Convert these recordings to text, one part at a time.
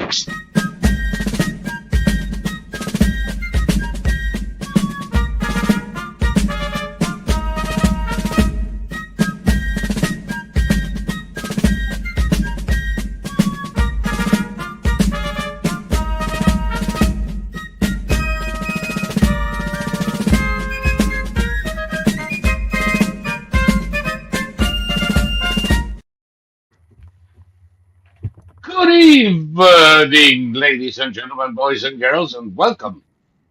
next. Good evening, ladies and gentlemen, boys and girls, and welcome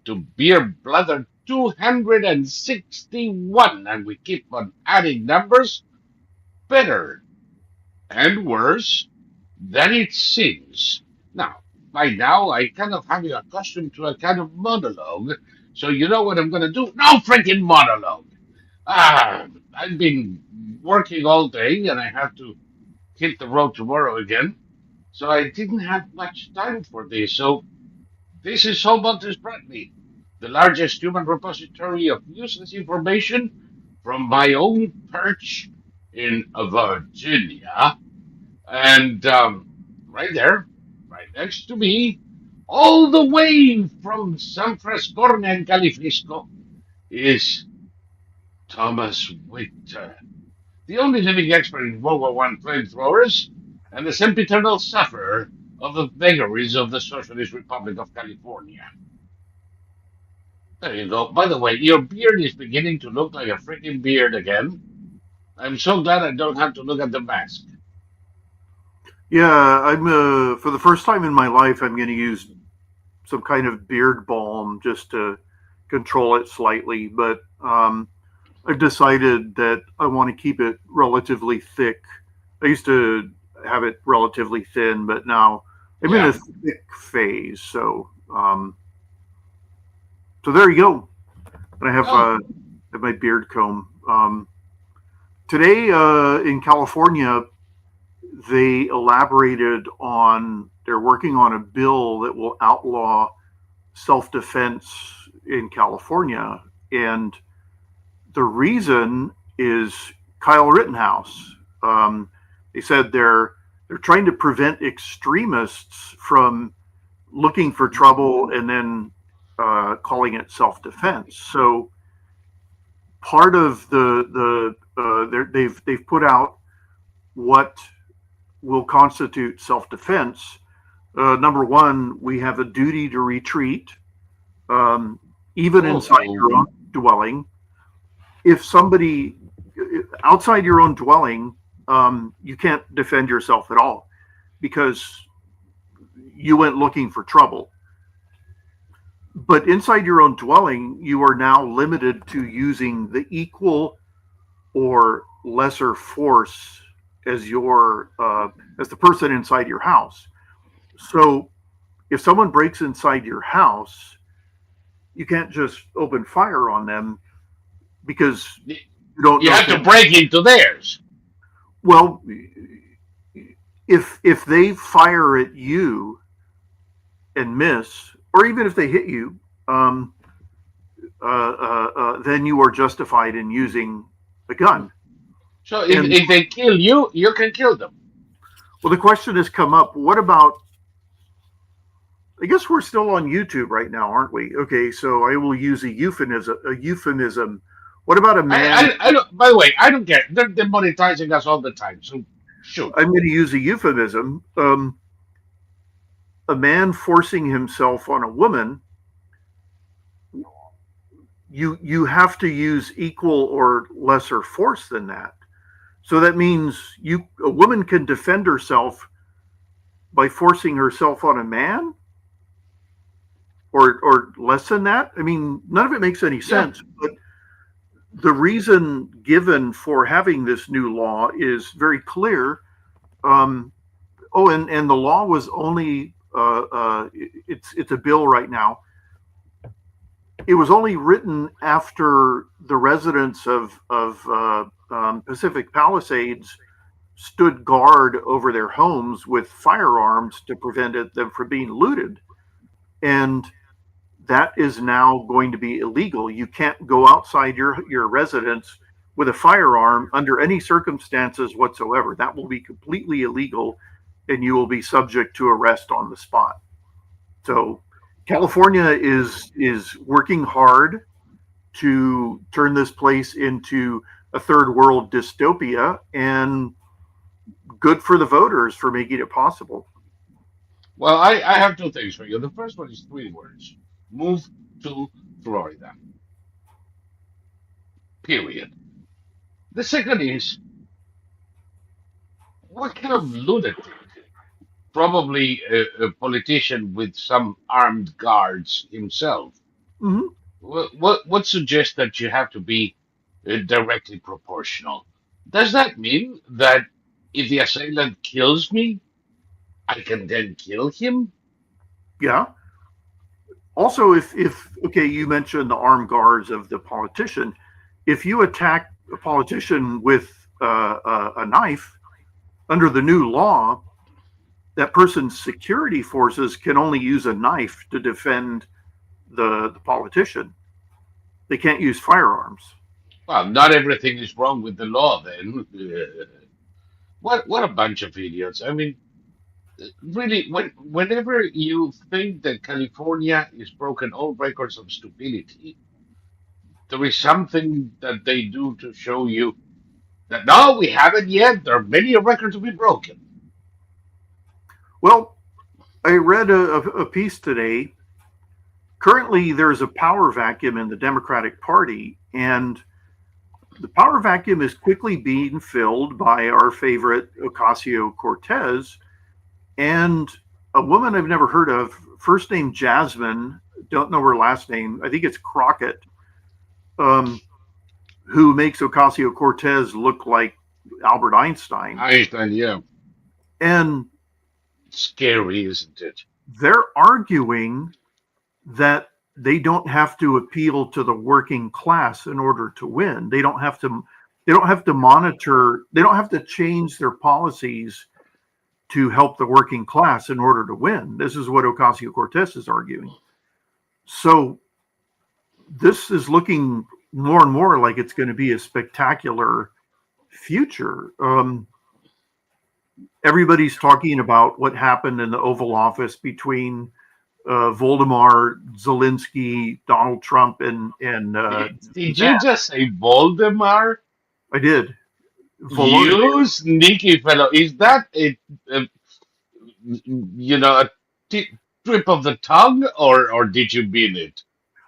to Beer Blather 261. And we keep on adding numbers better and worse than it seems. Now, by now, I kind of have you accustomed to a kind of monologue, so you know what I'm going to do. No freaking monologue! I've been working all day, and I have to hit the road tomorrow again. So I didn't have much time for this. So this is Soul Montes Bradley, the largest human repository of useless information from my own perch in Virginia. And right there, right next to me, all the way from San Frescornia and Califrisco, is Thomas Winter, the only living expert in World War I flamethrowers, and the sempiternal sufferer of the vagaries of the Socialist Republic of California. There you go. By the way, your beard is beginning to look like a freaking beard again. I'm so glad I don't have to look at the mask. Yeah, I'm for the first time in my life, I'm going to use some kind of beard balm just to control it slightly. But I've decided that I want to keep it relatively thick. I used to have it relatively thin, but now I'm in Yeah. a thick phase. So there you go. And I Oh, have my beard comb. Today in California, they elaborated on they're working on a bill that will outlaw self-defense in California, and the reason is Kyle Rittenhouse. They said they're trying to prevent extremists from looking for trouble and then calling it self-defense. So part of they've put out what will constitute self-defense. Number one, we have a duty to retreat, even inside your oh, own dwelling. If somebody outside your own dwelling, you can't defend yourself at all because you went looking for trouble. But inside your own dwelling, you are now limited to using the equal or lesser force as as the person inside your house. So if someone breaks inside your house, you can't just open fire on them because you don't you know if have they to break into theirs. well if they fire at you and miss, or even if they hit you, then you are justified in using a gun. So And if they kill you, you can kill them. well, the question has come up: what about? I guess we're still on YouTube right now, aren't we? Okay, so I will use a euphemism. A euphemism. What about a man? I don't. By the way, I don't care. They're demonetizing us all the time. So shoot. I'm going to use a euphemism. A man forcing himself on a woman. You have to use equal or lesser force than that. So that means a woman can defend herself by forcing herself on a man, or less than that. I mean, none of it makes any Yeah. sense. But the reason given for having this new law is very clear. And the law was only it's a bill right now. It was only written after the residents of Pacific Palisades stood guard over their homes with firearms to prevent them from being looted. And that is now going to be illegal. You can't go outside your residence with a firearm under any circumstances whatsoever. That will be completely illegal. and you will be subject to arrest on the spot. So California is working hard to turn this place into a third world dystopia, and good for the voters for making it possible. Well, I have two things for you. The first one is three words: move to Florida. Period. The second is, what kind of lunatic, probably a politician with some armed guards himself, Mm-hmm. what suggests that you have to be directly proportional? Does that mean that if the assailant kills me, I can then kill him? Yeah. Also, if okay, you mentioned the armed guards of the politician. If you attack a politician with a knife under the new law, that person's security forces can only use a knife to defend the politician. They can't use firearms. Well, not everything is wrong with the law then. What a bunch of idiots. I mean, really, whenever you think that California is broken all records of stupidity, there is something that they do to show you that no, we haven't yet. There are many records to be broken. Well, I read a piece today. Currently, there's a power vacuum in the Democratic Party, and the power vacuum is quickly being filled by our favorite Ocasio Cortez and a woman I've never heard of, first name Jasmine, don't know her last name. I think it's Crockett, um, who makes Ocasio Cortez look like Albert Einstein. Einstein, yeah, And scary, isn't it? they're arguing that they don't have to appeal to the working class in order to win. They don't have to monitor, they don't have to change their policies to help the working class in order to win. This is what Ocasio Cortez is arguing. So this is looking more and more like it's going to be a spectacular future. Everybody's talking about what happened in the Oval Office between Voldemar, Zelensky, Donald Trump, and Did you that. just say Voldemar? I did. Volodymyr. You sneaky fellow. Is that a a trip of the tongue, or did you mean it?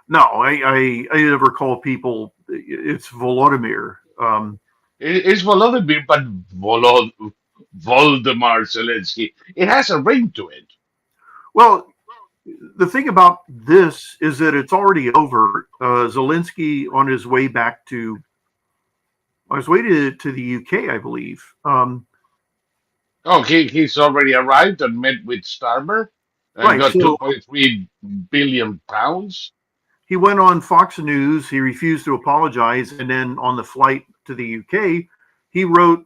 No, I never call people. It's Volodymyr. It's Volodymyr, but Voldemar Zelensky. It has a ring to it. Well, the thing about this is that it's already over. Zelensky on his way to the UK, I believe. Oh, he's already arrived and met with Starmer and Right. got So 2.3 billion pounds. he went on Fox News. He refused to apologize, and then on the flight to the UK, he wrote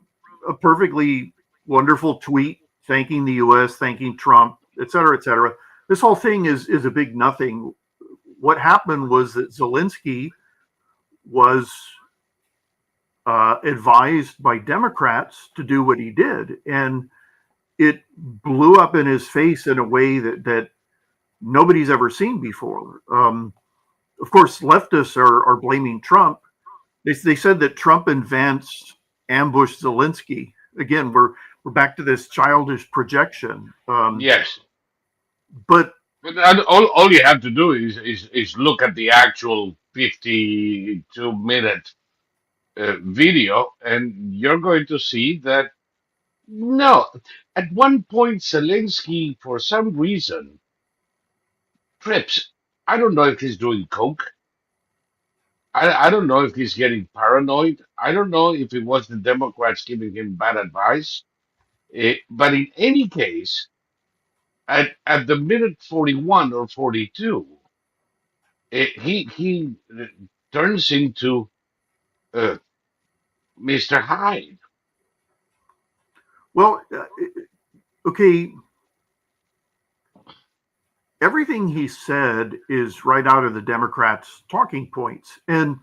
a perfectly wonderful tweet thanking the U.S., thanking Trump, et cetera, et cetera. This whole thing is a big nothing. What happened was that Zelensky was advised by Democrats to do what he did, and it blew up in his face in a way that nobody's ever seen before. Of course, leftists are blaming Trump. They said that Trump and Vance ambushed Zelensky. Again, we're back to this childish projection. Yes. But But all you have to do is look at the actual 52-minute video, and you're going to see that no, at one point, Zelensky, for some reason, trips. I don't know if he's doing coke. I don't know if he's getting paranoid. I don't know if it was the Democrats giving him bad advice. But in any case, at the minute 41 or 42, he turns into uh, Mr. Hyde. well, okay, everything he said is right out of the Democrats' talking points, and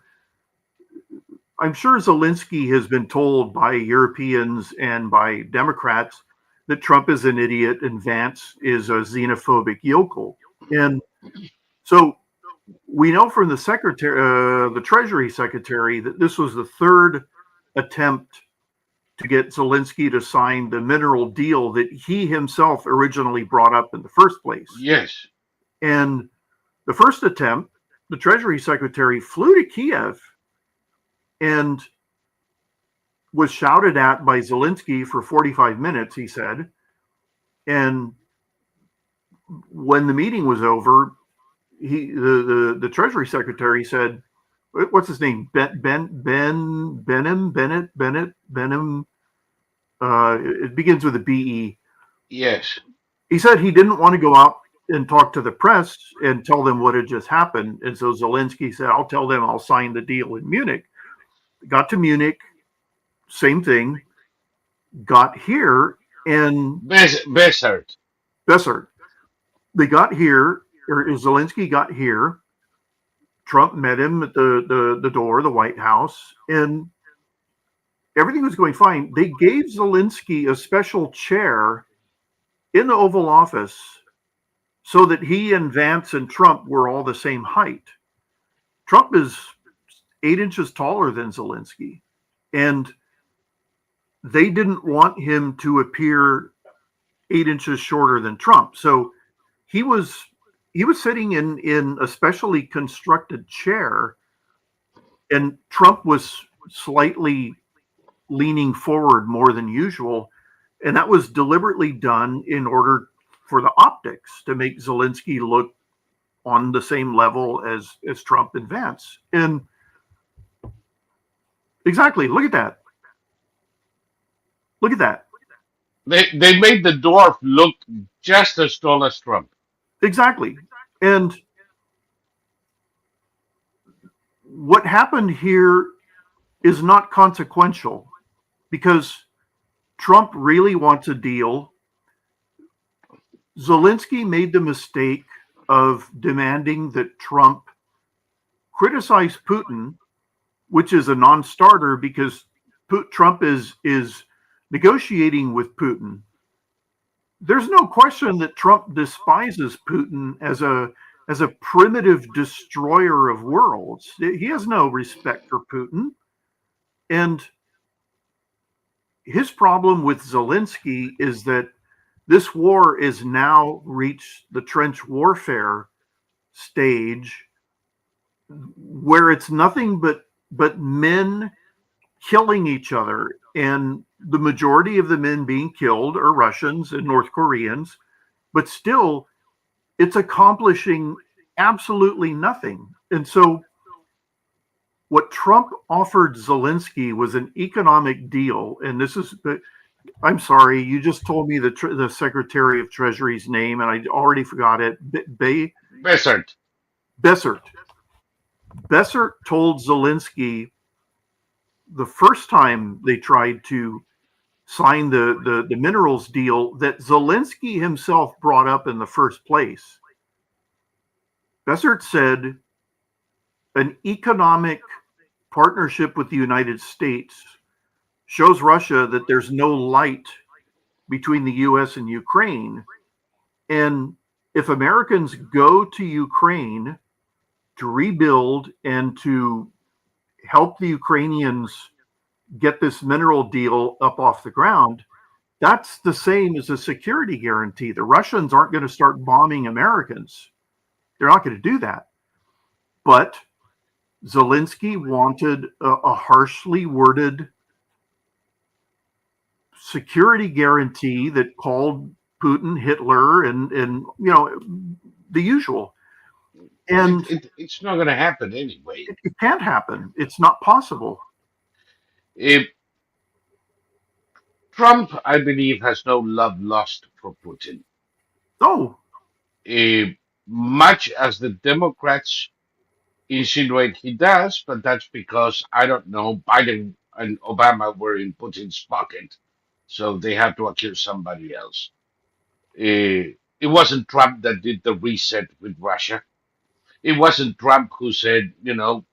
I'm sure Zelensky has been told by Europeans and by Democrats that Trump is an idiot and Vance is a xenophobic yokel. And so we know from the Treasury Secretary, that this was the third attempt to get Zelensky to sign the mineral deal that he himself originally brought up in the first place. Yes. And the first attempt, the Treasury Secretary flew to Kiev and was shouted at by Zelensky for 45 minutes, he said. And when the meeting was over, the Treasury Secretary said, "What's his name? Benham. It begins with a B-E." Yes. He said he didn't want to go out and talk to the press and tell them what had just happened. And so Zelensky said, "I'll tell them I'll sign the deal in Munich." Got to Munich, same thing. Got here, and Bessert. Besser, they got here, or Zelensky got here. Trump met him at the door, the White House, and everything was going fine. They gave Zelensky a special chair in the Oval Office so that he and Vance and Trump were all the same height. Trump is 8 inches taller than Zelensky, and they didn't want him to appear 8 inches shorter than Trump. So he was sitting in a specially constructed chair, and Trump was slightly leaning forward more than usual, and that was deliberately done in order for the optics to make Zelensky look on the same level as Trump and Vance. And exactly, look at that. Look at that. They made the dwarf look just as tall as Trump. Exactly. And what happened here is not consequential because Trump really wants a deal. Zelensky made the mistake of demanding that Trump criticize Putin, which is a non-starter because Trump is negotiating with Putin. There's no question that Trump despises Putin as a primitive destroyer of worlds. He has no respect for Putin. And his problem with Zelensky is that this war is now reached the trench warfare stage where it's nothing but men killing each other, and the majority of the men being killed are Russians and North Koreans, but still it's accomplishing absolutely nothing. And so what Trump offered Zelensky was an economic deal, and this is I'm sorry, you just told me the Secretary of Treasury's name, and I already forgot it. Bessert. Bessert. Bessert told Zelensky the first time they tried to sign the minerals deal that Zelensky himself brought up in the first place. Bessert said an economic partnership with the United States shows Russia that there's no light between the US and Ukraine. And if Americans go to Ukraine to rebuild and to help the Ukrainians get this mineral deal up off the ground, that's the same as a security guarantee. The Russians aren't going to start bombing Americans. They're not going to do that. But Zelensky wanted a harshly worded security guarantee that called Putin Hitler and the usual. And It's not going to happen anyway. it can't happen. It's not possible. If Trump, I believe, has no love lost for Putin. Oh, Eh, Much as the Democrats insinuate he does, but that's because I don't know, Biden and Obama were in Putin's pocket, so they have to accuse somebody else. It wasn't Trump that did the reset with Russia. It wasn't Trump who said, tell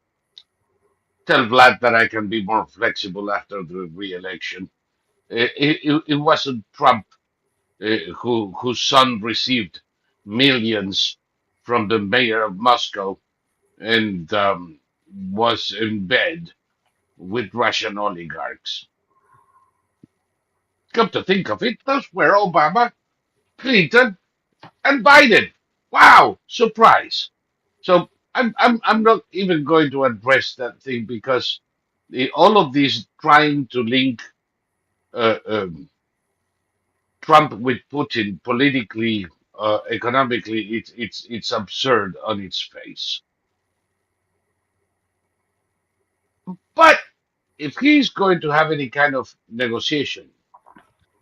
Vlad that I can be more flexible after the re-election. It wasn't Trump. whose son received millions from the mayor of Moscow and was in bed with Russian oligarchs. Come to think of it, those were Obama, Clinton, and Biden. Wow, surprise. So I'm not even going to address that thing because all of this trying to link uh, um, Trump with Putin politically, economically, it's absurd on its face. But if he's going to have any kind of negotiation,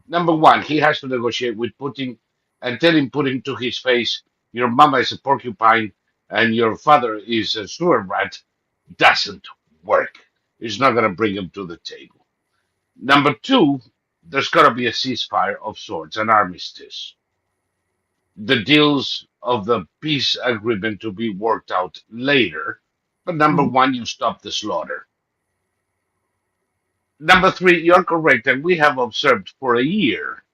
number one, he has to negotiate with Putin and tell him, Putin to his face, your mama is a porcupine and your father is a sewer rat. Doesn't work. It's not going to bring him to the table. Number two, there's got to be a ceasefire of sorts, an armistice. The deals of the peace agreement to be worked out later. But number Mhm. one, you stop the slaughter. Number three, you're correct, and we have observed for a year,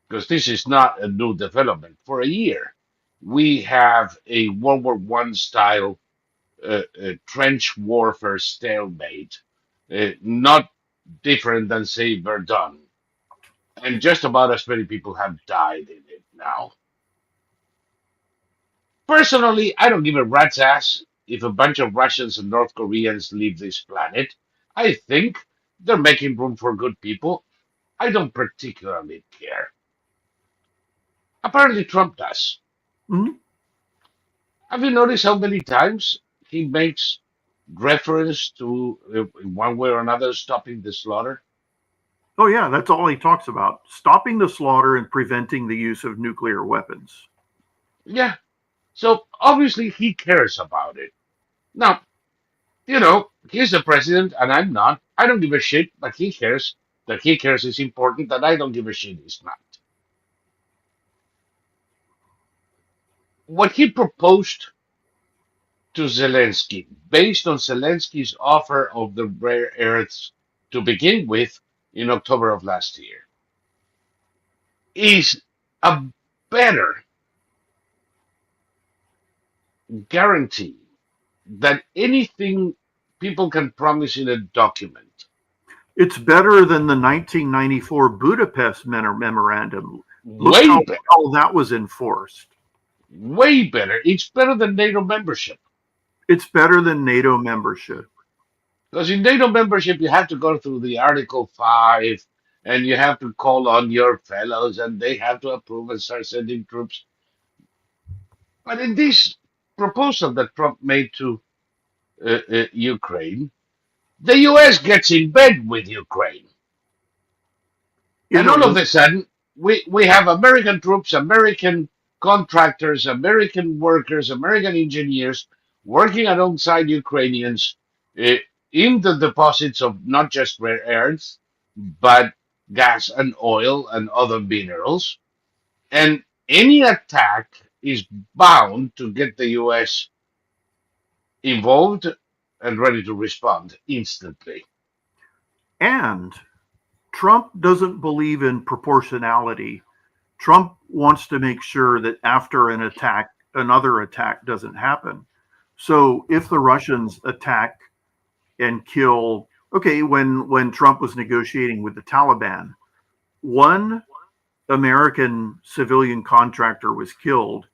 because this is not a new development. For a year, we have a World War One style trench warfare stalemate, not different than say Verdun, and just about as many people have died in it now. Personally, I don't give a rat's ass if a bunch of Russians and North Koreans leave this planet. I think they're making room for good people. I don't particularly care. Apparently, Trump does. Mhm. Have you noticed how many times he makes reference to, in one way or another, stopping the slaughter? Oh, yeah, that's all he talks about: stopping the slaughter and preventing the use of nuclear weapons. Yeah. So obviously he cares about it. Now, he's the president and I'm not. I don't give a shit, but he cares. That he cares is important, that I don't give a shit is not. What he proposed to Zelensky, based on Zelensky's offer of the rare earths to begin with in October of last year, is a better guarantee than anything people can promise in a document. It's better than the 1994 Budapest memorandum. Look Way how better. well that was enforced. Way better. It's better than NATO membership. It's better than NATO membership. Because in NATO membership, you have to go through the Article 5 and you have to call on your fellows and they have to approve and start sending troops. But in this proposal that Trump made to Ukraine, the US gets in bed with Ukraine. In And a all of war, a sudden, we have American troops, American contractors, American workers, American engineers working alongside Ukrainians uh, in the deposits of not just rare earths, but gas and oil and other minerals. And any attack is bound to get the US involved and ready to respond instantly. and Trump doesn't believe in proportionality. Trump wants to make sure that after an attack, another attack doesn't happen. So if the Russians attack and kill, okay, when Trump was negotiating with the Taliban, one American civilian contractor was killed,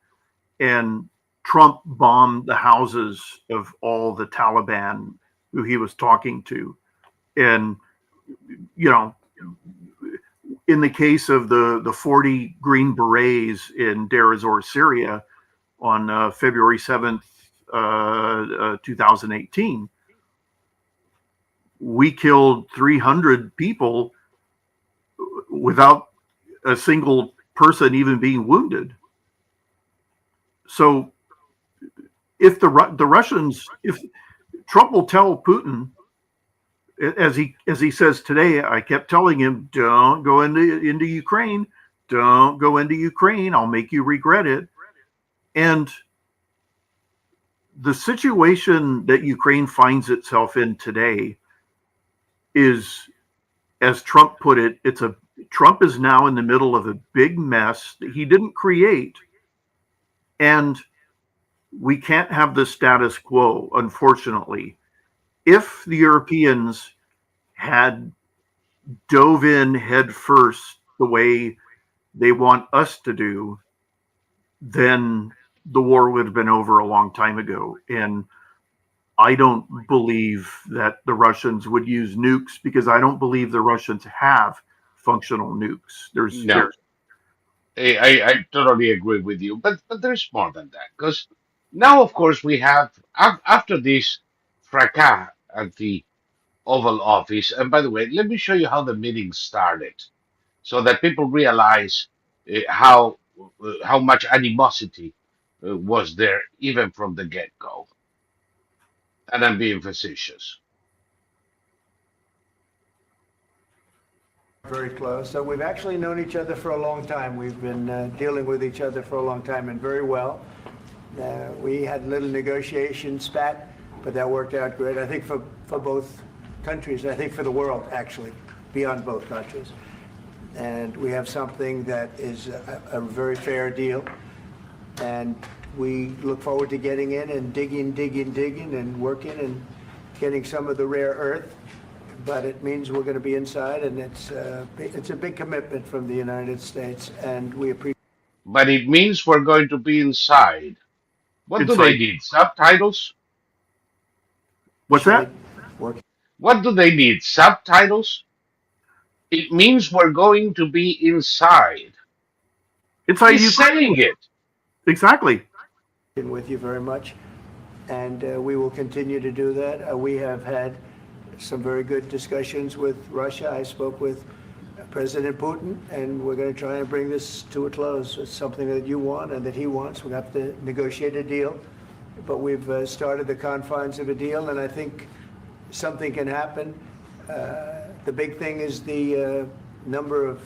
and Trump bombed the houses of all the Taliban who he was talking to. And, you know, in the case of the 40 Green Berets in Deir ez-Zor, Syria, on February 7th, 2018, we killed 300 people without a single person even being wounded. So if the Russians, if Trump will tell Putin, as he says today, I kept telling him, don't go into Ukraine, don't go into Ukraine. I'll make you regret it. And the situation that Ukraine finds itself in today is, as Trump put it, Trump is now in the middle of a big mess that he didn't create. And we can't have the status quo, unfortunately. If the Europeans had dove in head first the way they want us to do, then the war would have been over a long time ago. And I don't believe that the Russians would use nukes because I don't believe the Russians have functional nukes. No, I totally agree with you, but there's more than that because now, of course, we have after this fracas at the Oval Office. And by the way, let me show you how the meeting started, so that people realize how much animosity was there even from the get-go. And I'm being facetious. Very close. So we've actually known each other for a long time. We've been dealing with each other for a long time and very well. We had a little negotiation spat, but that worked out great. I think for both countries, I think for the world, actually, beyond both countries. And we have something that is a very fair deal. And we look forward to getting in and digging and working and getting some of the rare earth. But it means we're going to be inside, and it's a big commitment from the United States, and we appreciate But it means we're going to be inside. What do they inside. need? Subtitles? What's that? working. What do they need? Subtitles? It means we're going to be inside. Inside He's saying Ukraine. it. Exactly. With you very much, and we will continue to do that. We have had some very good discussions with Russia. I spoke with President Putin, and we're going to try and bring this to a close. It's something that you want and that he wants. We have to negotiate a deal, but we've started the confines of a deal, and I think something can happen. The big thing is the number of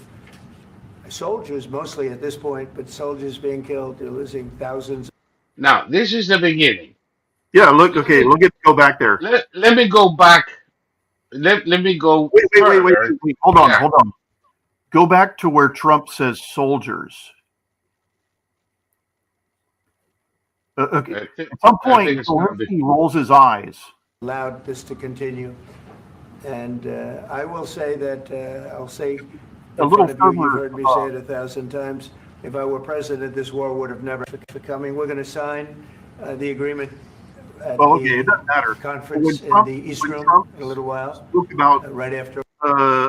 soldiers, mostly at this point, but soldiers being killed. They're losing thousands. Now, this is the beginning. Yeah, look, Let okay, me, look at go back there. let me go back. Let me go further. Wait. Hold on, Yeah, hold on. Go back to where Trump says soldiers. Okay. At some I think point, it's going to be. Zelensky rolls his eyes. Allowed this to continue. And I will say that, I'll say A in little front of you, you've further. heard me say it 1,000 times, if I were president, this war would have never been coming. We're going to sign the agreement at Well, okay, it the doesn't matter. conference in the East When Room Trump in a little while, spoke about right after. uh,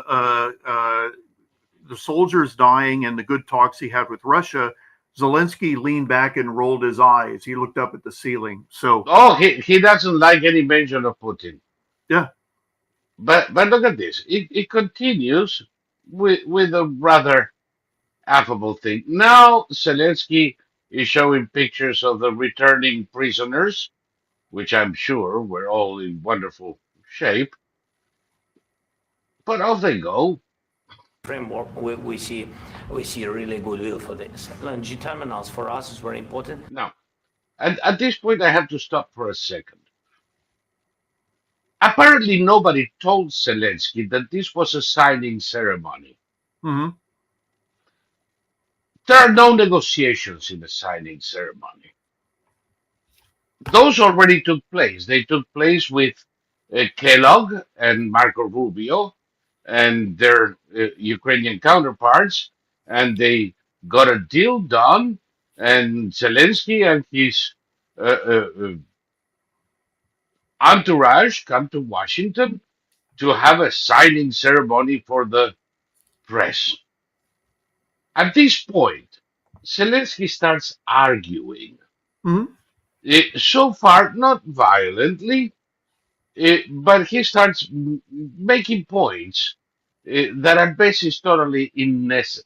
uh, uh, the soldiers dying and the good talks he had with Russia, Zelensky leaned back and rolled his eyes. He looked up at the ceiling. So, Oh, he doesn't like any mention of Putin. yeah. But look at this. It continues with a rather affable thing. Now Zelensky is showing pictures of the returning prisoners, which I'm sure were all in wonderful shape. But off they go. Framework, we see a really good will for this. LNG terminals for us is very important. Now, at this point, I have to stop for a second. Apparently, nobody told Zelensky that this was a signing ceremony. Hmm. There are no negotiations in a signing ceremony. Those already took place. They took place with Kellogg and Marco Rubio and their Ukrainian counterparts, and they got a deal done. And Zelensky and his entourage come to Washington to have a signing ceremony for the press. At this point, Zelensky starts arguing. Hmm. So far, not violently, but he starts making points that at best is totally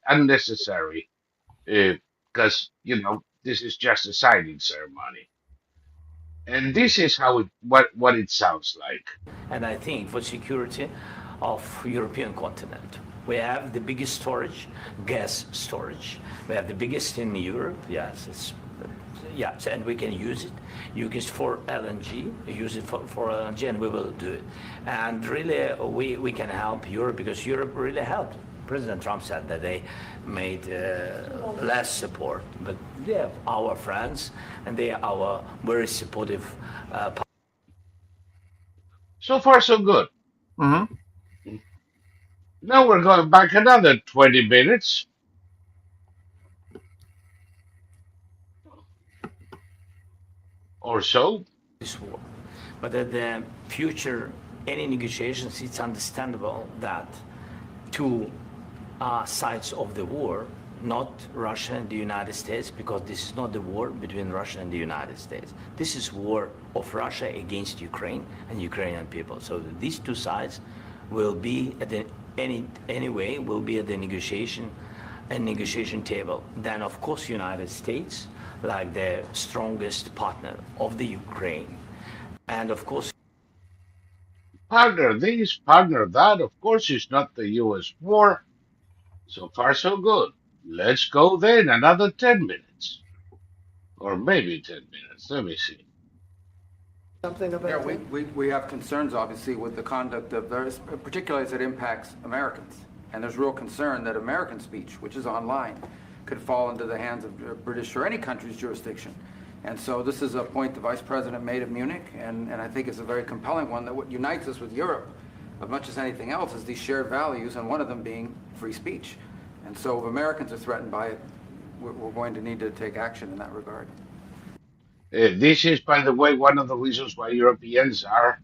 unnecessary because, this is just a signing ceremony. And this is how what it sounds like. And I think for security of European continent, we have the biggest storage, gas storage. We have the biggest in Europe. Yes, yes, and we can use it. Use it for LNG. Use it for LNG, and we will do it. And really, we can help Europe because Europe really helped President Trump said that they made less support, but they are our friends and they are our very supportive. So far, so good. Hmm. Now we're going back another 20 minutes or so. This war. But at the future, any negotiations, it's understandable that two sides of the war, not Russia and the United States, because this is not the war between Russia and the United States. This is war of Russia against Ukraine and Ukrainian people. So these two sides will be at the anyway will be at the negotiation table. Then of course United States, like the strongest partner of the Ukraine, and of course Partner this, partner that. Of course, it's not the U.S. war. So far, so good. Let's go then another 10 minutes. Or maybe 10 minutes. Let me see. Something about Yeah, that? we have concerns, obviously, with the conduct of various, particularly as it impacts Americans. And there's real concern that American speech, which is online, could fall into the hands of British or any country's jurisdiction. And so this is a point the Vice President made at Munich, and I think it's a very compelling one, that what unites us with Europe, as much as anything else, is these shared values, and one of them being free speech. And so if Americans are threatened by it, we're going to need to take action in that regard. This is, by the way, one of the reasons why Europeans are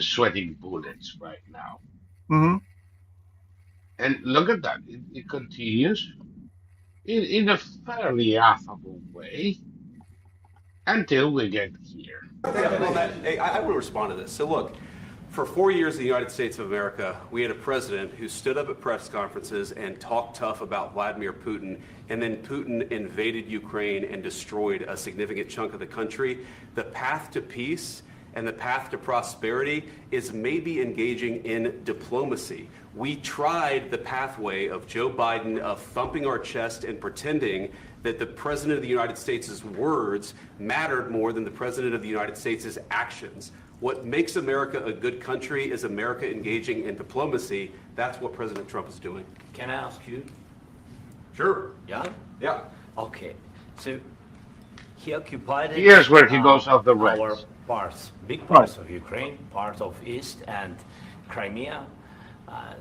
sweating bullets right now. Hmm. And look at that. It continues in a fairly affable way until we get here. Well, hey, I will respond to this. So look, for 4 years in the United States of America, we had a president who stood up at press conferences and talked tough about Vladimir Putin, and then Putin invaded Ukraine and destroyed a significant chunk of the country. The path to peace and the path to prosperity is maybe engaging in diplomacy. We tried the pathway of Joe Biden of thumping our chest and pretending that the President of the United States' words mattered more than the President of the United States' actions. What makes America a good country is America engaging in diplomacy. That's what President Trump is doing. can I ask you? Sure. Yeah? Yeah. Okay. So he occupied Here's where he goes off the rails. our parts, big parts of Ukraine, part of East and Crimea.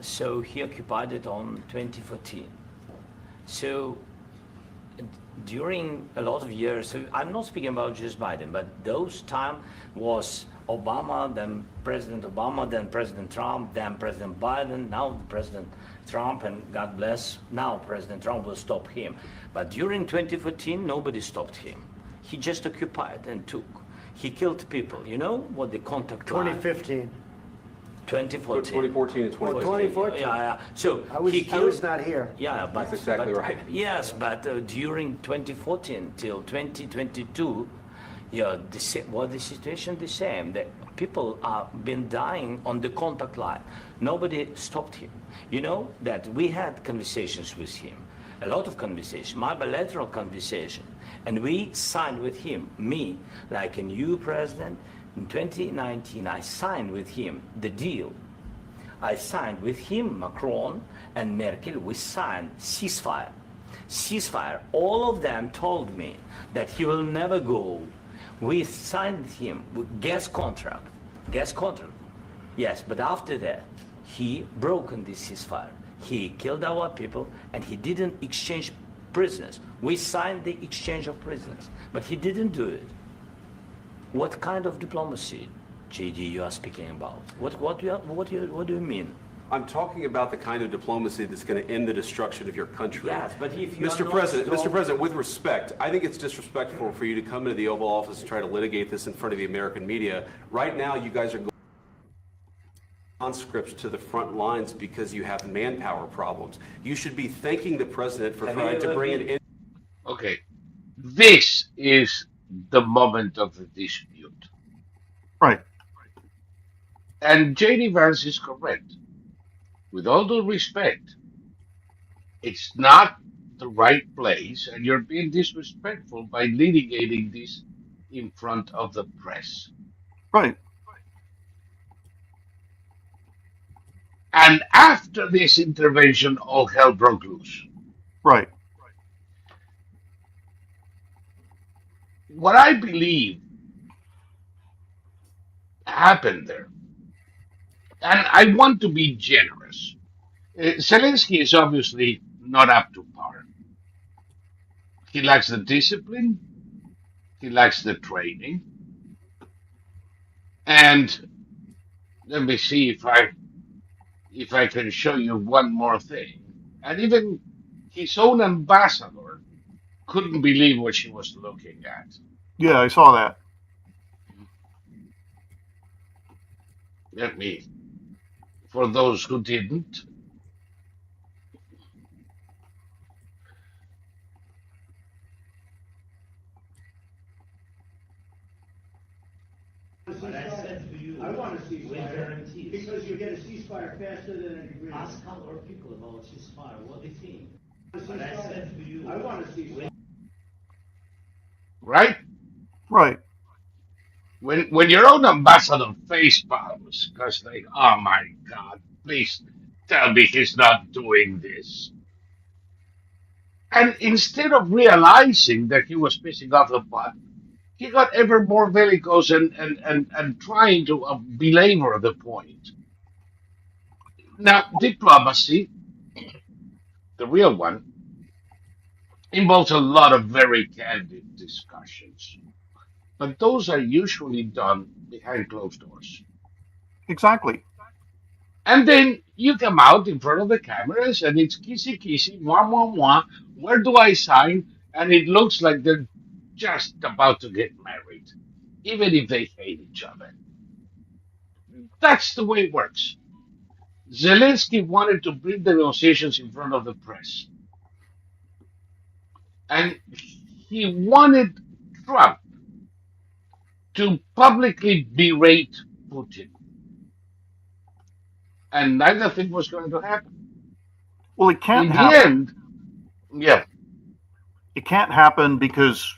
So he occupied it on 2014. So during a lot of years, so I'm not speaking about just Biden, but those time was Obama, then President Obama, then President Trump, then President Biden, now President Trump, and God bless, now President Trump will stop him. But during 2014, nobody stopped him. He just occupied and took. He killed people. You know what the contact line? 2015. 2014. 2014 and 2015. 2014. Yeah. So I was, he I killed. was not here. Yeah, but That's exactly but- right. Yes, but during 2014 till 2022, yeah, the situation the same. The people are been dying on the contact line. Nobody stopped him. You know that we had conversations with him, a lot of conversations, my bilateral conversation, and we signed with him. Me, like a new president, in 2019, I signed with him the deal. I signed with him, Macron and Merkel, we signed ceasefire. Ceasefire. All of them told me that he will never go. We signed with him with gas contract. Gas contract. Yes, but after that, he broken this ceasefire. He killed our people and he didn't exchange prisoners. We signed the exchange of prisoners, but he didn't do it. What kind of diplomacy, JD, you are speaking about? What do you mean? I'm talking about the kind of diplomacy that's going to end the destruction of your country. Yes, but if you are Mr. not President, strong- Mr. President, with respect, I think it's disrespectful for you to come into the Oval Office and try to litigate this in front of the American media. Right now, you guys are going conscripts to the front lines because you have manpower problems. You should be thanking the president for Have trying you to ever bring been- it in. Okay. This is the moment of the dispute. Right. And J.D. Vance is correct. With all due respect, it's not the right place, and you're being disrespectful by litigating this in front of the press. Right. And after this intervention, all hell broke loose. Right. What I believe happened there, and I want to be generous. Zelensky is obviously not up to par. He lacks the discipline, he lacks the training, and let me see if I can show you one more thing. And even his own ambassador couldn't believe what she was looking at. Yeah, I saw that. Let me, for those who didn't, I want a ceasefire because you get a ceasefire faster than an agreement. Ask our people about ceasefire, what they think. But I said to you, I want a ceasefire. right? Right. When your own ambassador face palms, because like, oh my God, please tell me he's not doing this. And instead of realizing that he was pissing off the pot, he got ever more bellicose and trying to belabor the point. Now, diplomacy, the real one, involves a lot of very candid discussions, but those are usually done behind closed doors. Exactly. And then you come out in front of the cameras and it's kissy kissy, mwah mwah mwah. Where do I sign? And it looks like they're just about to get married, even if they hate each other. That's the way it works. Zelensky wanted to bring the negotiations in front of the press, and he wanted Trump to publicly berate Putin, and neither thing was going to happen. Well, it can't In the happen. end, yeah, It can't happen because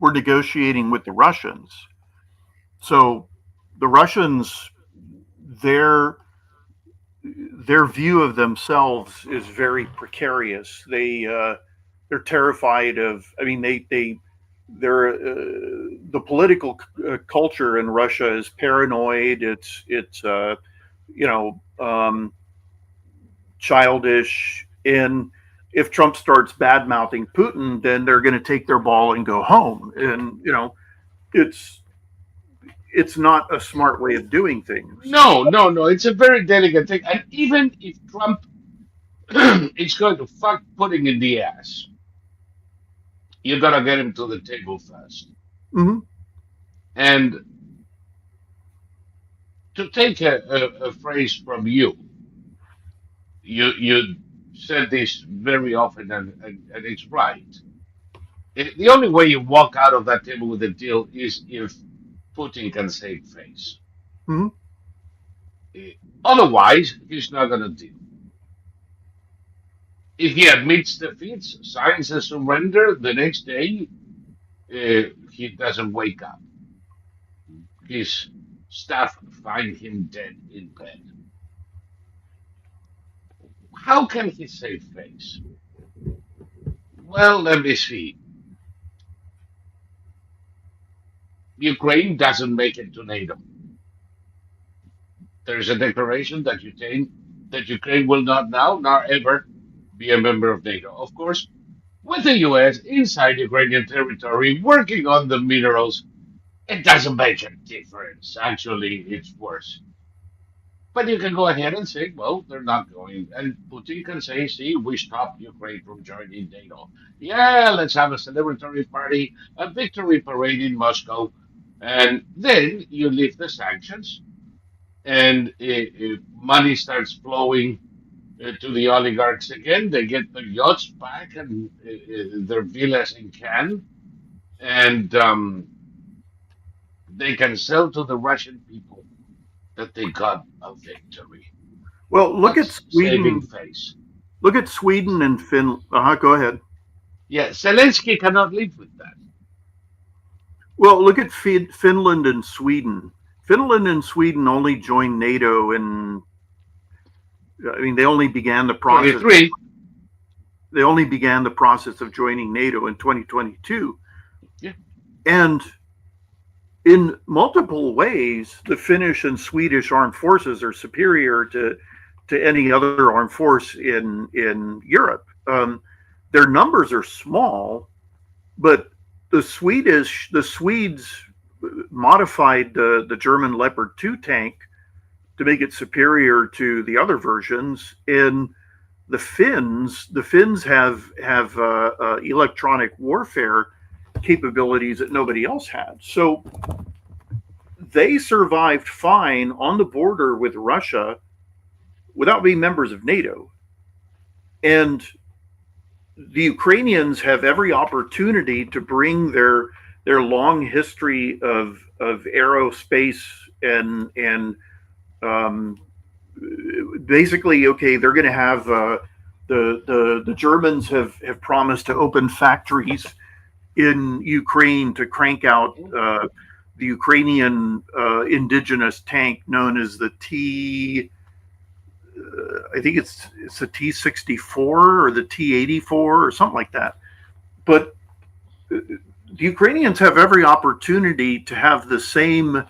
we're negotiating with the Russians. So the Russians, their their view of themselves is very precarious. They're terrified of. I mean, they're the political culture in Russia is paranoid. It's you know childish. And if Trump starts bad mouthing Putin, then they're going to take their ball and go home. And it's it's not a smart way of doing things. no, no, no, it's a very delicate thing. And even if Trump is going to fuck Putin in the ass, you gotta get him to the table first. Hmm. And to take a phrase from you, you said this very often, and it's right. The only way you walk out of that table with a deal is if Putin can save face. Hmm. Eh, Otherwise, he's not going to deal. If he admits defeat, signs a surrender, the next day he doesn't wake up. His staff find him dead in bed. How can he save face? Well, let me see. Ukraine doesn't make it to NATO. There is a declaration that Ukraine will not now nor ever be a member of NATO. Of course, with the US inside Ukrainian territory working on the minerals, it doesn't make a difference. Actually, it's worse. But you can go ahead and say, well, they're not going. And Putin can say, see, we stopped Ukraine from joining NATO. Yeah, let's have a celebratory party, a victory parade in Moscow. And then you lift the sanctions, and money starts flowing to the oligarchs again. They get their yachts back and their villas in Cannes, and they can sell to the Russian people that they got a victory. Well, That's saving face. Look at Sweden and Finland. Go ahead. Yeah, Zelensky cannot live with that. Well, look at Finland and Sweden. Finland and Sweden only joined NATO in I mean, they only began the process. 23. They only began the process of joining NATO in 2022, Yeah. and in multiple ways, the Finnish and Swedish armed forces are superior to any other armed force in Europe. Their numbers are small, but the Swedes modified the German Leopard 2 tank to make it superior to the other versions. And the Finns have electronic warfare capabilities that nobody else had. So they survived fine on the border with Russia without being members of NATO. And the Ukrainians have every opportunity to bring their long history of aerospace and basically, okay, they're going to have the Germans have promised to open factories in Ukraine to crank out the Ukrainian indigenous tank known as the I think it's a T-64 or the T-84 or something like that. But the Ukrainians have every opportunity to have the same.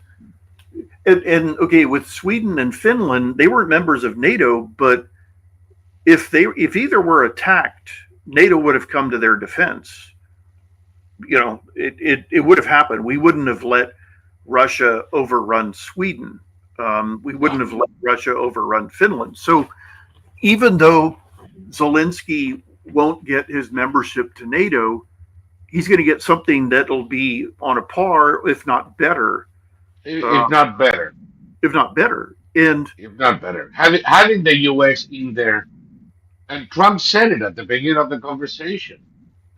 And okay, with Sweden and Finland, they weren't members of NATO, but if either were attacked, NATO would have come to their defense. You know, it would have happened. We wouldn't have let Russia overrun Sweden. We wouldn't have let Russia overrun Finland. So even though Zelensky won't get his membership to NATO, he's going to get something that'll be on a par, if not better. If not better. If not better. And If not better. Having the US in there, and Trump said it at the beginning of the conversation.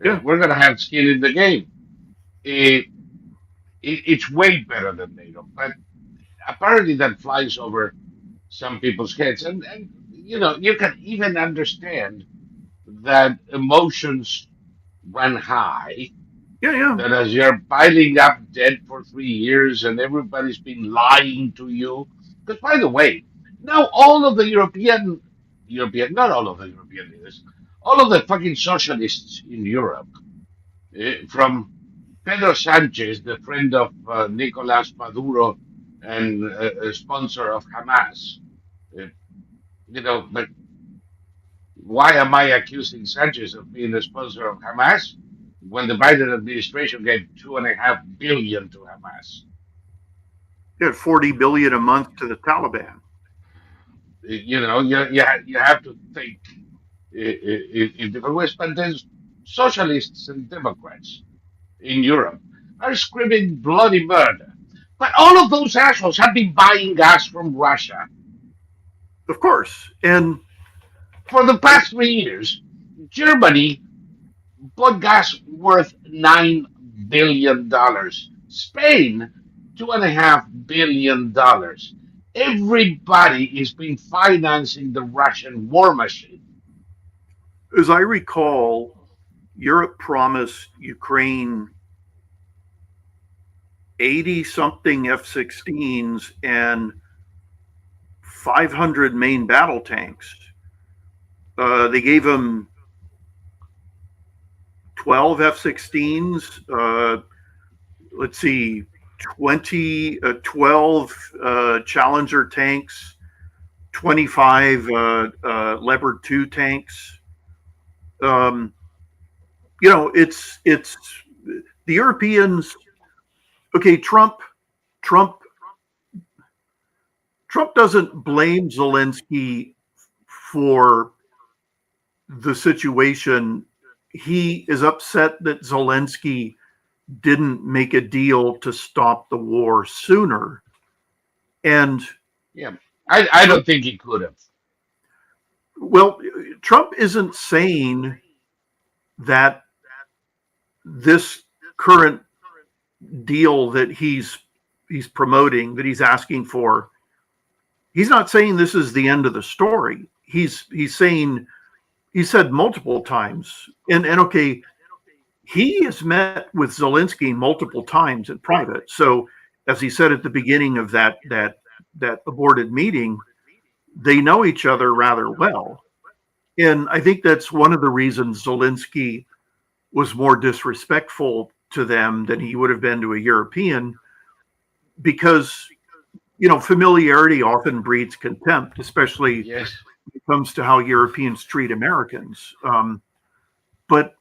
Yeah. We're going to have skin in the game. It's way better than NATO. But apparently that flies over some people's heads. And you know, you can even understand that emotions run high, yeah. that as you're piling up debt for 3 years and everybody's been lying to you. Because by the way, now all of the not all of the European leaders, all of the fucking socialists in Europe, from Pedro Sanchez, the friend of Nicolas Maduro and a sponsor of Hamas, uh, you know, but why am I accusing Sanchez of being a sponsor of Hamas when the Biden administration gave 2.5 billion to Hamas? You had 40 billion a month to the Taliban. You know, you have to think in different ways. But there's socialists and Democrats in Europe are screaming bloody murder. But all of those assholes have been buying gas from Russia Of course. And for the past 3 years. Germany bought gas worth $9 billion. Spain, $2.5 billion. Everybody is been financing the Russian war machine. as I recall, Europe promised Ukraine 80 something F-16s and 500 main battle tanks. They gave them 12 F-16s, let's see, 12 Challenger tanks, 25 Leopard 2 tanks. You know, it's the Europeans. Okay, Trump doesn't blame Zelensky for the situation. He is upset that Zelensky didn't make a deal to stop the war sooner. And Yeah, I don't think he could have. well, Trump isn't saying that this current deal that he's promoting, that he's asking for, he's not saying this is the end of the story. He's saying, he said multiple times, and okay, he has met with Zelensky multiple times in private. So as he said at the beginning of that aborted meeting, they know each other rather well. And I think that's one of the reasons Zelensky was more disrespectful to them than he would have been to a European, because, familiarity often breeds contempt, especially Yes. when it comes to how Europeans treat Americans. But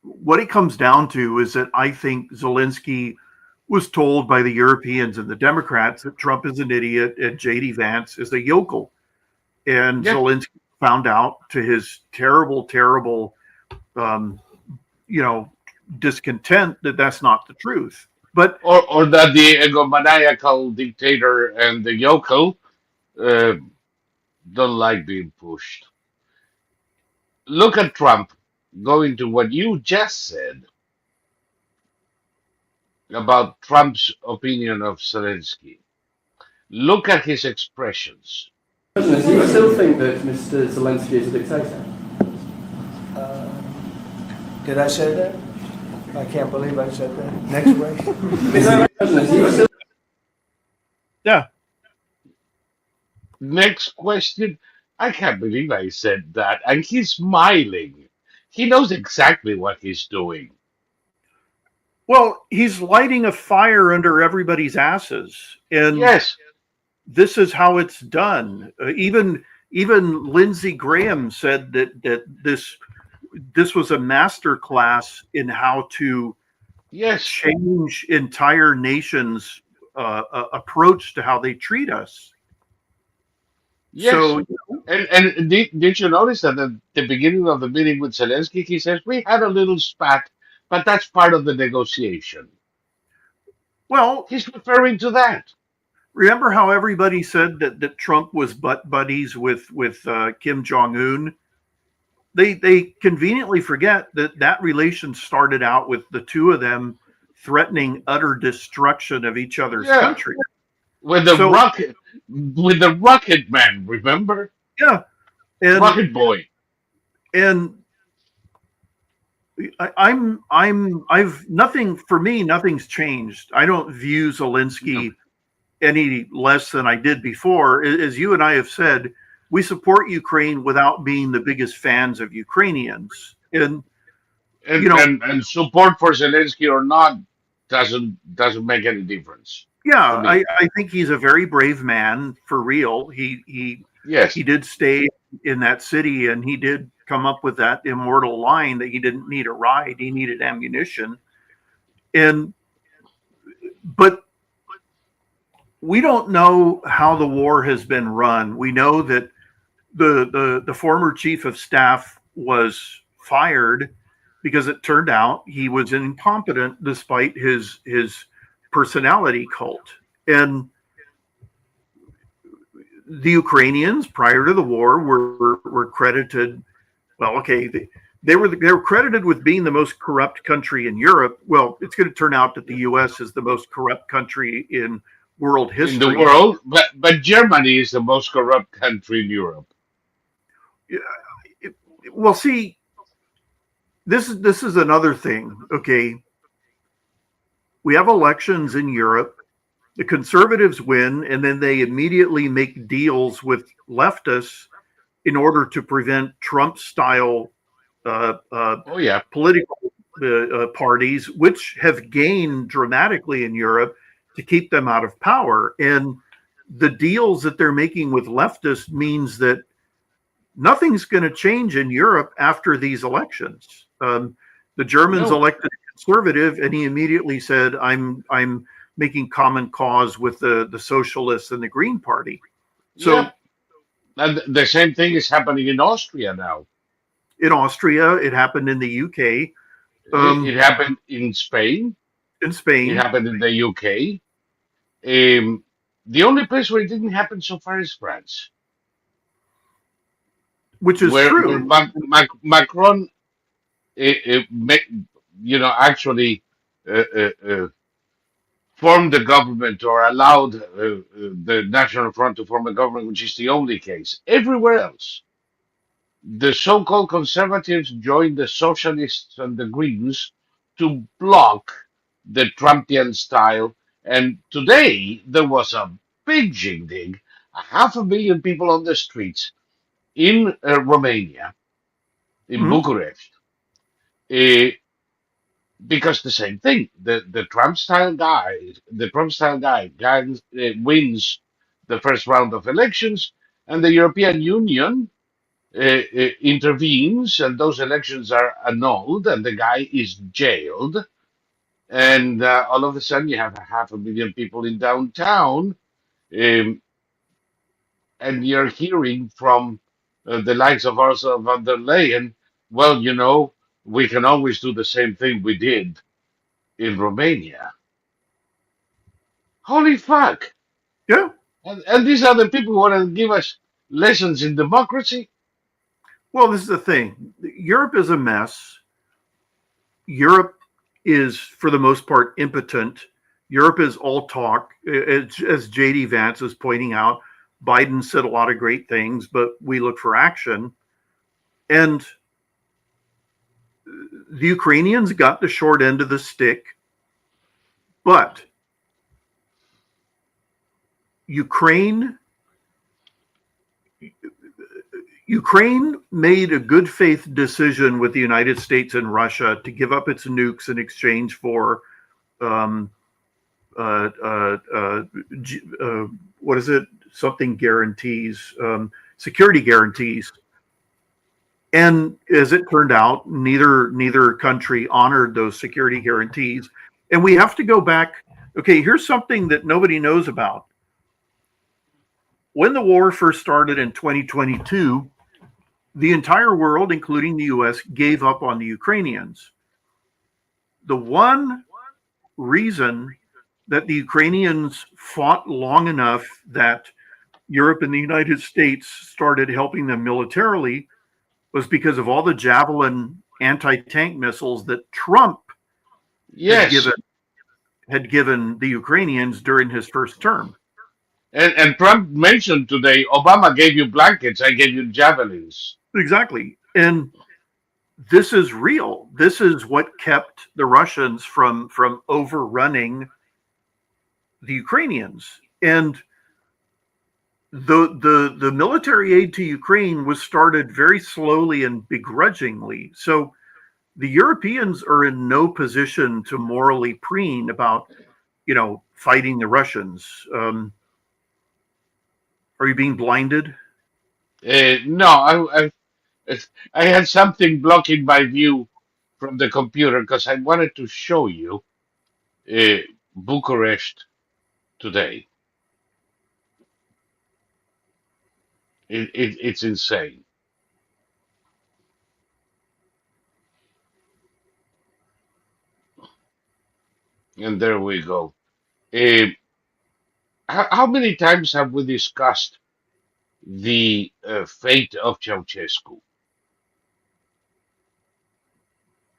what it comes down to is that I think Zelensky was told by the Europeans and the Democrats that Trump is an idiot and JD Vance is a yokel. And Yeah. Zelensky found out, to his terrible, terrible, um, you know, discontent, that that's not the truth. But Or that the egomaniacal dictator and the yokel uh, don't like being pushed. Look at Trump going to what you just said about Trump's opinion of Zelensky. Look at his expressions. Do you still think that Mr. Zelensky is a dictator? Did I say that? I can't believe I said that. Next question. Mr. President, do you still yeah, Next question. I can't believe I said that. And he's smiling. He knows exactly what he's doing. well, he's lighting a fire under everybody's asses, and Yes, this is how it's done. Even Lindsey Graham said that this was a master class in how to yes, change entire nations' approach to how they treat us. yes. So And did you notice that at the beginning of the meeting with Zelensky, he says, we had a little spat, but that's part of the negotiation. well, He's referring to that. remember how everybody said that Trump was butt buddies with Kim Jong Un? They conveniently forget that relation started out with the two of them threatening utter destruction of each other's Yeah, country. with the So rocket man, remember? yeah, and Rocket boy. and I've nothing for me. Nothing's changed. I don't view No. Zelensky any less than I did before. As you and I have said, we support Ukraine without being the biggest fans of Ukrainians. And And, you know, and and support for Zelensky or not doesn't make any difference for yeah, me. I think he's a very brave man for real. He Yes, did stay in that city, and he did come up with that immortal line that he didn't need a ride, he needed ammunition. And but we don't know how the war has been run. We know that the former chief of staff was fired because it turned out he was incompetent despite his personality cult. And the Ukrainians prior to the war were credited, well, okay, they were credited with being the most corrupt country in Europe. Well, it's going to turn out that the U.S. is the most corrupt country in world in the history. world, but Germany is the most corrupt country in Europe. Well, see, this is another thing. Okay, we have elections in Europe. The conservatives win, and then they immediately make deals with leftists in order to prevent Trump-style Oh yeah, political parties, which have gained dramatically in Europe, to keep them out of power. And the deals that they're making with leftists means that nothing's going to change in Europe after these elections. The Germans no, elected a conservative, and he immediately said, "I'm making common cause with the socialists and the Green Party." So yeah. And the same thing is happening in Austria now. in Austria, it happened in the UK, It happened in Spain. in It Spain, happened in the UK. Um, the only place where it didn't happen so far is France, which is where true. Macron, actually uh, uh, uh, formed the government or allowed the National Front to form a government, which is the only case. Everywhere else, the so-called conservatives joined the socialists and the Greens to block the Trumpian style. And today there was a big shindig a half a million people on the streets in Romania, in Mhm. Bucharest, uh, because the same thing, the Trump style guy wins the first round of elections, and the European Union intervenes, and those elections are annulled, and the guy is jailed, and all of a sudden you have a half a million people in downtown, um, and you're hearing from the likes of Ursula von der Leyen, well, we can always do the same thing we did in Romania. Holy fuck! Yeah. And these are the people who want to give us lessons in democracy. Well, this is the thing. Europe is a mess. Europe is, for the most part, impotent. Europe is all talk. As JD Vance is pointing out, Biden said a lot of great things, but we look for action. And the Ukrainians got the short end of the stick, but Ukraine Ukraine made a good faith decision with the United States and Russia to give up its nukes in exchange for um, uh, uh, uh, what is it? Something guarantees, security guarantees. And as it turned out, neither country honored those security guarantees. And we have to go back. Okay, here's something that nobody knows about. When the war first started in 2022, the entire world, including the US, gave up on the Ukrainians. The one reason that the Ukrainians fought long enough that Europe and the United States started helping them militarily was because of all the Javelin anti-tank missiles that Trump had Yes, given the Ukrainians during his first term. and Trump mentioned today, Obama gave you blankets, I gave you javelins. Exactly. And this is real. This is what kept the Russians from overrunning the Ukrainians. And the military aid to Ukraine was started very slowly and begrudgingly. So the Europeans are in no position to morally preen about, fighting the Russians. Are you being blinded? No, I had something blocking my view from the computer because I wanted to show you uh, Bucharest today. It's insane. And there we go. Uh, how many times have we discussed the fate of Ceausescu,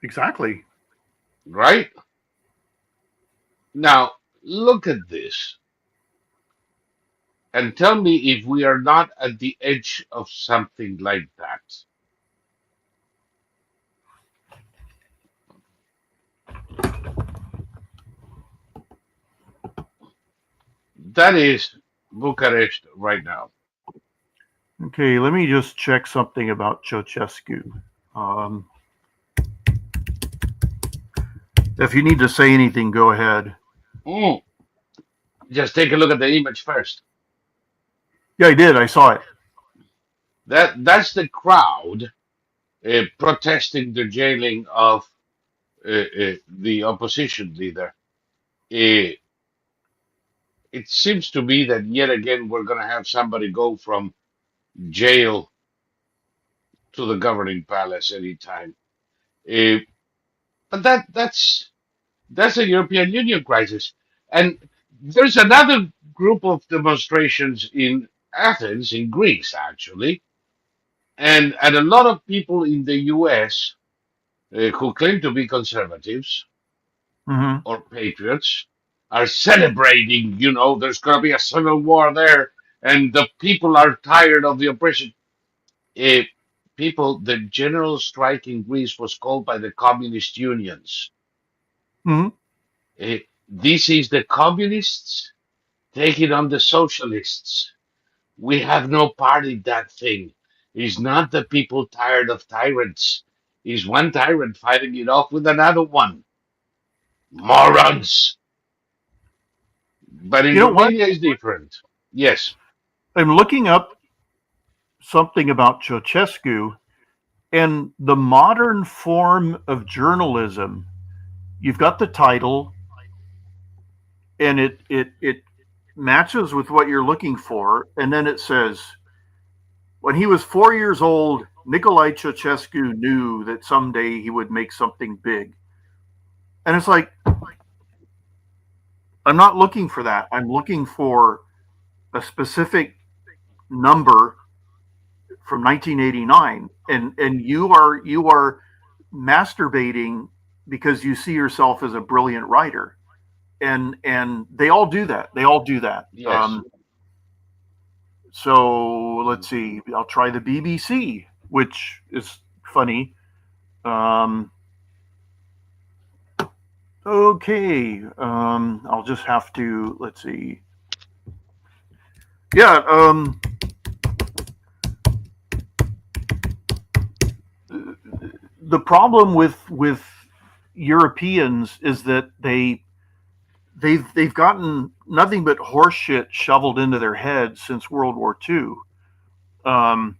Exactly. right? Now, look at this and tell me if we are not at the edge of something like that. That is Bucharest right now. Okay, let me just check something about Ceausescu. Um, if you need to say anything, go ahead. Mm, just take a look at the image first. Yeah, I did. I saw it. That's the crowd protesting the jailing of the opposition leader. Uh, it seems to me that yet again we're going to have somebody go from jail to the governing palace anytime. Uh, but that's a European Union crisis, and there's another group of demonstrations in Athens, in Greece, actually, and a lot of people in the U.S. Who claim to be conservatives Mm-hmm. or patriots are celebrating. There's going to be a civil war there, and the people are tired of the oppression. Uh, the general strike in Greece was called by the communist unions. Mm-hmm. This is the communists taking on the socialists. We have no part in that thing. It's not the people tired of tyrants. It's one tyrant fighting it off with another one. Morons. But in You know what? Romania, it's different. Yes, I'm looking up something about Ceausescu and the modern form of journalism. You've got the title, and it matches with what you're looking for, and then it says, when he was 4 years old, Nicolae Ceausescu knew that someday he would make something big. And it's like, I'm not looking for that. I'm looking for a specific number from 1989, and you are masturbating because you see yourself as a brilliant writer, and they all do that. They all do that. yes. So let's see. I'll try the BBC, which is funny. Um, okay. I'll just have to, let's see. Yeah. The problem with Europeans is that they've gotten nothing but horse shit shoveled into their heads since World War II. Um,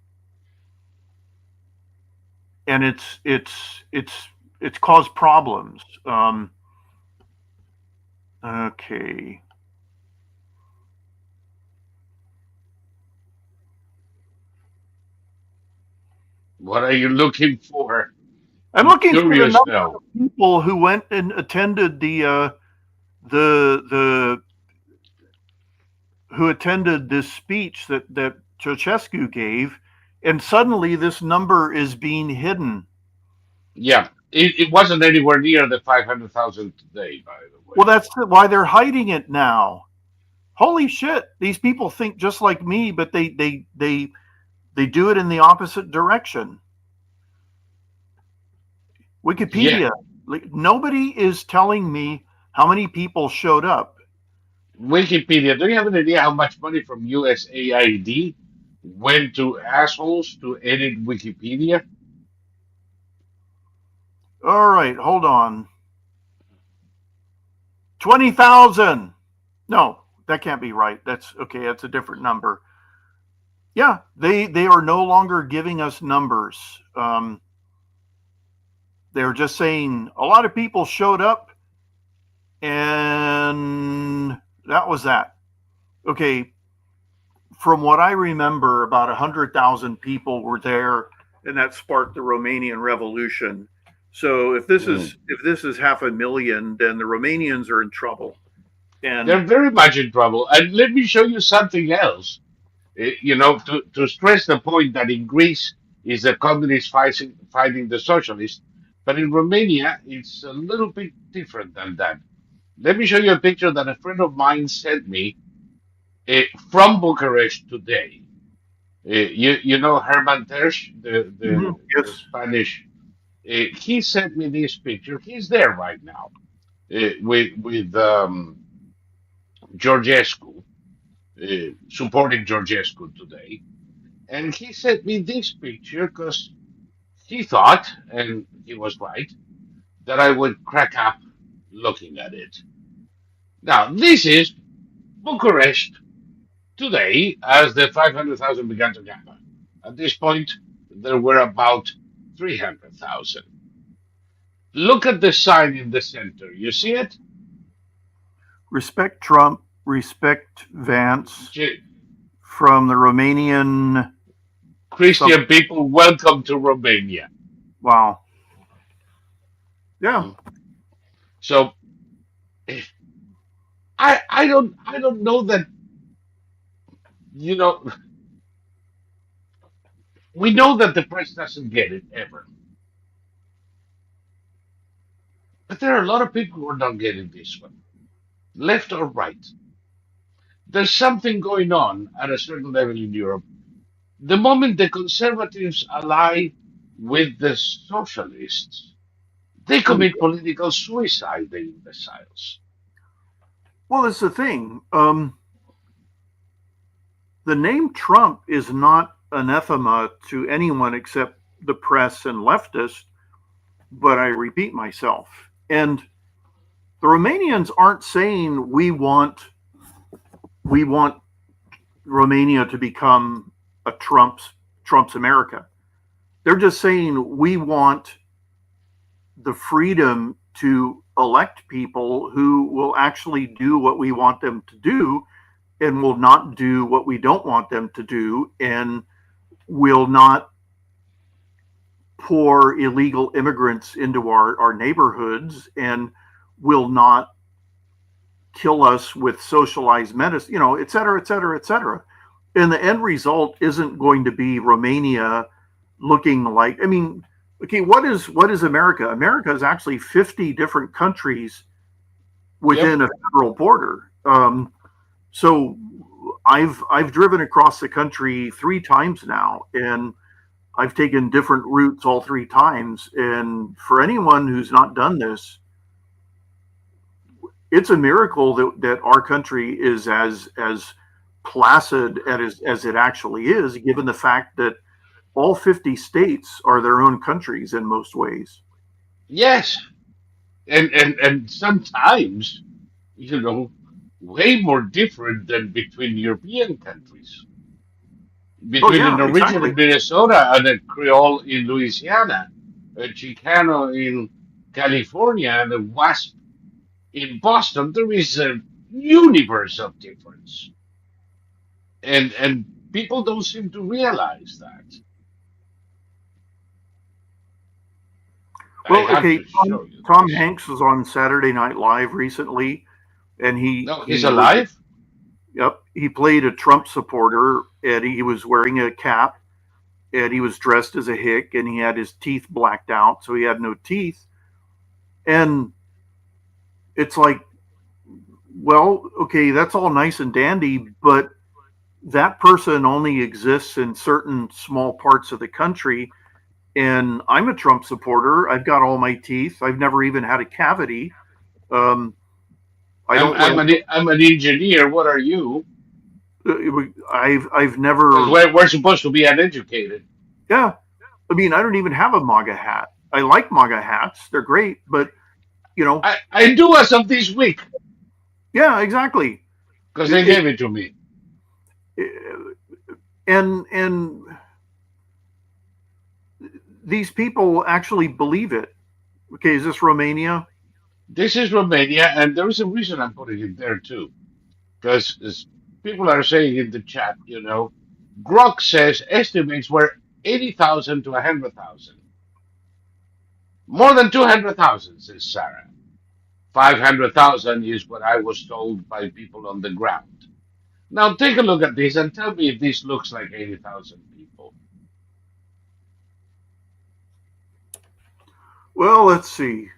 and it's caused problems. Okay. What are you looking for? I'm I'm looking for the curious number now. of people who went and attended the who attended this speech that Ceausescu gave, and suddenly this number is being hidden. Yeah, it wasn't anywhere near the 500,000 today, by the Well, way. that's why they're hiding it now. Holy shit! These people think just like me, but they do it in the opposite direction. Yeah, Wikipedia. Like, nobody is telling me how many people showed up. Wikipedia. Do you have an idea how much money from USAID went to assholes to edit Wikipedia? All right, hold on. 20,000. No, that can't be right. That's okay. That's a different number. Yeah, they are no longer giving us numbers. They're just saying a lot of people showed up, and that was that. Okay, from what I remember, about 100,000 people were there, and that sparked the Romanian Revolution. So Mm. if this is 500,000, then the Romanians are in trouble. And They're very much in trouble. And let me show you something else. To stress the point that in Greece is the communists fighting the socialists, but in Romania it's a little bit different than that. Let me show you a picture that a friend of mine sent me from Bucharest today. You know Herman Tersch, the yes, Spanish. He sent me this picture. He's there right now with Georgescu, supporting Georgescu today. And he sent me this picture because he thought, and he was right, that I would crack up looking at it. Now, this is Bucharest today as the 500,000 began to gather. At this point, there were about 300,000. Look at the sign in the center. You see it? respect Trump, respect Vance Ch- from the Romanian sub. Christian people, welcome to Romania. Wow. Yeah. Mm. So I don't know that you know we know that the press doesn't get it ever. But there are a lot of people who are not getting this one, left or right. There's something going on at a certain level in Europe. The moment the conservatives ally with the socialists, they commit political suicide, the imbeciles. Well, it's the thing. the name Trump is not anathema to anyone except the press and leftists, but I repeat myself. And the Romanians aren't saying we want Romania to become a Trump's America. They're just saying we want the freedom to elect people who will actually do what we want them to do and will not do what we don't want them to do and will not pour illegal immigrants into our neighborhoods and will not kill us with socialized medicine, et cetera, et cetera, et cetera. And the end result isn't going to be Romania looking like, I mean, okay, what is America? America is actually 50 different countries within a federal border. So I've driven across the country 3 times now, and I've taken different routes all 3 times. And for anyone who's not done this, it's a miracle that our country is as placid as it actually is, given the fact that all 50 states are their own countries in most ways. Yes, and sometimes, you know, way more different than between European countries. Oh Between a yeah, Norwegian exactly. in Minnesota and a Creole in Louisiana, a Chicano in California, and a Wasp in Boston, there is a universe of difference, and people don't seem to realize that. I Well, have okay, to show you Tom this. Hanks was on Saturday Night Live recently, and No, he's he was, alive. yep, he played a Trump supporter, and he was wearing a cap, and he was dressed as a hick, and he had his teeth blacked out, so he had no teeth. And it's like, well, okay, that's all nice and dandy, but that person only exists in certain small parts of the country. And I'm a Trump supporter. I've got all my teeth. I've never even had a cavity. Um, I I'm don't I'm wear. an I'm an engineer. What are you? I've Because never. we're supposed to be uneducated. Yeah. I mean, I don't even have a MAGA hat. I like MAGA hats. They're great, but you know, I do as of this week yeah, exactly. because they It, gave it to me. it, and these people actually believe it. Okay, is this Romania? This is Romania, and there is a reason I'm putting it there too. Because people are saying in the chat, Grok says estimates were 80,000 to 100,000. More than 200,000, says Sarah. 500,000 is what I was told by people on the ground. Now take a look at this and tell me if this looks like 80,000 people. Well, let's see.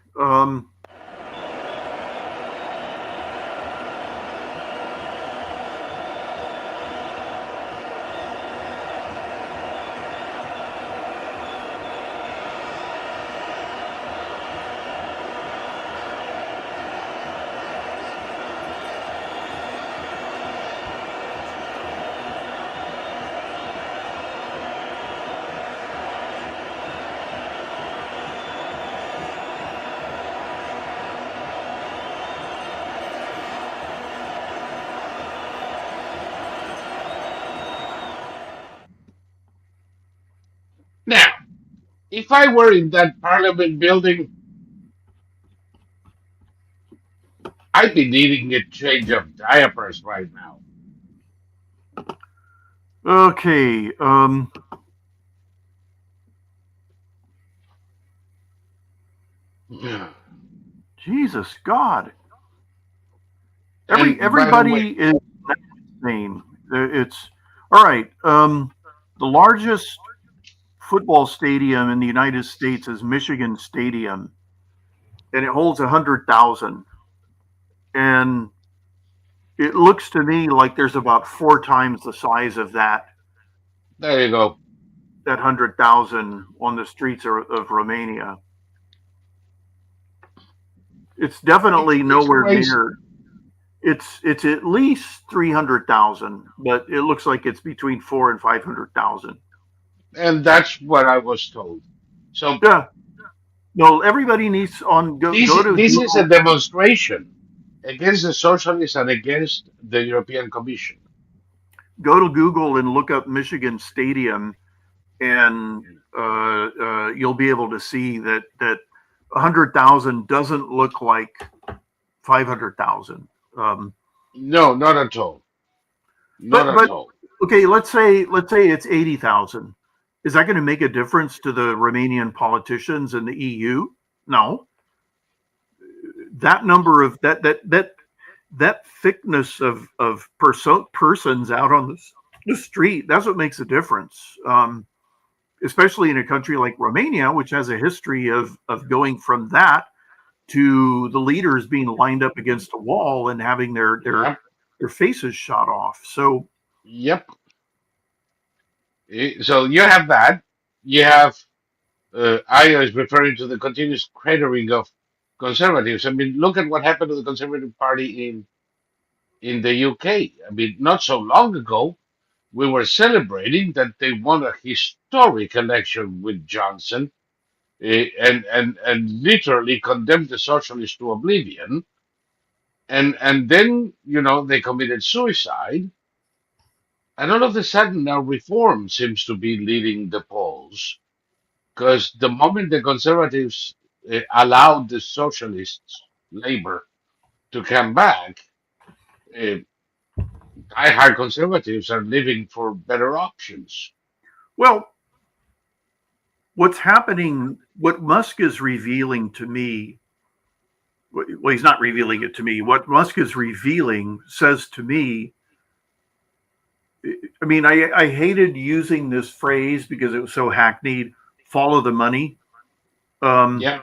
Now, if I were in that parliament building, I'd be needing a change of diapers right now. Okay. Jesus God. And by the way, Everybody is the same. It's all right. The largest football stadium in the United States is Michigan Stadium, and it holds 100,000. And it looks to me like there's about 4 times the size of there you go. that 100,000 on the streets of Romania. It's It's definitely it's nowhere crazy. near. It's at least 300,000, but it looks like it's between 4 and 500,000. And that's what I was told. So Yeah. No, everybody needs on go to this is a Google. demonstration against the socialists and against the European Commission. Go to Google and look up Michigan Stadium, and you'll be able to see that 100,000 doesn't look like 500,000. No, not at all. Not at But all. okay, let's say it's 80,000. Is that going to make a difference to the Romanian politicians in the EU? No. That number of that thickness of persons out on the street, that's what makes a difference. Especially in a country like Romania, which has a history of going from that to the leaders being lined up against a wall and having Yep. their faces shot off. So Yep. So you have that. You have Io is referring to the continuous cratering of conservatives. I mean, look at what happened to the Conservative Party in the UK. I mean, not so long ago, we were celebrating that they won a historic election with Johnson, and literally condemned the socialists to oblivion. And then they committed suicide, and all of a sudden now reform seems to be leading the polls. Because the moment the conservatives allowed the socialists, Labor, to come back, uh, diehard conservatives are living for better options. well, what's happening, what Musk is revealing to me, well, he's not revealing it to me. What Musk is revealing says to me, I mean, I hated using this phrase because it was so hackneyed, follow the money. Um, Yeah,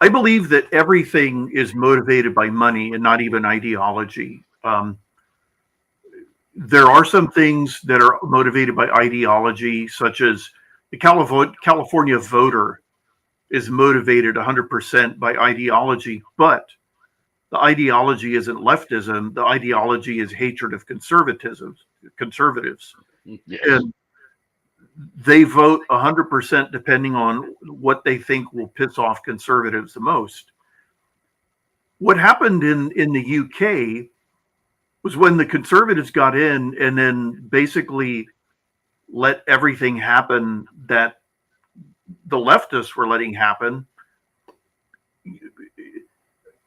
I believe that everything is motivated by money and not even ideology. There are some things that are motivated by ideology, such as the California voter is motivated 100% by ideology, but the ideology isn't leftism. The ideology is hatred of conservatives, yes. and they vote 100% depending on what they think will piss off conservatives the most. What happened in the UK was when the conservatives got in and then basically let everything happen that the leftists were letting happen.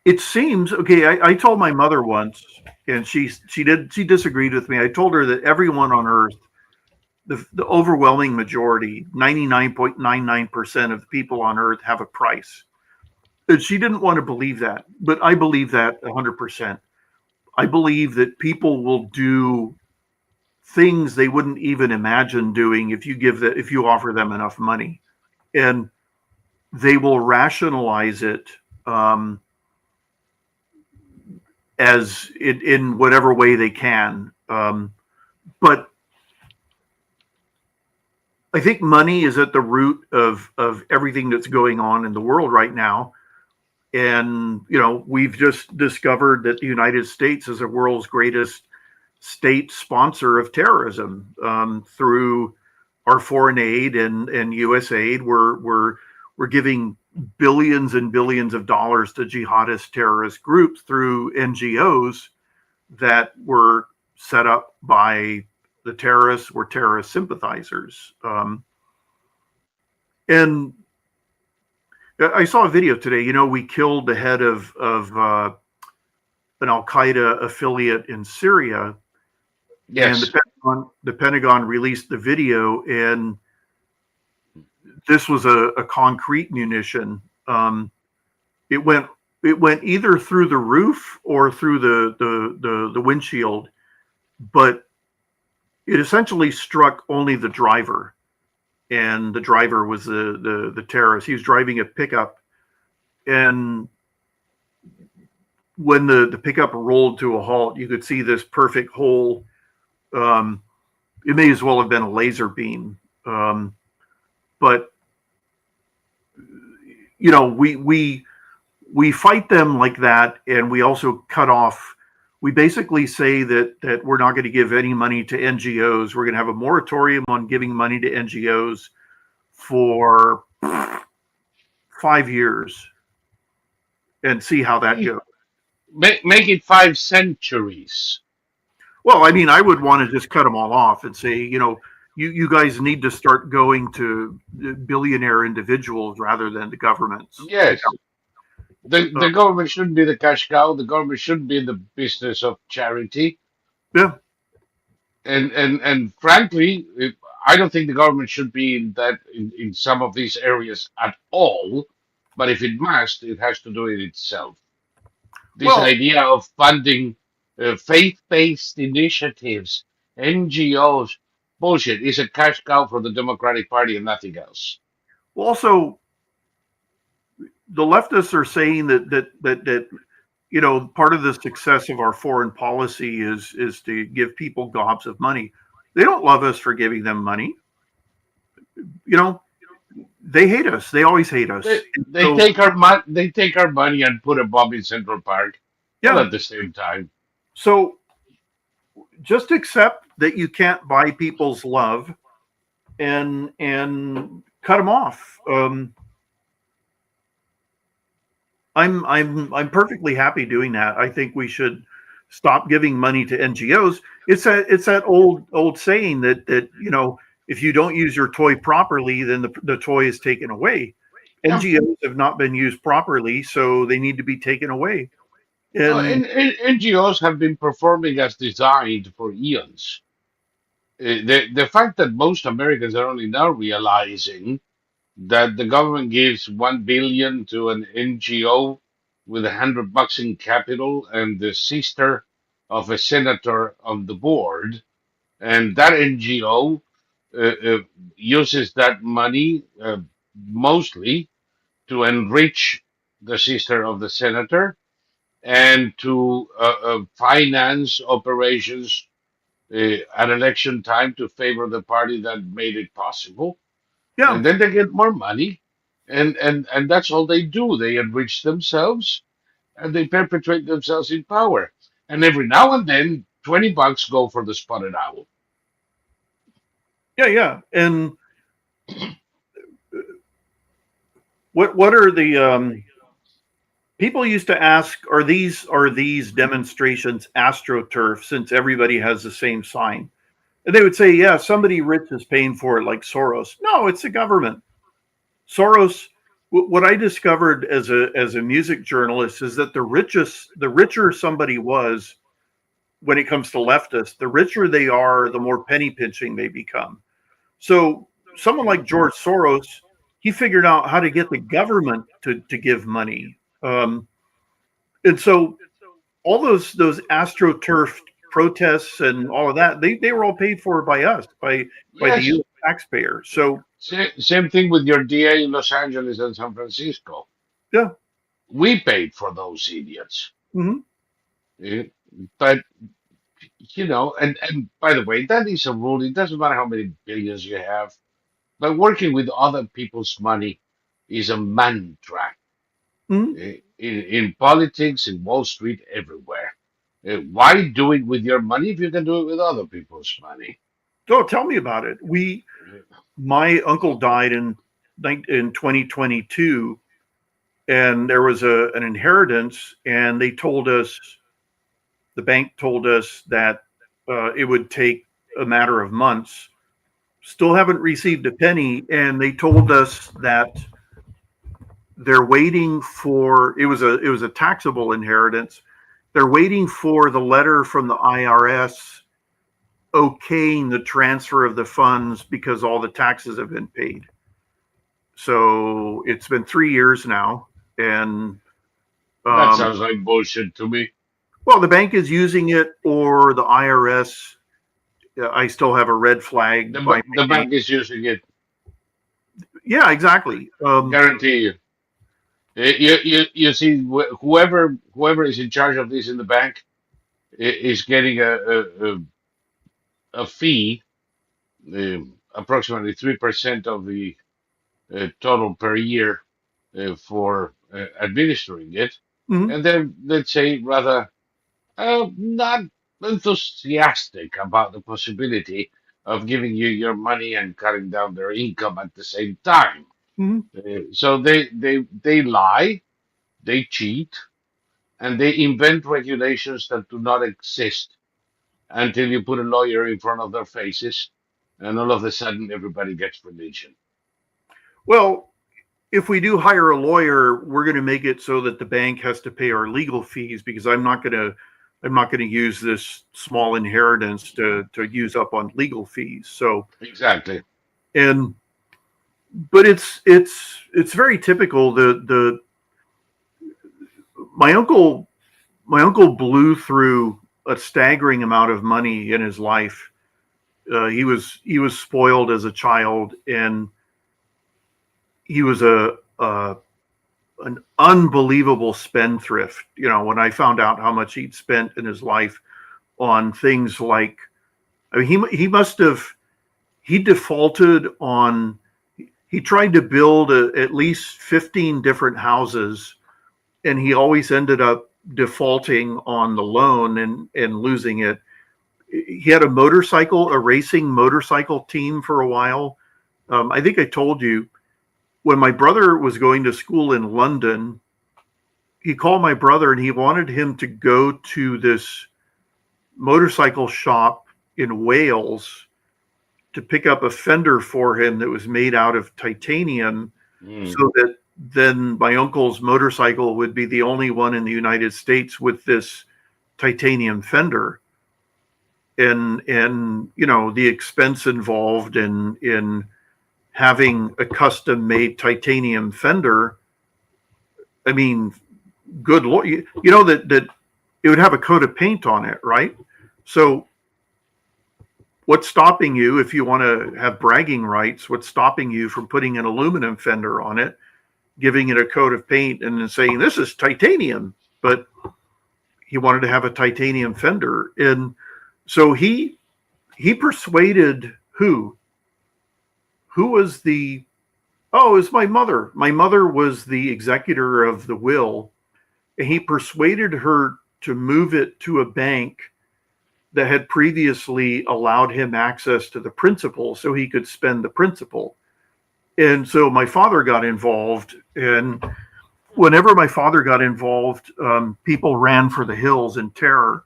It seems okay. I told my mother once, and she disagreed with me. I told her that everyone on Earth, the overwhelming majority, 99.99% of the people on Earth have a price. And she didn't want to believe that, but I believe that 100%. I believe that people will do things they wouldn't even imagine doing if you offer them enough money, and they will rationalize it, as in whatever way they can. But I think money is at the root of everything that's going on in the world right now. And we've just discovered that the United States is the world's greatest state sponsor of terrorism, through our foreign aid and U.S. aid. We're giving billions and billions of dollars to jihadist terrorist groups through NGOs that were set up by the terrorists, were terrorist sympathizers. And I saw a video today. We killed the head of an Al Qaeda affiliate in Syria, and Yes. the Pentagon released the video, and this was a concrete munition. It went either through the roof or through the windshield, but it essentially struck only the driver, and the driver was the terrorist. He was driving a pickup, and when the pickup rolled to a halt, you could see this perfect hole. It may as well have been a laser beam, but we we fight them like that, and we also cut off. We basically say that we're not going to give any money to NGOs. We're going to have a moratorium on giving money to NGOs for 5 years and see how that Make, goes. make it 5 centuries. Well, I mean, I would want to just cut them all off and say, you guys need to start going to billionaire individuals rather than the governments. Yes, Uh, the government shouldn't be the cash cow. The government shouldn't be in the business of charity. yeah. And frankly, I don't think the government should be in some of these areas at all. But if it must, it has to do it itself. This Well, idea of funding faith-based initiatives, NGOs, bullshit, is a cash cow for the Democratic Party and nothing else. also, the leftists are saying that part of the success of our foreign policy is to give people gobs of money. They don't love us for giving them money. You know, they hate us. They always hate us. And They so take our money. They take our money and put a bomb in Central Park, all yeah. at the same time. So just accept that you can't buy people's love and cut them off. I'm perfectly happy doing that. I think we should stop giving money to NGOs. It's that old saying that if you don't use your toy properly, then the toy is taken away. Yeah. NGOs have not been used properly, so they need to be taken away. No, And and NGOs have been performing as designed for eons. The fact that most Americans are only now realizing that the government gives 1 billion to an NGO with $100 in capital and the sister of a senator on the board, and that NGO uses that money mostly to enrich the sister of the senator and to finance operations at election time to favor the party that made it possible. yeah, And then they get more money, and that's all they do. They enrich themselves and they perpetuate themselves in power. And every now and then, $20 go for the spotted owl. yeah, yeah. And what are the people used to ask, are these demonstrations astroturf since everybody has the same sign? And they would say, yeah, somebody rich is paying for it, like Soros. No, it's the government. Soros. What I discovered as a music journalist is that the richer somebody was when it comes to leftists, the richer they are, the more penny pinching they become. So someone like George Soros, he figured out how to get the government to give money. And so all those astroturf protests and all of that, they were all paid for by us, by the Yes, U.S. taxpayer. So same thing with your DA in Los Angeles and San Francisco. yeah, We paid for those idiots. mhm, Eh, But, and by the way, that is a rule. It doesn't matter how many billions you have, but working with other people's money is a mantra. mhm. In politics, in Wall Street, everywhere. Why do it with your money if you can do it with other people's money? So tell me about it. My uncle died in 2022, and there was an inheritance, and the bank told us that it would take a matter of months. Still haven't received a penny, and they told us that they're waiting for it was a taxable inheritance. They're waiting for the letter from the IRS okaying the transfer of the funds because all the taxes have been paid. So it's been 3 years now, and That um, sounds like bullshit to me. well, the bank is using it, or the IRS. I still have a red flag by The my name. bank is using it, Yeah, exactly. guarantee you. You see, whoever is in charge of this in the bank is getting a fee, approximately 3% of the total per year for administering it, Mhm. and they're, let's say, rather not enthusiastic about the possibility of giving you your money and cutting down their income at the same time. Mhm. So they lie, they cheat, and they invent regulations that do not exist until you put a lawyer in front of their faces, and all of a sudden everybody gets religion. Well, if we do hire a lawyer, we're going to make it so that the bank has to pay our legal fees because I'm not going to use this small inheritance to use up on legal fees. So Exactly. and but it's very typical. The my uncle my uncle blew through a staggering amount of money in his life. He was spoiled as a child, and he was a an unbelievable spendthrift. When I found out how much he'd spent in his life on things like, I mean, he must have he defaulted on. He tried to build at least 15 different houses, and he always ended up defaulting on the loan and losing it. He had a racing motorcycle team for a while. I think I told you when my brother was going to school in London, he called my brother and he wanted him to go to this motorcycle shop in Wales to pick up a fender for him that was made out of titanium Mm. so that then my uncle's motorcycle would be the only one in the United States with this titanium fender. And the expense involved in having a custom made titanium fender. I mean, good lord, you know that it would have a coat of paint on it, right? So what's stopping you if you want to have bragging rights? What's stopping you from putting an aluminum fender on it, giving it a coat of paint, and then saying this is titanium? But he wanted to have a titanium fender, and so he persuaded who was the oh, it was my mother. My mother was the executor of the will, and he persuaded her to move it to a bank that had previously allowed him access to the principal so he could spend the principal. And so my father got involved. And whenever my father got involved, people ran for the hills in terror.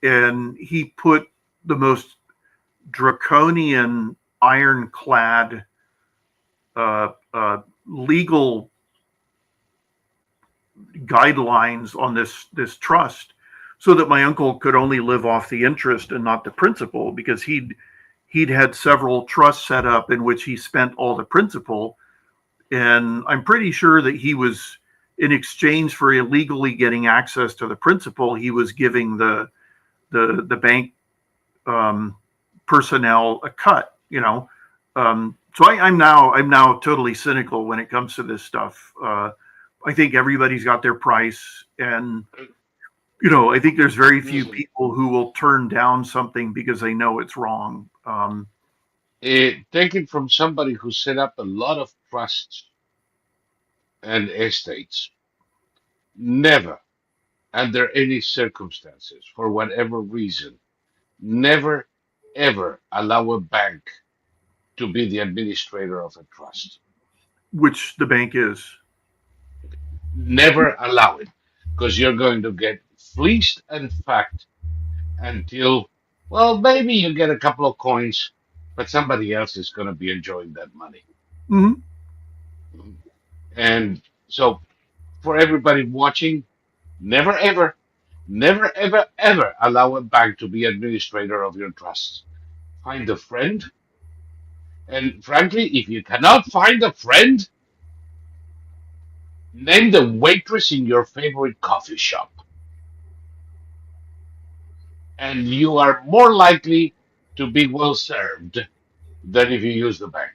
And he put the most draconian, ironclad legal guidelines on this trust so that my uncle could only live off the interest and not the principal because he'd had several trusts set up in which he spent all the principal. And I'm pretty sure that he was, in exchange for illegally getting access to the principal, he was giving the bank um, personnel a cut. So I'm now totally cynical when it comes to this stuff. I think everybody's got their price, and I think there's very few Listen, people who will turn down something because they know it's wrong. take it from somebody who set up a lot of trusts and estates. Never, under any circumstances, for whatever reason, never ever allow a bank to be the administrator of a trust. Which the bank is. Never allow it because you're going to get fleeced and fucked until, well, maybe you get a couple of coins, but somebody else is going to be enjoying that money. Mm-hmm. And so, for everybody watching, never ever, never ever, ever allow a bank to be administrator of your trusts. Find a friend. And frankly, if you cannot find a friend, name the waitress in your favorite coffee shop. And you are more likely to be well served than if you use the bank.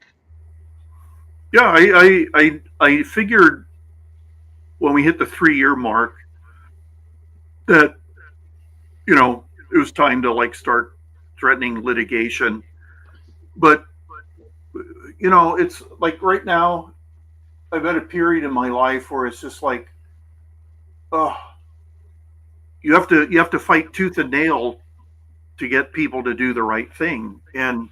Yeah, I figured when we hit the 3 year mark that it was time to like start threatening litigation. But it's like right now I'm at a period in my life where it's just like, oh, you have to fight tooth and nail to get people to do the right thing, and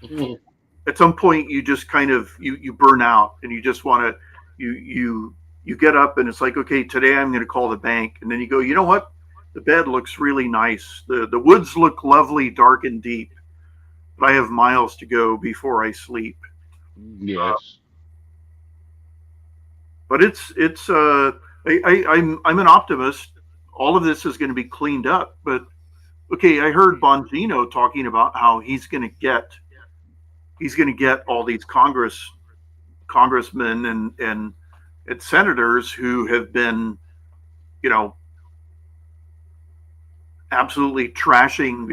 at some point you just kind of you burn out and you just want to you get up and it's like, okay, today I'm going to call the bank, and then you go, you know what, the bed looks really nice, the woods look lovely, dark and deep, but I have miles to go before I sleep. Yes. But I'm an optimist. All of this is going to be cleaned up. But okay, I heard Bongino talking about how he's going to get all these congressmen and senators who have been, you know, absolutely trashing,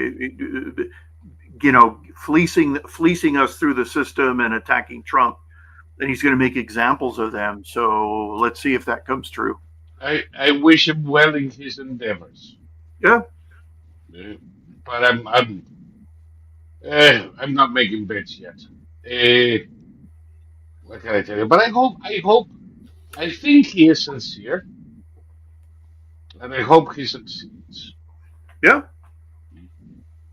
fleecing us through the system and attacking Trump, and he's going to make examples of them. So let's see if that comes true. I wish him well in his endeavors. Yeah, Uh, but I'm not making bets yet. What can I tell you? But I think he is sincere, and I hope he succeeds. yeah,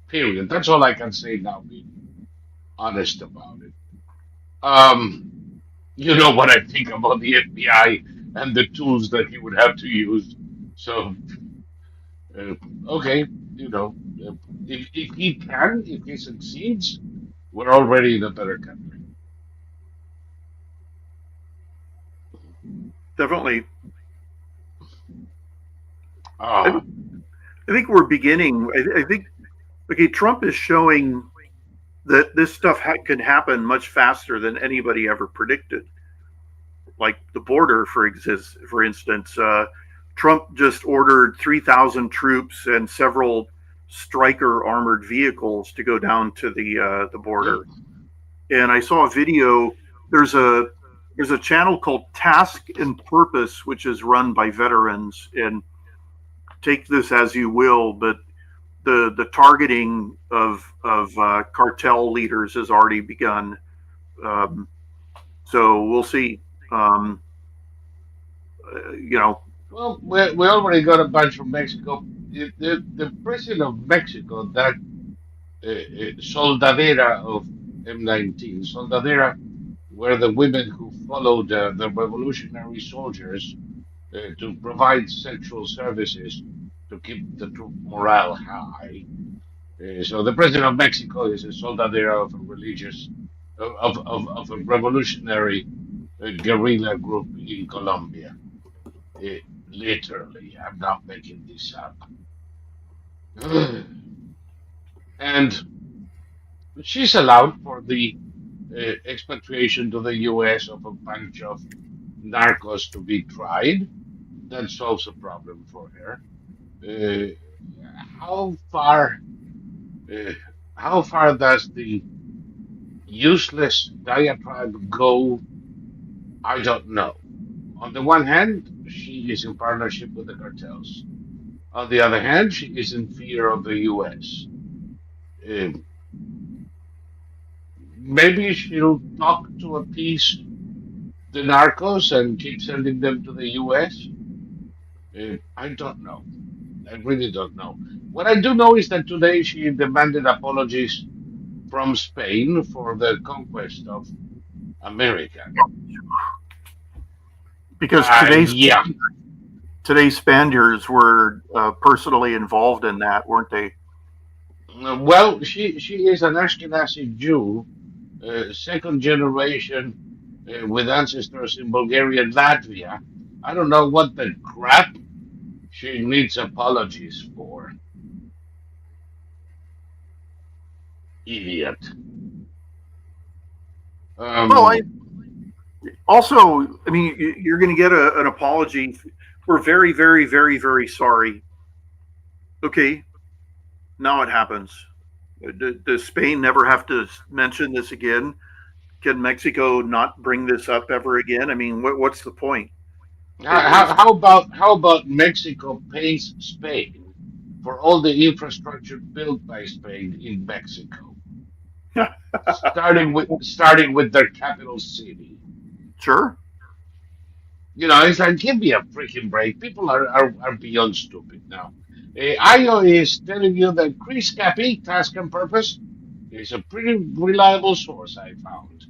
Period. That's all I can say now, being honest about it. Um, you know what I think about the FBI and the tools that he would have to use. So, uh, okay, you know, if he succeeds, we're already in a better country. definitely. I Ah, think, I think we're beginning. I think, okay, Trump is showing that this stuff can happen much faster than anybody ever predicted. Like the border, for instance, Trump just ordered 3,000 troops and several Stryker armored vehicles to go down to the yeah. border. And I saw a video. There's a there's a channel called Task and Purpose, which is run by veterans. And take this as you will, but the targeting of cartel leaders has already begun. Um, so we'll see. Um, you know, Well, we already got a bunch from Mexico. The president of Mexico, that soldadera of M19, soldadera were the women who followed the revolutionary soldiers to provide sexual services to keep the troop morale high. So the president of Mexico is a soldadera of a religious, of a revolutionary guerrilla group in Colombia. Uh, Literally, I'm not making this up. And she's allowed for the expatriation to the U.S. of a bunch of narcos to be tried. That solves a problem for her. Uh, how far uh, how far does the useless diatribe go? I don't know. On the one hand, she is in partnership with the cartels. On the other hand, she is in fear of the U.S. Um, Maybe she'll talk to appease the narcos and keep sending them to the U.S. I don't know. I really don't know. What I do know is that today she demanded apologies from Spain for the conquest of America. because Yeah. today's Spaniards were personally involved in that, weren't they? Well, she is an Ashkenazi Jew, second generation, with ancestors in Bulgaria and Latvia. I don't know what the crap she needs apologies for. Idiot. Well, I Um, also, I mean, you're going to get an apology. We're very, very, very, very sorry. Okay, now it happens. Does Spain never have to mention this again? Can Mexico not bring this up ever again? I mean, what's the point? It's how about Mexico pays Spain for all the infrastructure built by Spain in Mexico, starting with their capital city. sure. It's like, give me a freaking break. People are beyond stupid now. IO is telling you that Chris Capi, Task and Purpose, is a pretty reliable source I found.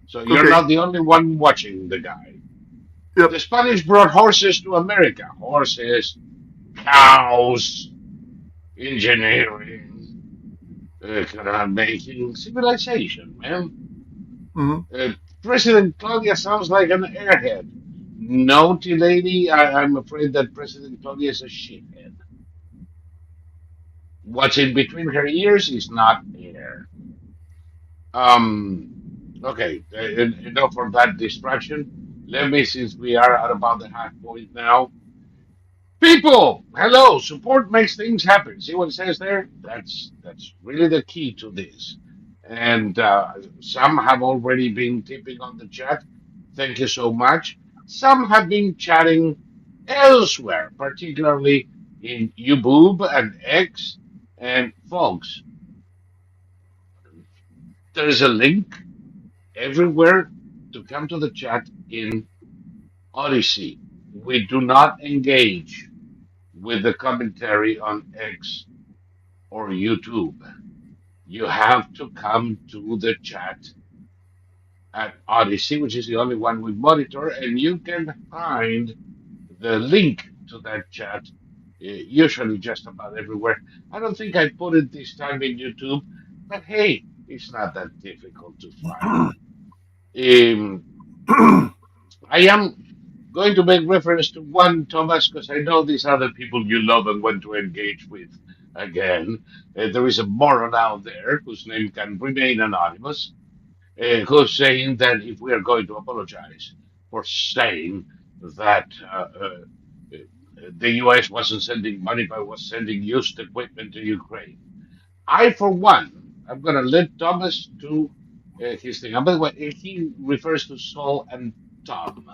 So you're Okay. not the only one watching the guy. Yep. The Spanish brought horses to America. Horses, cows, engineering, kind of making civilization, man. Hmm. Uh, President Claudia sounds like an airhead. No, lady, I'm afraid that President Claudia is a shithead. What's in between her ears is not air. Um, okay, enough for that distraction. Let me, since we are at about the half point now, people, hello, support makes things happen. See what it says there? That's really the key to this. And some have already been tipping on the chat. Thank you so much. Some have been chatting elsewhere, particularly in YouTube and X. And folks, there is a link everywhere to come to the chat in Odyssey. We do not engage with the commentary on X or YouTube. You have to come to the chat at Odyssey, which is the only one we monitor, and you can find the link to that chat usually just about everywhere. I don't think I put it this time in YouTube, but hey, it's not that difficult to find. Um, I am going to make reference to one, Thomas, because I know these other people you love and want to engage with again. There is a moron out there whose name can remain anonymous, who's saying that if we are going to apologize for saying that the U.S. wasn't sending money but was sending used equipment to Ukraine. I, for one, I'm going to let Thomas do his thing. And by the way, he refers to Saul and Tom.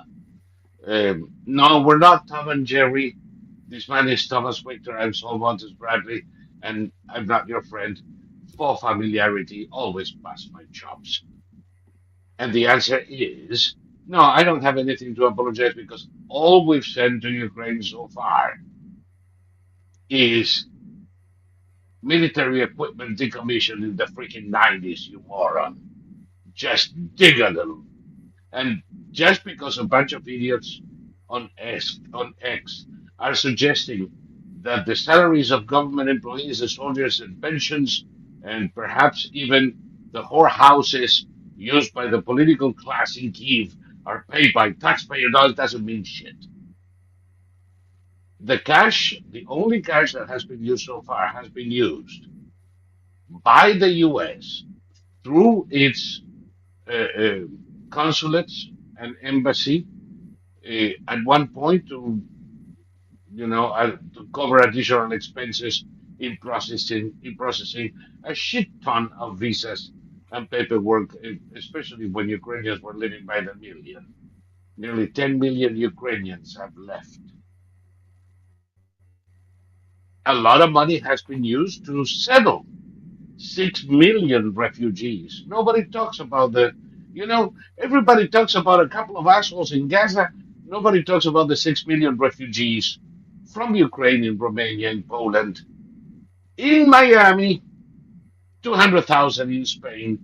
No, we're not Tom and Jerry. This man is Thomas Victor. I'm Saul Montes Bradley, and I'm not your friend. For familiarity, always pass my chops. And the answer is no, I don't have anything to apologize because all we've sent to Ukraine so far is military equipment decommissioned in the freaking 90s, you moron. Just dig a little. And just because a bunch of idiots on X are suggesting that the salaries of government employees, the soldiers and pensions, and perhaps even the whorehouses used by the political class in Kiev are paid by taxpayer dollars doesn't mean shit. The cash, the only cash that has been used so far, has been used by the U.S. through its uh, uh, consulates and embassy at one point to cover additional expenses in processing a shit ton of visas and paperwork, especially when Ukrainians were living by the million. Nearly 10 million Ukrainians have left. A lot of money has been used to settle 6 million refugees. Nobody talks about everybody talks about a couple of assholes in Gaza. Nobody talks about the 6 million refugees from Ukraine, in Romania, in Poland, in Miami, 200,000 in Spain.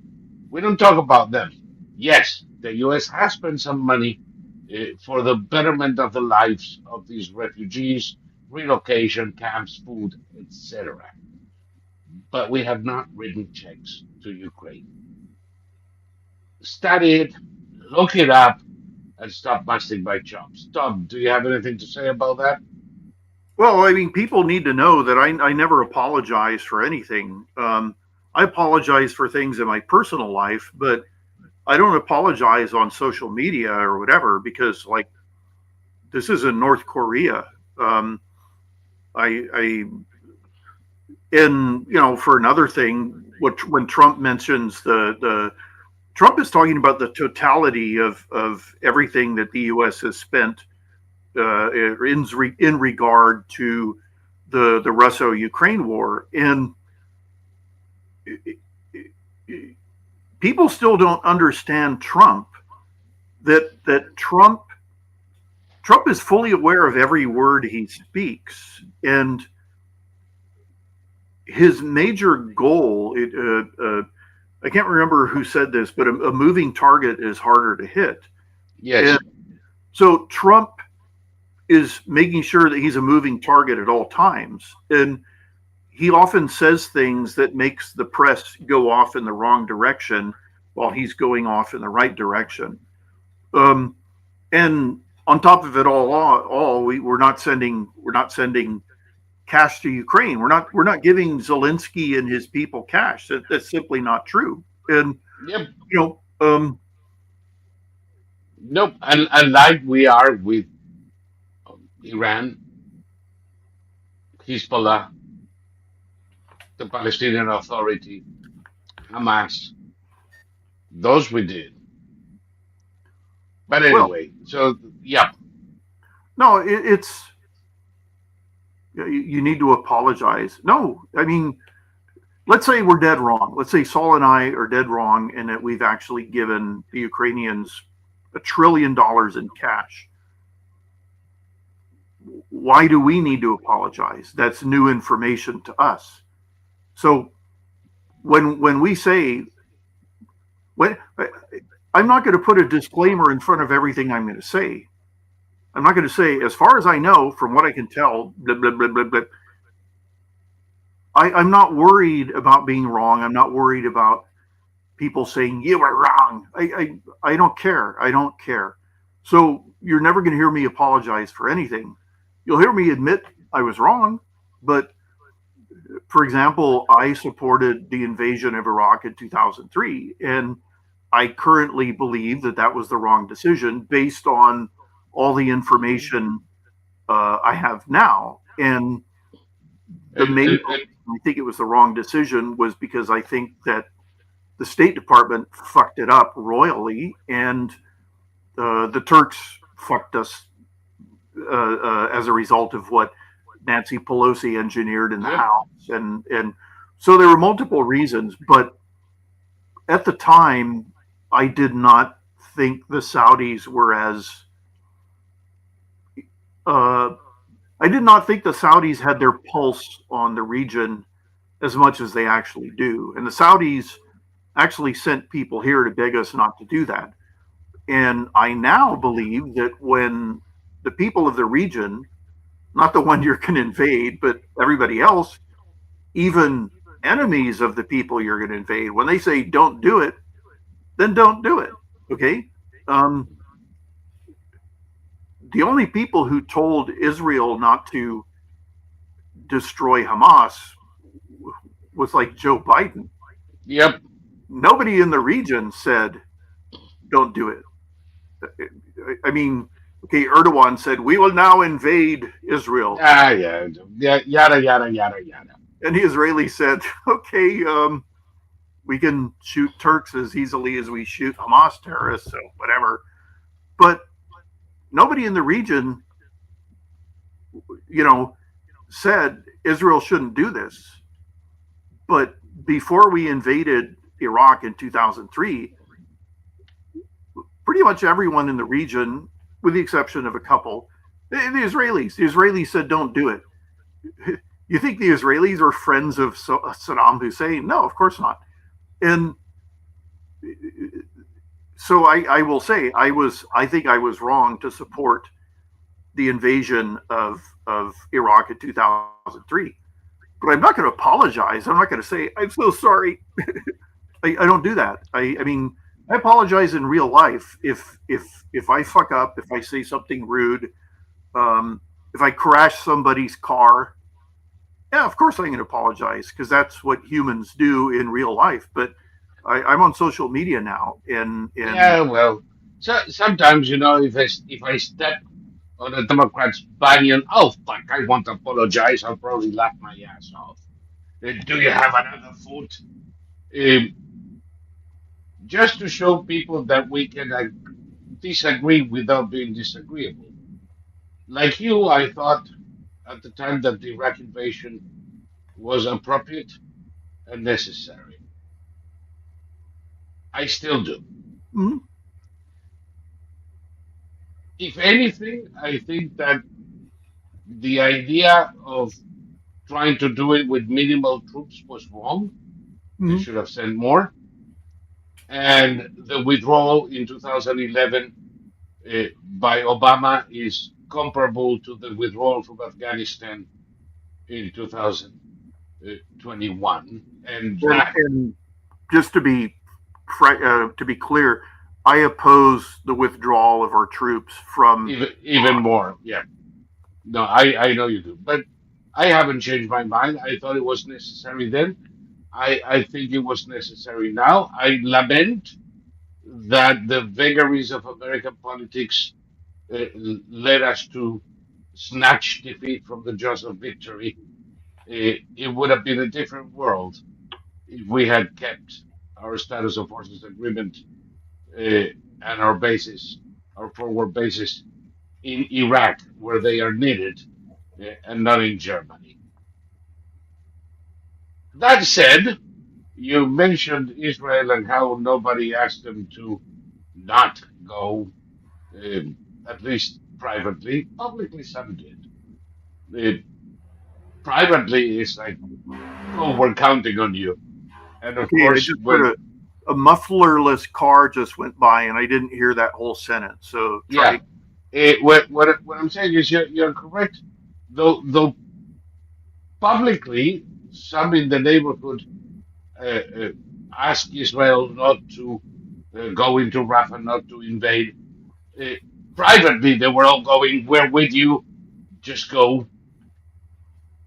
We don't talk about them. Yes, the US has spent some money for the betterment of the lives of these refugees, relocation camps, food, etc. But we have not written checks to Ukraine. Study it, look it up, and stop busting my chops. Tom, do you have anything to say about that? Well, I mean, people need to know that I never apologize for anything. I apologize for things in my personal life, but I don't apologize on social media or whatever because, like, this isn't North Korea. Um, I and for another thing, when Trump mentions the Trump is talking about the totality of everything that the U.S. has spent in regard to the Russo-Ukraine war, and people still don't understand Trump. That Trump Trump is fully aware of every word he speaks, and his major goal. I can't remember who said this, but a moving target is harder to hit. And Yes. so Trump is making sure that he's a moving target at all times. And he often says things that makes the press go off in the wrong direction while he's going off in the right direction. Um, and on top of it all we're not sending cash to Ukraine. We're not giving Zelensky and his people cash. That's simply not true. And Yep. you know, Nope. And like we are with Iran, Hezbollah, the Palestinian Authority, Hamas, those we did. But well, anyway, so yeah, no, it's you need to apologize. No, I mean, let's say we're dead wrong. Let's say Saul and I are dead wrong, and that we've actually given the Ukrainians $1 trillion in cash. Why do we need to apologize? That's new information to us. So when we say when I'm not going to put a disclaimer in front of everything I'm going to say. I'm not going to say, as far as I know, from what I can tell, blah, blah, blah, blah, blah. I'm not worried about being wrong. I'm not worried about people saying you were wrong. I don't care. I don't care. So you're never going to hear me apologize for anything. You'll hear me admit I was wrong. But for example, I supported the invasion of Iraq in 2003, and I currently believe that that was the wrong decision based on all the information I have now. And the and, main and, reason and I think it was the wrong decision was because I think that the State Department fucked it up royally, and the Turks fucked us as a result of what Nancy Pelosi engineered in the yep, House, and so there were multiple reasons. But at the time, I did not think the Saudis were as uh, I did not think the Saudis had their pulse on the region as much as they actually do. And the Saudis actually sent people here to beg us not to do that. And I now believe that when the people of the region, not the one you're going to invade, but everybody else, even enemies of the people you're going to invade, when they say don't do it, then don't do it. Okay. Um, the only people who told Israel not to destroy Hamas was like Joe Biden. yep. Nobody in the region said, don't do it. I mean, okay, Erdogan said, we will now invade Israel. Ah, yeah, yeah, yada yada yada yada. And the Israelis said, okay, we can shoot Turks as easily as we shoot Hamas terrorists, so whatever. But nobody in the region, you know, said Israel shouldn't do this. But before we invaded Iraq in 2003, pretty much everyone in the region, with the exception of a couple, the Israelis said, don't do it. You think the Israelis are friends of Saddam Hussein? No, of course not. And so I will say I think I was wrong to support the invasion of Iraq in 2003. But I'm not going to apologize. I'm not going to say I'm so sorry. I don't do that. I mean, I apologize in real life if I fuck up, if I say something rude, if I crash somebody's car. Yeah, of course I'm going to apologize because that's what humans do in real life. But I'm on social media now, and Yeah, well, so sometimes if I step on a Democrat's banyan, oh fuck, I want to apologize. I'll probably laugh my ass off. Do you have another foot? Um, just to show people that we can disagree without being disagreeable. Like you, I thought at the time that the Iraq invasion was appropriate and necessary. I still do. mm, If anything, I think that the idea of trying to do it with minimal troops was wrong. They Mhm. should have sent more. And the withdrawal in 2011 by Obama is comparable to the withdrawal from Afghanistan in 2021. And that And just to be clear, I oppose the withdrawal of our troops from even more. Yeah. No, I know you do. But I haven't changed my mind. I thought it was necessary then. I think it was necessary now. I lament that the vagaries of American politics led us to snatch defeat from the jaws of victory. It would have been a different world if we had kept our status of forces agreement and our bases, our forward bases in Iraq, where they are needed, and not in Germany. That said, you mentioned Israel and how nobody asked them to not go, at least privately. Publicly, some did. Uh, Privately, it's like, oh, we're counting on you. And of okay, I course, just when, heard a mufflerless car just went by and I didn't hear that whole sentence. So try. yeah, what I'm saying is you're correct. Though publicly, some in the neighborhood uh, ask Israel not to go into Rafah, not to invade. Uh, Privately, they were all going, "We're with you. Just go."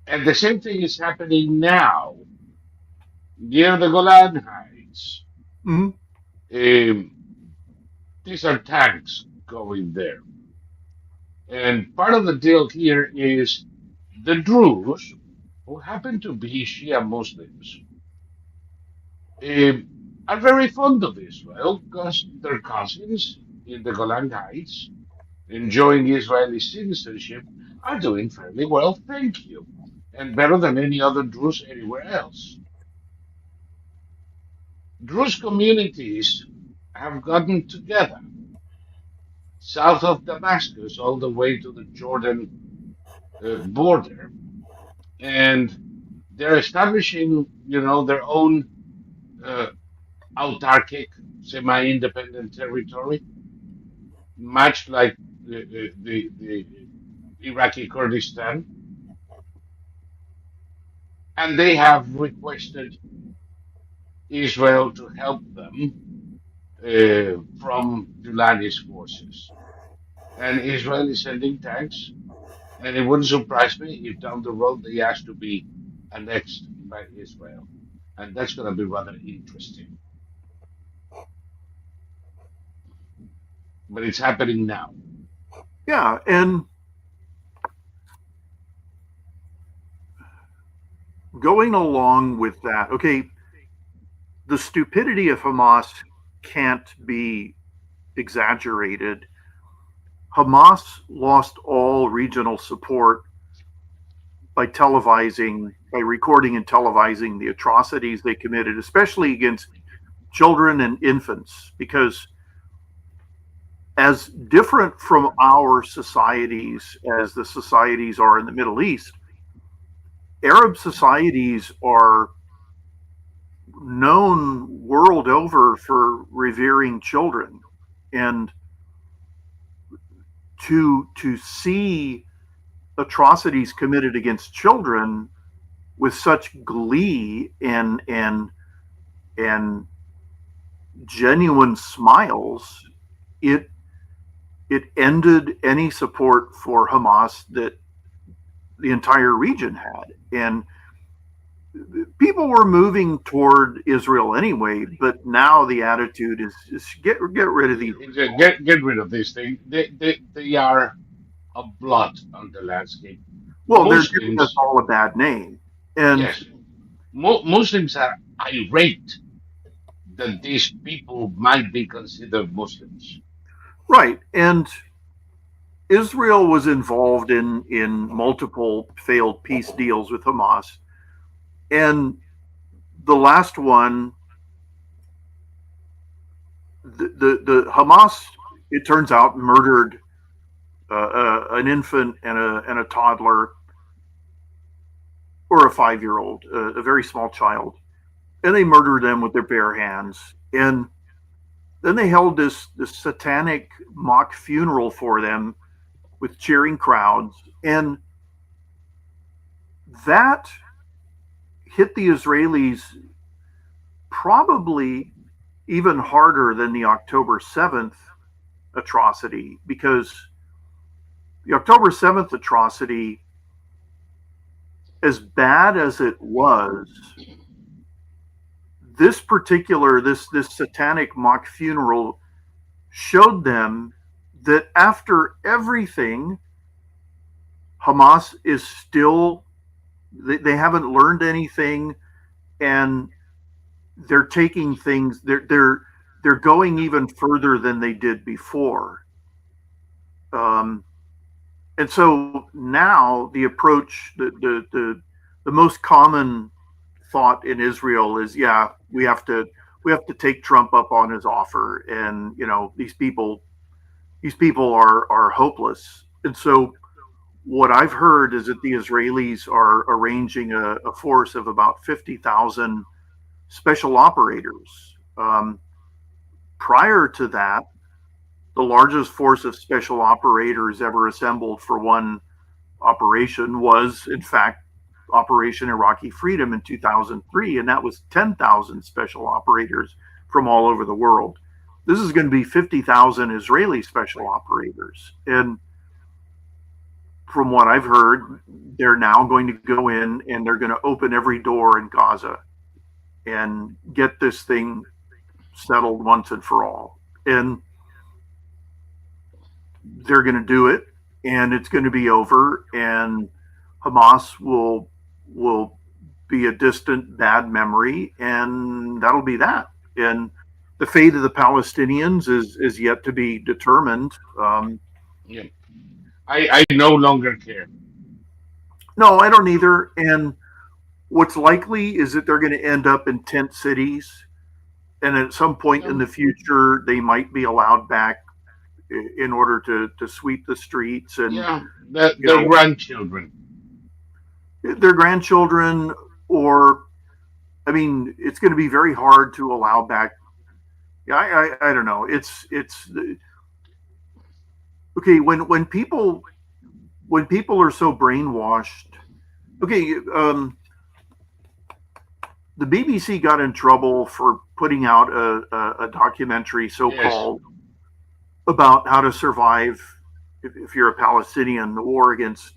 And the same thing is happening now near the Golan Heights. Mhm. Um, these are tanks going there, and part of the deal here is the Druze, who happen to be Shia Muslims, um, are very fond of Israel because their cousins in the Golan Heights enjoying Israeli citizenship are doing fairly well, thank you, and better than any other Druze anywhere else. Druze communities have gotten together south of Damascus all the way to the Jordan border, and they're establishing, their own uh, autarkic, semi-independent territory, much like the Iraqi Kurdistan, and they have requested Israel to help them from Giuliani's forces. And Israel is sending tanks, and it wouldn't surprise me if down the road they ask to be annexed by Israel. And that's going to be rather interesting. But it's happening now. Yeah, and going along with that, okay, the stupidity of Hamas can't be exaggerated. Hamas lost all regional support by recording and televising the atrocities they committed, especially against children and infants, because as different from our societies as the societies are in the Middle East, Arab societies are known world over for revering children. And to see atrocities committed against children with such glee and genuine smiles, it it ended any support for Hamas that the entire region had. And people were moving toward Israel anyway, but now the attitude is get rid of these. Get rid of this thing. They are a blot on the landscape. Well, they're giving us Muslims, all a bad name. And yes, Muslims are irate that these people might be considered Muslims. right, and Israel was involved in multiple failed peace deals with Hamas, and the last one, the Hamas, it turns out, murdered an infant and a toddler, or a 5-year-old, a very small child, and they murdered them with their bare hands. And then they held this satanic mock funeral for them with cheering crowds, and that hit the Israelis probably even harder than the October 7th atrocity, because the October 7th atrocity, as bad as it was, this satanic mock funeral showed them that after everything, Hamas is still, they haven't learned anything, and they're taking things, they're going even further than they did before. And so now the approach, the most common thought in Israel is, yeah, we have to take Trump up on his offer, and these people are hopeless. And so what I've heard is that the Israelis are arranging a force of about 50,000 special operators. Prior to that, the largest force of special operators ever assembled for one operation was, in fact, Operation Iraqi Freedom in 2003, and that was 10,000 special operators from all over the world. This is going to be 50,000 Israeli special operators. And from what I've heard, they're now going to go in and they're going to open every door in Gaza and get this thing settled once and for all. And they're going to do it, and it's going to be over, and Hamas will be a distant bad memory, and that'll be that. And the fate of the Palestinians is yet to be determined. Yeah. I no longer care. No, I don't either. And what's likely is that they're going to end up in tent cities, and at some point in Um, the future, they might be allowed back in order to sweep the streets, and yeah, you the know grandchildren. their grandchildren, or I mean, it's going to be very hard to allow back. Yeah, I don't know. It's okay when people are so brainwashed. Okay, the BBC got in trouble for putting out a documentary, so Yes. called, about how to survive if you're a Palestinian, the war against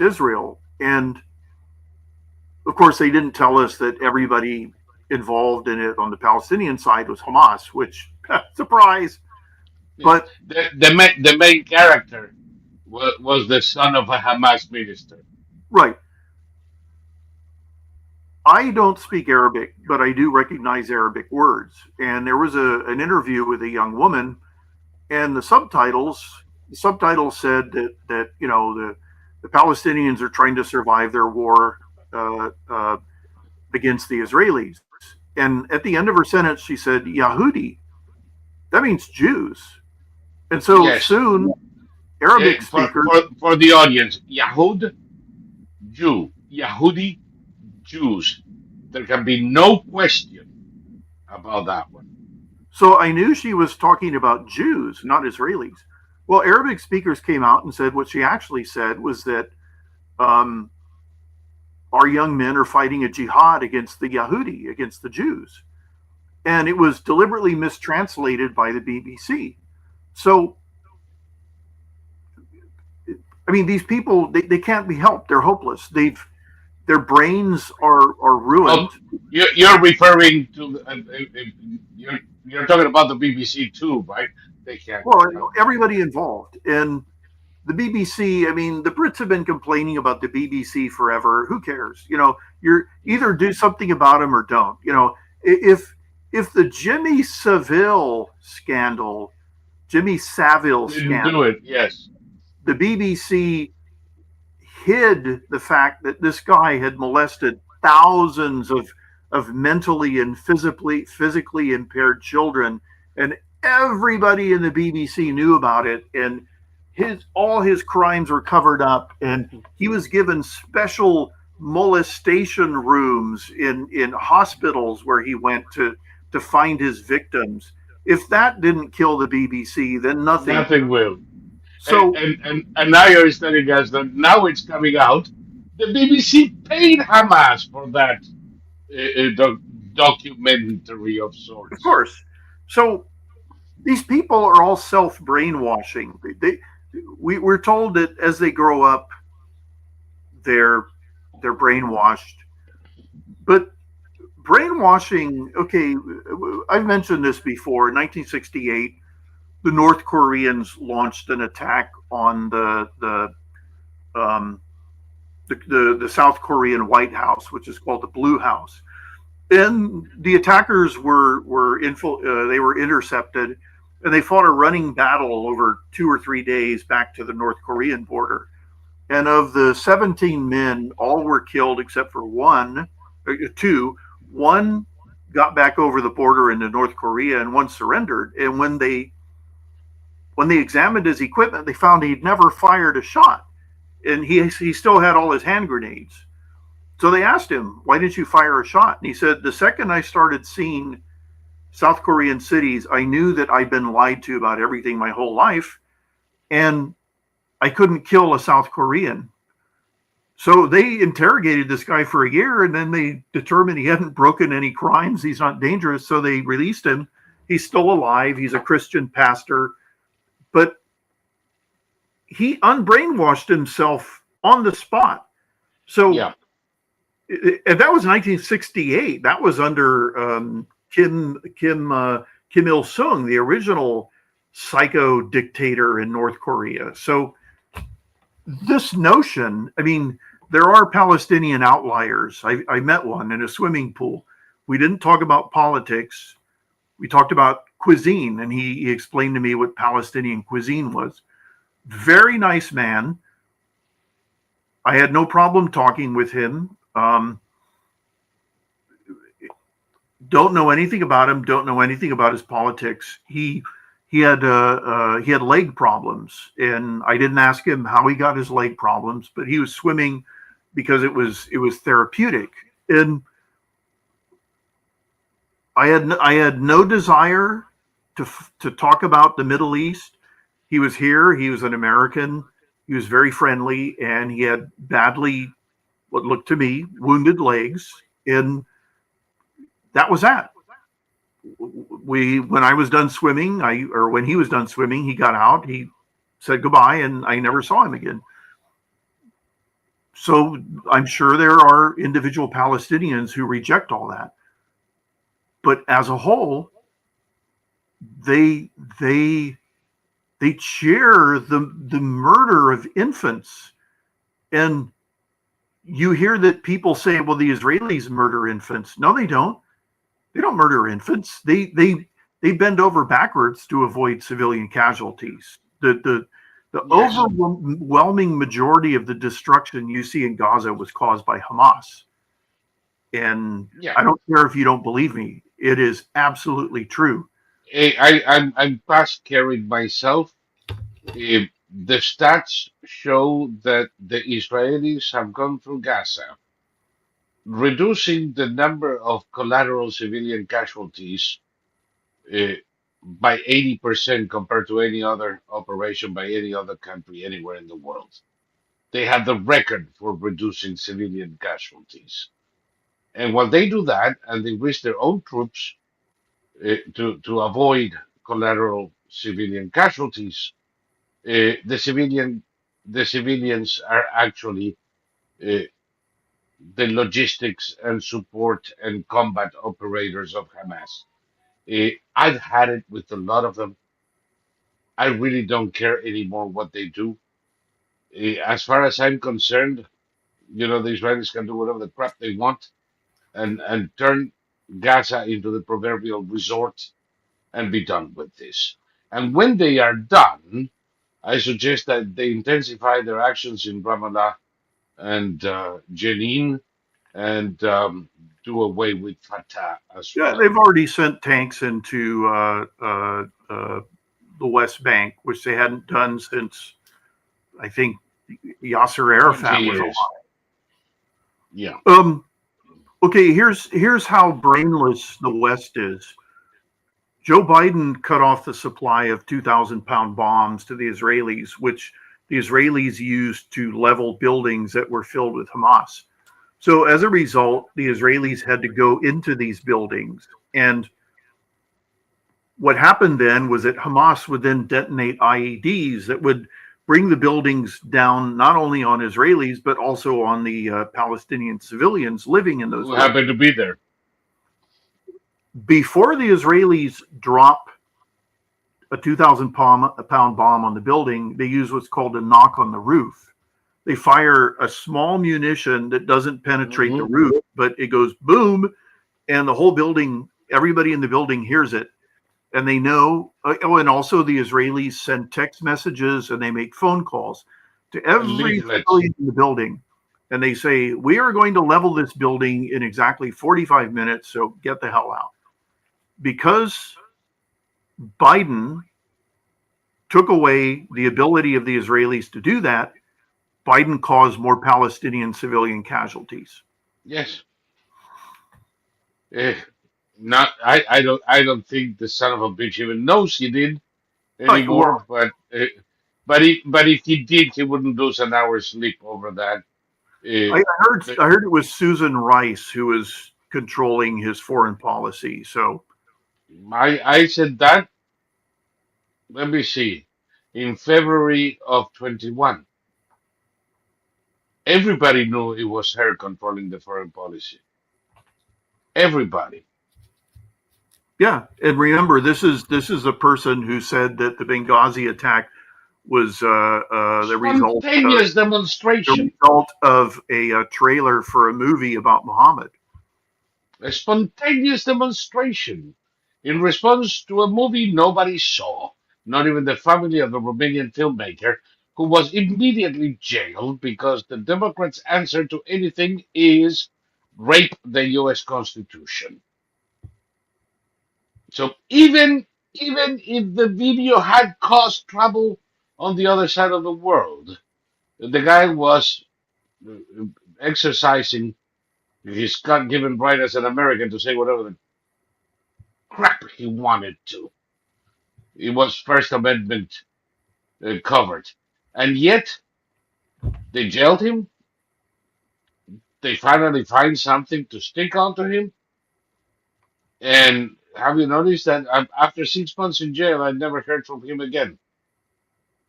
Israel. And of course, they didn't tell us that everybody involved in it on the Palestinian side was Hamas, which surprise. Yeah. But The main character was the son of a Hamas minister. right, I don't speak Arabic, but I do recognize Arabic words. And there was an interview with a young woman, and the subtitles said that the Palestinians are trying to survive their war against the Israelis. And at the end of her sentence, she said, Yahudi. That means Jews. And so Yes. soon, Arabic For, speakers, for the audience, Yahud, Jew. Yahudi, Jews. There can be no question about that one. so I knew she was talking about Jews, not Israelis. Well, Arabic speakers came out and said what she actually said was that um, our young men are fighting a jihad against the Yahudi, against the Jews. And it was deliberately mistranslated by the BBC. So, I mean, these people, they can't be helped. They're hopeless. Their brains are ruined. Well, you're referring to you're talking about the BBC too, right? They can't be Well, helped. everybody involved. And the BBC, I mean, the Brits have been complaining about the BBC forever. Who cares? You're either do something about them or don't. If the Jimmy Savile Didn't scandal, do it. Yes. the BBC hid the fact that this guy had molested thousands of mentally and physically impaired children, and everybody in the BBC knew about it, and all his crimes were covered up, and he was given special molestation rooms in hospitals where he went to find his victims. If that didn't kill the BBC, then nothing. Nothing will. And, So, and, and, and now you're telling us that now it's coming out. The BBC paid Hamas for that documentary of of sorts. course, so these people are all self brainwashing. We're told that as they grow up, they're they're brainwashed. But brainwashing, okay, I've mentioned this before. In 1968, the North Koreans launched an attack on um, the South Korean White House, which is called the Blue House. And the attackers they were intercepted, and they fought a running battle over 2 or 3 days back to the North Korean border. And of the 17 men, all were killed except for two. One got back over the border into North Korea, and one surrendered. And when they examined his equipment, they found he'd never fired a shot, and he still had all his hand grenades. So they asked him, "Why didn't you fire a shot?" And he said, "The second I started seeing South Korean cities, I knew that I'd been lied to about everything my whole life, and I couldn't kill a South Korean." So they interrogated this guy for a year, and then they determined he hadn't broken any crimes. He's not dangerous. So they released him. He's still alive. He's a Christian pastor. But he unbrainwashed himself on the spot. So, Yeah, and that was 1968. That was under Kim Il Sung, the original psycho dictator in North Korea. So this notion, I mean, there are Palestinian outliers. I met one in a swimming pool. We didn't talk about politics. We talked about cuisine, and he explained to me what Palestinian cuisine was. Very nice man. I had no problem talking with him. Don't know anything about him. Don't know anything about his politics. He had leg problems, and I didn't ask him how he got his leg problems, but he was swimming because it was therapeutic. And I had no desire to talk about the Middle East. He was here. He was an American. He was very friendly, and he had badly, what looked to me, wounded legs, and that was that. When I was done swimming, or when he was done swimming, he got out. He said goodbye, and I never saw him again. So I'm sure there are individual Palestinians who reject all that, but as a whole, they they they cheer the murder of infants. And you hear that people say, well, the Israelis murder infants. No, they don't. They don't murder infants. They bend over backwards to avoid civilian casualties. The yes, overwhelming majority of the destruction you see in Gaza was caused by Hamas. And yeah. I don't care if you don't believe me. It is absolutely true. I'm past carried myself. The stats show that the Israelis have gone through Gaza, reducing the number of collateral civilian casualties uh, by 80% compared to any other operation by any other country anywhere in the world. They have the record for reducing civilian casualties. And while they do that, and they risk their own troops to avoid collateral civilian casualties, the civilians are actually uh, the logistics and support and combat operators of Hamas. I've had it with a lot of them. I really don't care anymore what they do. As far as I'm concerned, the Israelis can do whatever the crap they want and turn Gaza into the proverbial resort and be done with this. And when they are done, I suggest that they intensify their actions in Ramallah and Jenin and do away with Fatah as Yeah, well. they've already sent tanks into uh, the West Bank, which they hadn't done since I think Yasser 20 Arafat was years. Yeah. alive. Okay, here's how brainless the West is. Joe Biden cut off the supply of 2,000-pound bombs to the Israelis, which the Israelis used to level buildings that were filled with Hamas. So as a result, the Israelis had to go into these buildings. And what happened then was that Hamas would then detonate IEDs that would bring the buildings down not only on Israelis, but also on the Palestinian civilians living in those Who buildings. happened to be there? Before the Israelis drop a 2,000-pound bomb on the building, they use what's called a knock on the roof. They fire a small munition that doesn't penetrate the roof, but it goes boom, and the whole building, everybody in the building hears it. And they know, and also the Israelis send text messages and they make phone calls to every Leaflets. civilian in the building. And they say, we are going to level this building in exactly 45 minutes, so get the hell out. Because Biden took away the ability of the Israelis to do that, Biden caused more Palestinian civilian casualties. Yes. Not. I don't think the son of a bitch even knows he did Well, anymore. But if he did, he wouldn't lose an hour's sleep over that. I heard The, I heard it was Susan Rice who was controlling his foreign policy. So I said that. Let me see. In February of 21, everybody knew it was her controlling the foreign policy. Everybody. yeah, and remember, this is a person who said that the Benghazi attack was Spontaneous the demonstration. result of a trailer for a movie about Muhammad. A spontaneous demonstration in response to a movie nobody saw, not even the family of the Romanian filmmaker, who was immediately jailed because the Democrats' answer to anything is rape the US Constitution. So even if the video had caused trouble on the other side of the world, the guy was uh, exercising his God-given right as an American to say whatever the crap he wanted to. It was First Amendment covered. And yet they jailed him. They finally find something to stick onto him. And have you noticed that after 6 months in jail, I never heard from him again?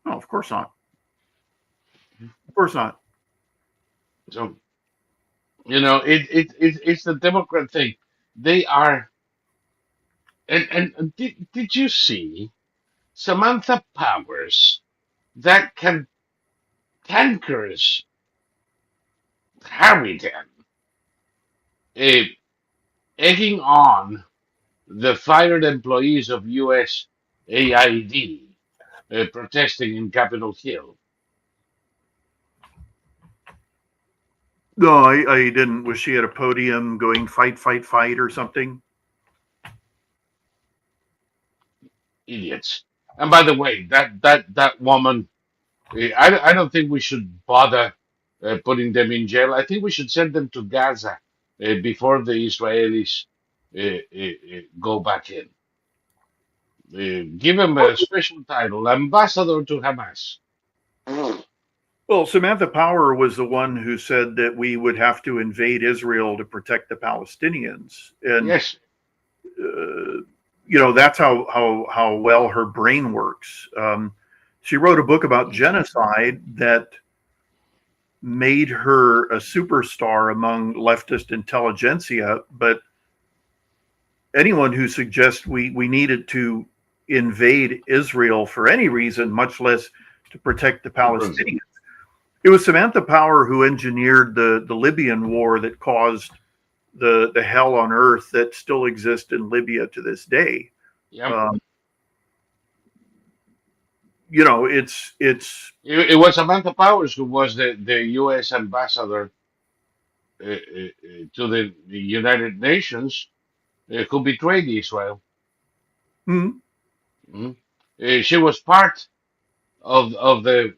No, of course not. Of course not. So, it's the Democrat thing. They are, and did you see Samantha Powers, that cantankerous harridan, uh, egging on the fired employees of USAID protesting in Capitol Hill? No, I didn't. Was she at a podium going fight, fight, fight or something? Idiots. And by the way, that woman, I don't think we should bother putting them in jail. I think we should send them to Gaza before the Israelis go back in. Give them a special title, ambassador to Hamas. Well, Samantha Power was the one who said that we would have to invade Israel to protect the Palestinians, and Yes. that's how well her brain works. She wrote a book about genocide that made her a superstar among leftist intelligentsia. But anyone who suggests we needed to invade Israel for any reason, much less to protect the Palestinians. It was Samantha Power who engineered the Libyan war that caused the hell on earth that still exists in Libya to this day. Yep. It was Samantha Powers who was the U.S. ambassador to the United Nations who betrayed Israel. Hmm. Mhm. She was part of the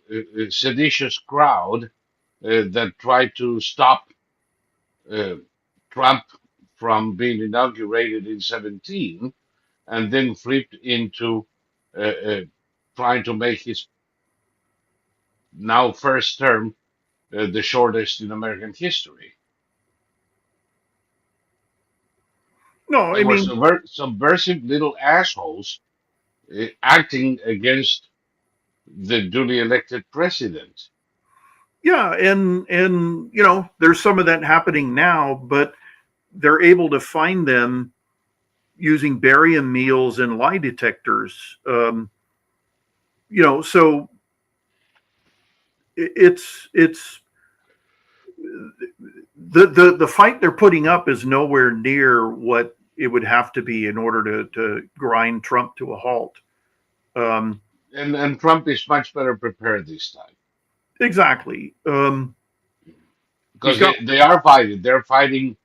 seditious crowd that tried to stop uh, Trump from being inaugurated in 17 and then flipped into trying to make his now first term the shortest in American history. No, They I were mean, subversive little assholes acting against the duly elected president. yeah, and there's some of that happening now, but they're able to find them using barium meals and lie detectors. So it's the fight they're putting up is nowhere near what it would have to be in order to grind Trump to a halt. Um, And Trump is much better prepared this time exactly. He's because got they are fighting. They're fighting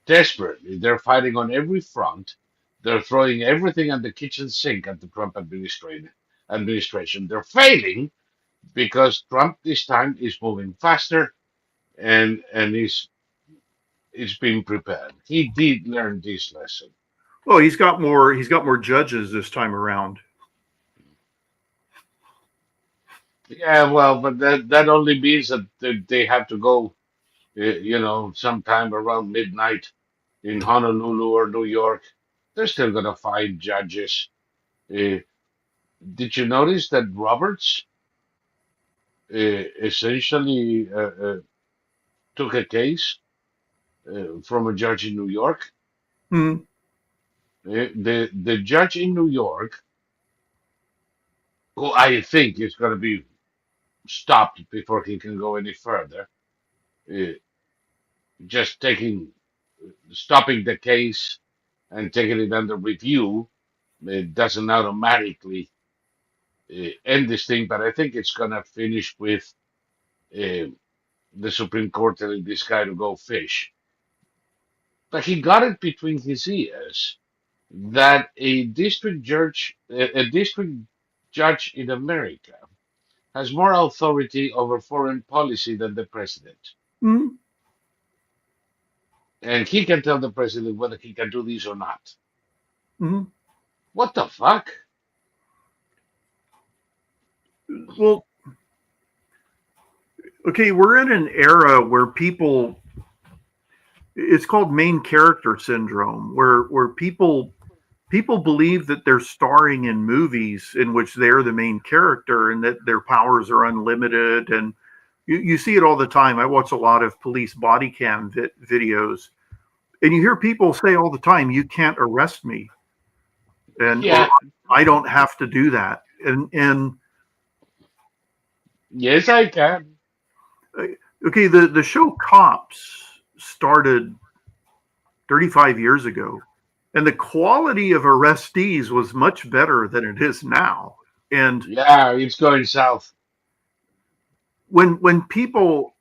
desperately. They're fighting on every front. They're throwing everything at the kitchen sink at the Trump administration. They're failing because Trump this time is moving faster and is being prepared. He did learn this lesson. well, he's got more judges this time around. Yeah, well, but that only means that they have to go, sometime around midnight in Honolulu or New York. They're still gonna find judges. Uh, did you notice that Roberts essentially took a case from a judge in New York? Hmm. The judge in New York, who I think is going to be stopped before he can go any further, uh, just stopping the case and taking it under review, it doesn't automatically end this thing. But I think it's going to finish with uh, the Supreme Court telling this guy to go fish. But he got it between his ears that a district judge in America has more authority over foreign policy than the president. Hmm. And he can tell the president whether he can do this or not. Hmm. What the fuck? Well, okay, we're in an era where people it's called main character syndrome, where people believe that they're starring in movies in which they're the main character and that their powers are unlimited. And you see it all the time. I watch a lot of police body cam videos, and you hear people say all the time, "You can't arrest me," and or Yeah, "I don't have to do that." And yes, I can. uh, okay, the show Cops started 35 years ago, and the quality of arrestees was much better than it is now. And Yeah, it's going south. when people,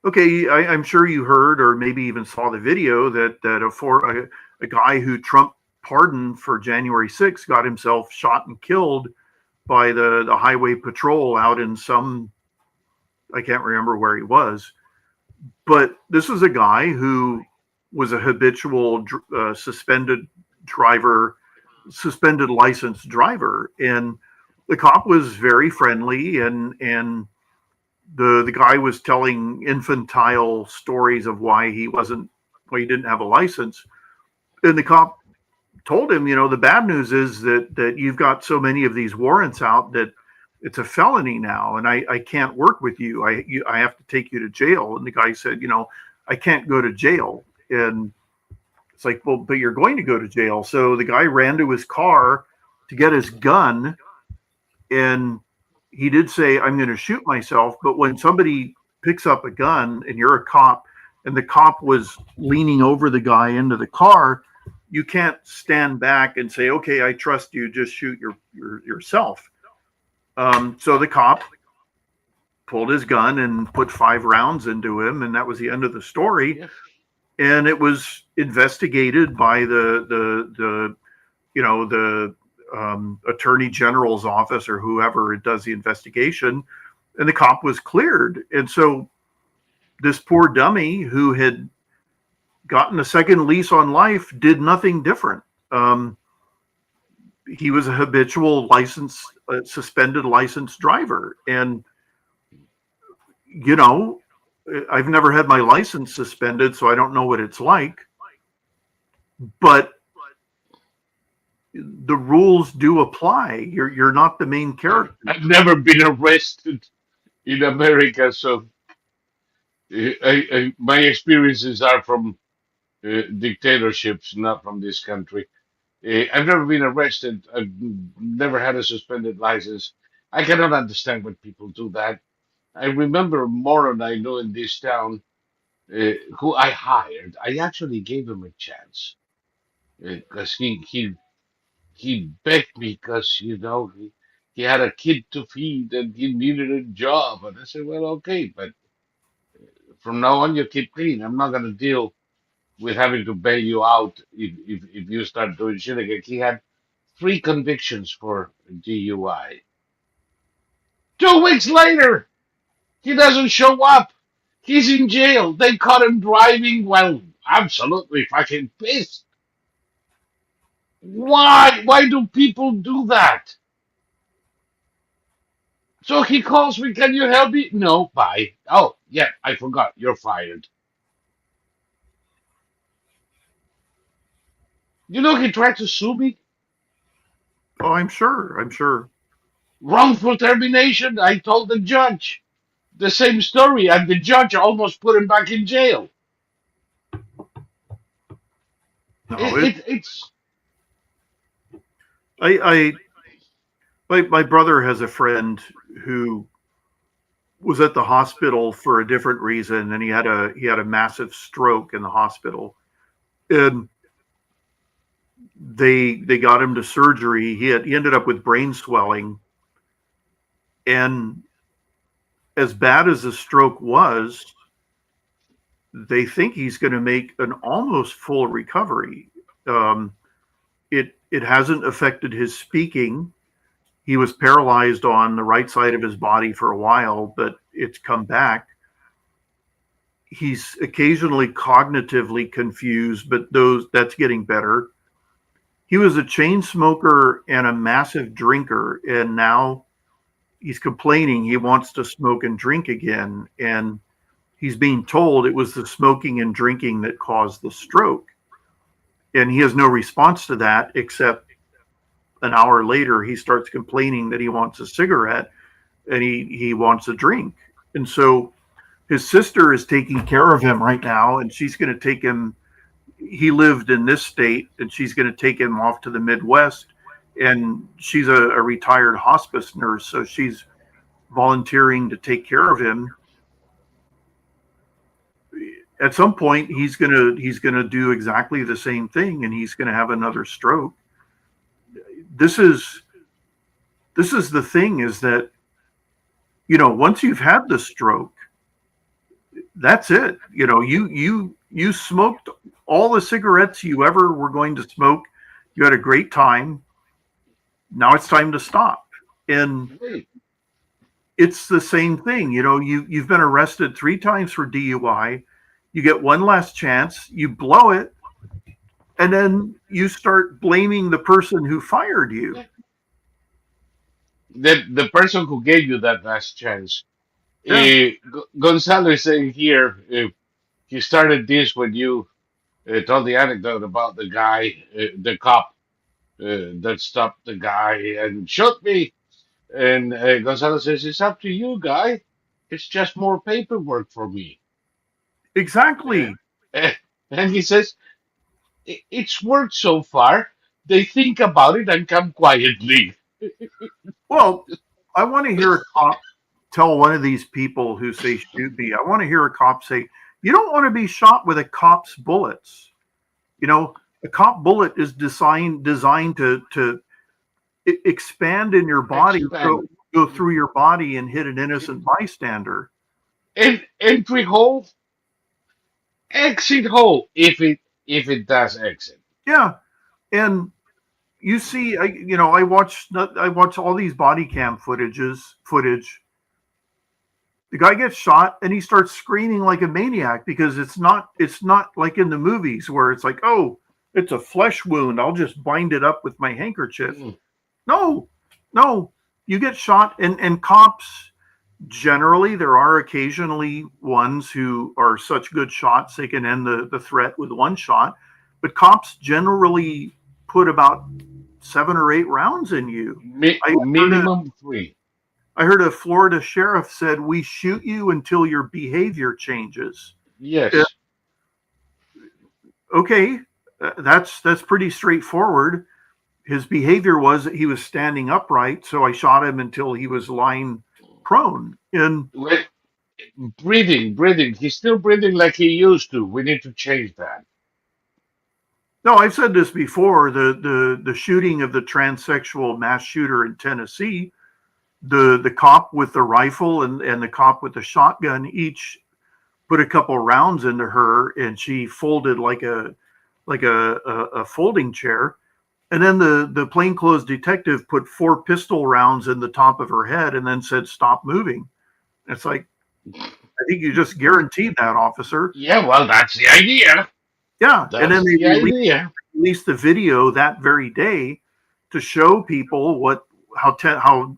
okay, I'm sure you heard or maybe even saw the video that a guy who Trump pardoned for January 6th got himself shot and killed by the highway patrol out in some, I can't remember where he was, but this was a guy who was a habitual driver, suspended license driver, and the cop was very friendly, and the guy was telling infantile stories of why he didn't have a license, and the cop told him, the bad news is that you've got so many of these warrants out that it's a felony now, and I can't work with you. I have to take you to jail. And the guy said, I can't go to jail. And it's like, well, but you're going to go to jail. So the guy ran to his car to get his gun, and he did say, I'm going to shoot myself. But when somebody picks up a gun and you're a cop, and the cop was leaning over the guy into the car, you can't stand back and say, okay, I trust you, just shoot yourself. So the cop pulled his gun and put 5 rounds into him, and that was the end of the story. Yeah. And it was investigated by the attorney general's office or whoever does the investigation, and the cop was cleared. And so this poor dummy who had gotten a second lease on life did nothing different. Um, he was a habitual suspended licensed driver. And, you know, I've never had my license suspended, so I don't know what it's like. But the rules do apply. You're not the main character. I've never been arrested in America, so my experiences are from dictatorships, not from this country. I've never been arrested. I've never had a suspended license. I cannot understand when people do that. I remember a moron I know in this town who I hired. I actually gave him a chance because he begged me because he had a kid to feed and he needed a job. And I said, well, okay, but from now on you keep clean. I'm not gonna deal with having to bail you out if you start doing shit again. He had 3 convictions for DUI. 2 weeks later, he doesn't show up. He's in jail. They caught him driving while absolutely fucking pissed. Why? Why do people do that? So he calls me, can you help me? No, bye. Oh, yeah, I forgot. You're fired. He tried to sue me. Oh, I'm sure. I'm sure. Wrongful termination. I told the judge the same story, and the judge almost put him back in jail. No, It's I my brother has a friend who was at the hospital for a different reason, and he had a massive stroke in the hospital, and they got him to surgery. He ended up with brain swelling, and as bad as the stroke was, they think he's going to make an almost full recovery. Um, it hasn't affected his speaking. He was paralyzed on the right side of his body for a while, but it's come back. He's occasionally cognitively confused, but that's getting better. He was a chain smoker and a massive drinker, and now he's complaining he wants to smoke and drink again. And he's being told it was the smoking and drinking that caused the stroke. And he has no response to that, except an hour later, he starts complaining that he wants a cigarette and he wants a drink. And so his sister is taking care of him right now, and she's going to take him. He lived in this state, and she's going to take him off to the Midwest. And she's a retired hospice nurse, so she's volunteering to take care of him. At some point, he's gonna do exactly the same thing, and he's gonna have another stroke. This is the thing, is that once you've had the stroke, that's it. You smoked all the cigarettes you ever were going to smoke. You had a great time. Now it's time to stop. And it's the same thing. You've been arrested 3 times for DUI. You get one last chance, you blow it, and then you start blaming the person who fired you. the person who gave you that last chance. Yeah, Gonzalo is saying here, he started this when you told the anecdote about the guy, the cop that stopped the guy and shot me. And Gonzalo says, it's up to you, guy. It's just more paperwork for me. Uh, exactly. uh, and he says, It's worked so far. They think about it and come quietly." Well, I want to hear a cop tell one of these people who say shoot me. I want to hear a cop say, you don't want to be shot with a cop's bullets. A cop bullet is designed to expand in your body, Expand. go through your body and hit an innocent bystander. Entry hole, exit hole, if it does exit. Yeah. And you see, I watch all these body cam footage. The guy gets shot and he starts screaming like a maniac because it's not like in the movies where it's like, oh, it's a flesh wound. I'll just bind it up with my handkerchief. Mm. No, no, you get shot, and cops generally, there are occasionally ones who are such good shots they can end the threat with one shot, but cops generally put about 7 or 8 rounds in you. I heard a, Minimum three. I heard a Florida sheriff said, "We shoot you until your behavior changes." Uh, Yes. okay, that's pretty straightforward. His behavior was that he was standing upright, so I shot him until he was lying prone. And Wait, breathing. He's still breathing like he used to. We need to change that. no, I've said this before. The shooting of the transsexual mass shooter in Tennessee, the cop with the rifle and the cop with the shotgun each put a couple rounds into her, and she folded like a folding chair. And then the plainclothes detective put 4 pistol rounds in the top of her head and then said, "Stop moving." It's like, I think you just guaranteed that, officer. Yeah, well, that's the idea. Yeah. And then That's they the idea. released the video that very day to show people how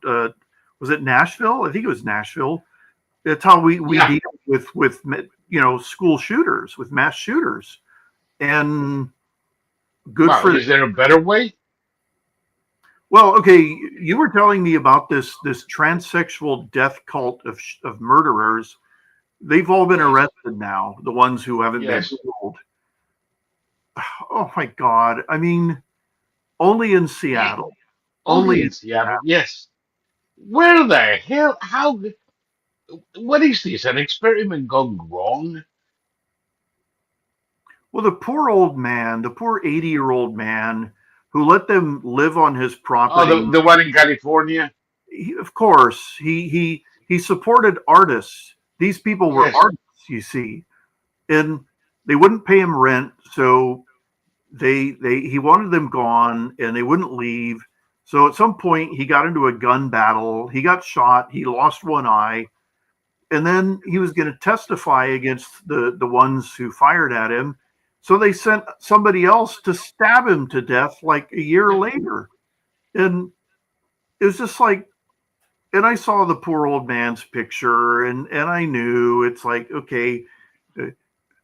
was it Nashville? I think it was Nashville. That's how we Yeah. deal with school shooters, with mass shooters, and good Well, for them. is there a better way? Well, okay, you were telling me about this transsexual death cult of murderers. They've all been Yes. arrested now, the ones who haven't been Yes. killed. Oh my God. I mean, only in Yeah. Seattle. Only Only in in Seattle. Seattle. Yes. Where the hell? How? What is this? An experiment gone wrong? Well, the poor old man, the poor 80-year-old man who let them live on his Oh, property. the one in California? Of course, he supported artists. These people were Yes. artists, you see, and they wouldn't pay him rent, so they he wanted them gone, and they wouldn't leave. So at some point, he got into a gun battle. He got shot. He lost one eye, and then he was going to testify against the ones who fired at him. So they sent somebody else to stab him to death like a year Yeah. later, and it was just like, and I saw the poor old man's picture, and I knew it's like, okay, uh,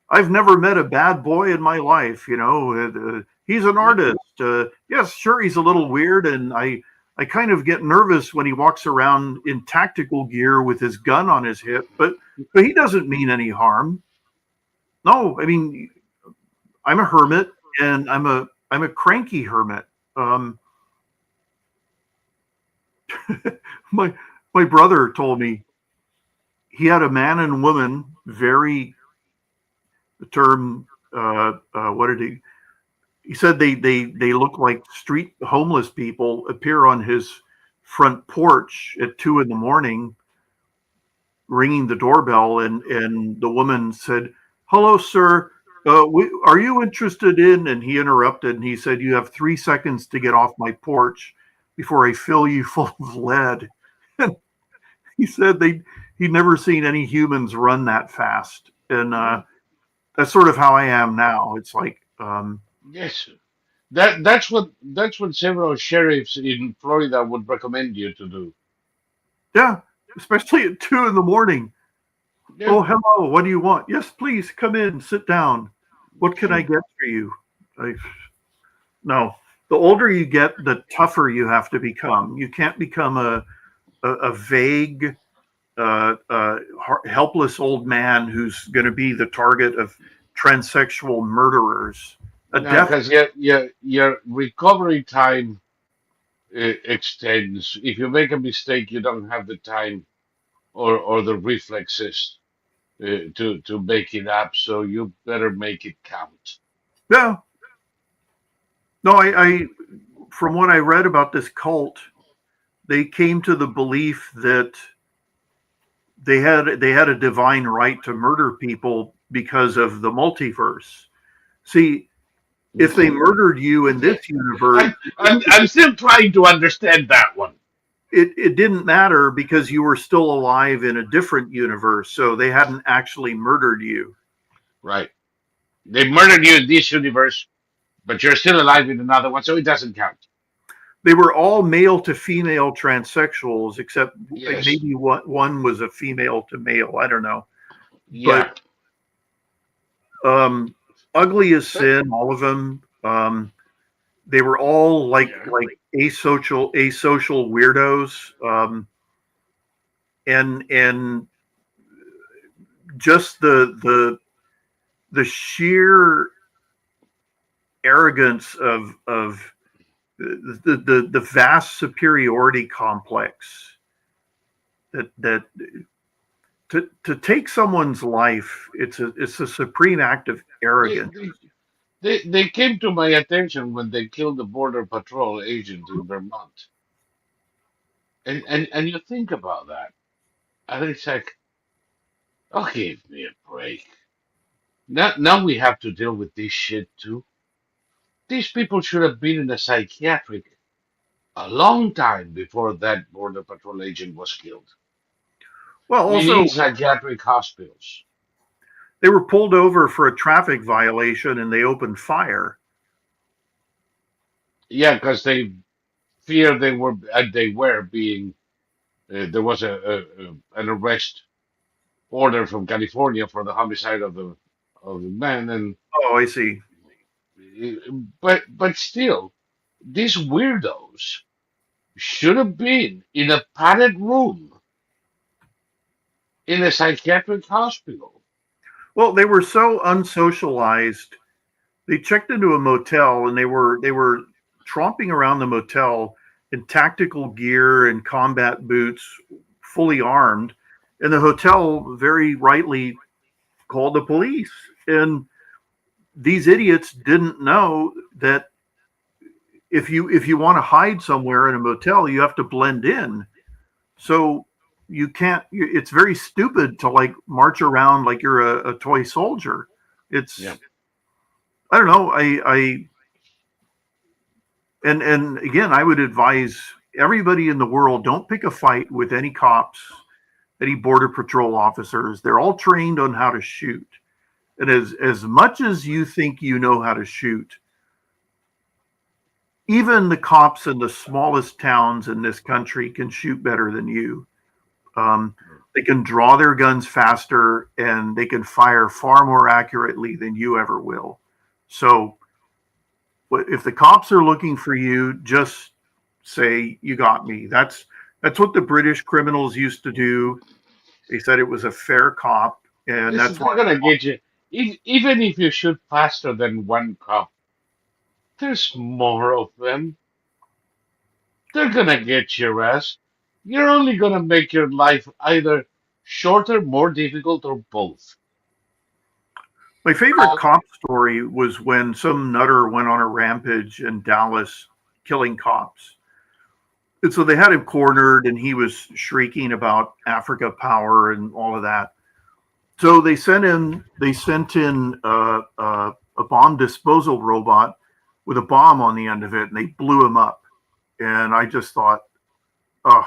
I've never met a bad boy in my life. He's an Yeah. artist. Yes, sure, he's a little weird, and I kind of get nervous when he walks around in tactical gear with his gun on his hip, but he doesn't mean any harm. No, I mean, I'm a hermit, and I'm a cranky hermit. Um, my my brother told me he had a man and woman, very, the term, what did he said, they look like street homeless people, appear on his front porch at 2 in the morning, ringing the doorbell, and the woman said, "Hello, sir. Are you interested in?" And he interrupted, and he said, "You have 3 seconds to get off my porch before I fill you full of lead." He said he'd never seen any humans run that fast, and that's sort of how I am now. It's like, Yes. That's what several sheriffs in Florida would recommend you to do. yeah, especially at 2 in the morning. Yeah. Oh, hello. What do you want? Yes, please come in. Sit down. What can I Mm. get for you? I, no. The older you get, the tougher you have to become. You can't become a vague, helpless old man who's going to be the target of transsexual murderers. A No, death. because your recovery time extends. If you make a mistake, you don't have the time or the reflexes to make it up. So you better make it count. Yeah. No, I from what I read about this cult, they came to the belief that they had a divine right to murder people because of the multiverse. See, If they murdered you in this universe, I'm still trying to understand that one. it didn't matter because you were still alive in a different universe. So they hadn't actually murdered you. Right. They murdered you in this universe, but you're still alive in another one, so it doesn't count. They were all male to female transsexuals, except Yes. maybe one was a female to male. I don't know. But Yeah. um, ugly as But sin, all of them. They were all yeah. like asocial weirdos, and just the sheer arrogance of the vast superiority complex that to take someone's life, it's a supreme act of They, arrogance. they they came to my attention when they killed the border patrol agent in Vermont. And you think about that, and it's like, oh, give me a break. Now we have to deal with this shit too. These people should have been in a psychiatric a long time before that border patrol agent was killed. Well, We need also psychiatric hospitals. they were pulled over for a traffic violation and they opened fire. Yeah, because they fear they were being there was an arrest order from California for the homicide of the man, and Oh, I see. but still, these weirdos should have been in a padded room in a psychiatric hospital. Well, they were so unsocialized. They checked into a motel and they were tromping around the motel in tactical gear and combat boots, fully armed. And the hotel very rightly called the police. And these idiots didn't know that if you want to hide somewhere in a motel, you have to blend in. So you can't. It's very stupid to like march around like you're a toy soldier. Yeah. It's I don't know. And again, I would advise everybody in the world, don't pick a fight with any cops, any border patrol officers. They're all trained on how to shoot. And as much as you think you know how to shoot, even the cops in the smallest towns in this country can shoot better than you. Um, they can draw their guns faster and they can fire far more accurately than you ever will. So if the cops are looking for you, just say you got me. That's what the British criminals used to do. They said it was a fair cop, and Listen, that's they're why. gonna get you. Even if you shoot faster than one cop, there's more of them. They're gonna get your ass. You're only gonna make your life either shorter, more difficult, or both. My favorite Uh, cop story was when some nutter went on a rampage in Dallas, killing cops. And so they had him cornered, and he was shrieking about Africa power and all of that. So they sent in a bomb disposal robot with a bomb on the end of it, and they blew him up. And I just thought, oh,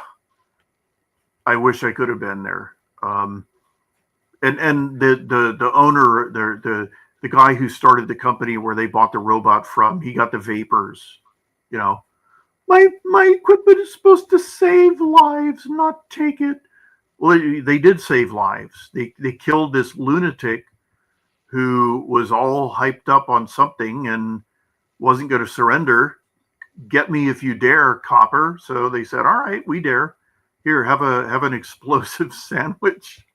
I wish I could have been there. And the owner, the guy who started the company where they bought the robot from, he got the vapors. You know, my equipment is supposed to save lives, not take it. Well, they did save lives. They killed this lunatic who was all hyped up on something and wasn't going to surrender. Get me if you dare, copper. So they said, all right, we dare. Here, have an explosive sandwich.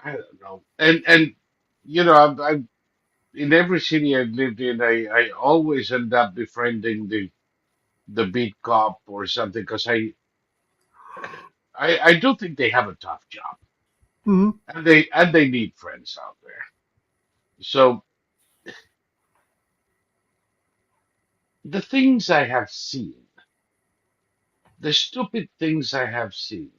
I don't know. And I in every city I've lived in, I always end up befriending the beat cop or something because I do think they have a tough job Mhm. and they need friends out there. So the things I have seen, the stupid things I have seen,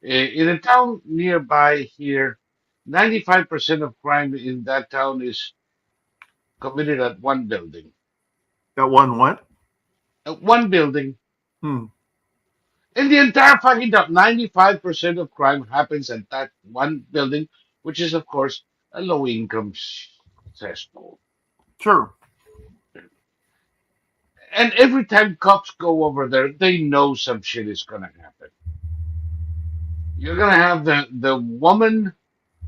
in a town nearby here, 95% of crime in that town is committed at one building. That one what? At one building. Hmm. In the entire fucking top, 95% of crime happens at that one building, which is, of course, a low income cesspool. Sure. And every time cops go over there, they know some shit is going to happen. You're going to have the woman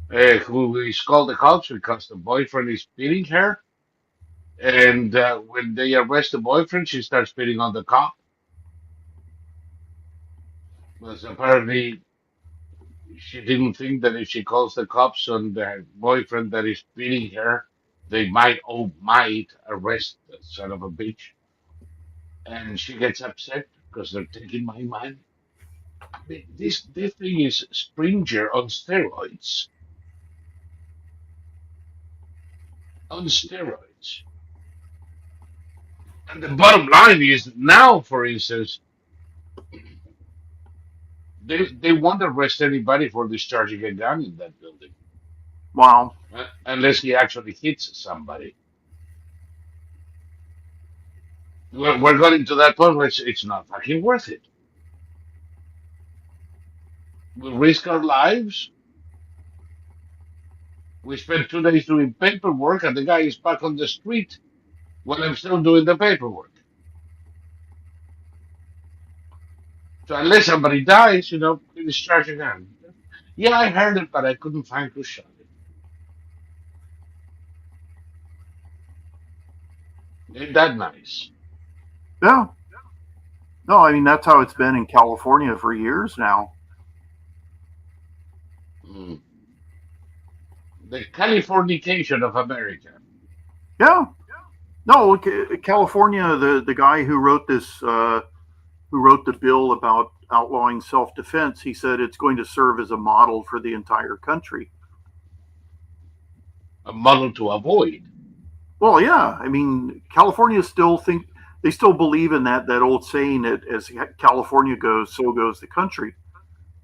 who is called the cops because the boyfriend is beating her. And when they arrest the boyfriend, she starts beating on the cop. Because apparently she didn't think that if she calls the cops on the boyfriend that is beating her, they might arrest the son of a bitch. And she gets upset because they're taking my money. I mean, this thing is Springer on steroids. On steroids. And the bottom line is now, for instance, they won't arrest anybody for discharging a gun in that building Wow. unless he actually hits somebody. We're getting to that point where it's not fucking worth it. We risk our lives. We spend 2 days doing paperwork, and the guy is back on the street while I'm still doing the paperwork. So unless somebody dies, we discharge a gun. Yeah, I heard it, but I couldn't find who shot it. Ain't that nice? Yeah. No, I mean that's how it's been in California for years now. Mm. The Californication of America. Yeah. No, California. The guy who wrote this, who wrote the bill about outlawing self-defense, he said it's going to serve as a model for the entire country. A model to avoid. Well, yeah. I mean, California still think they still believe in that old saying that as California goes, so goes the country.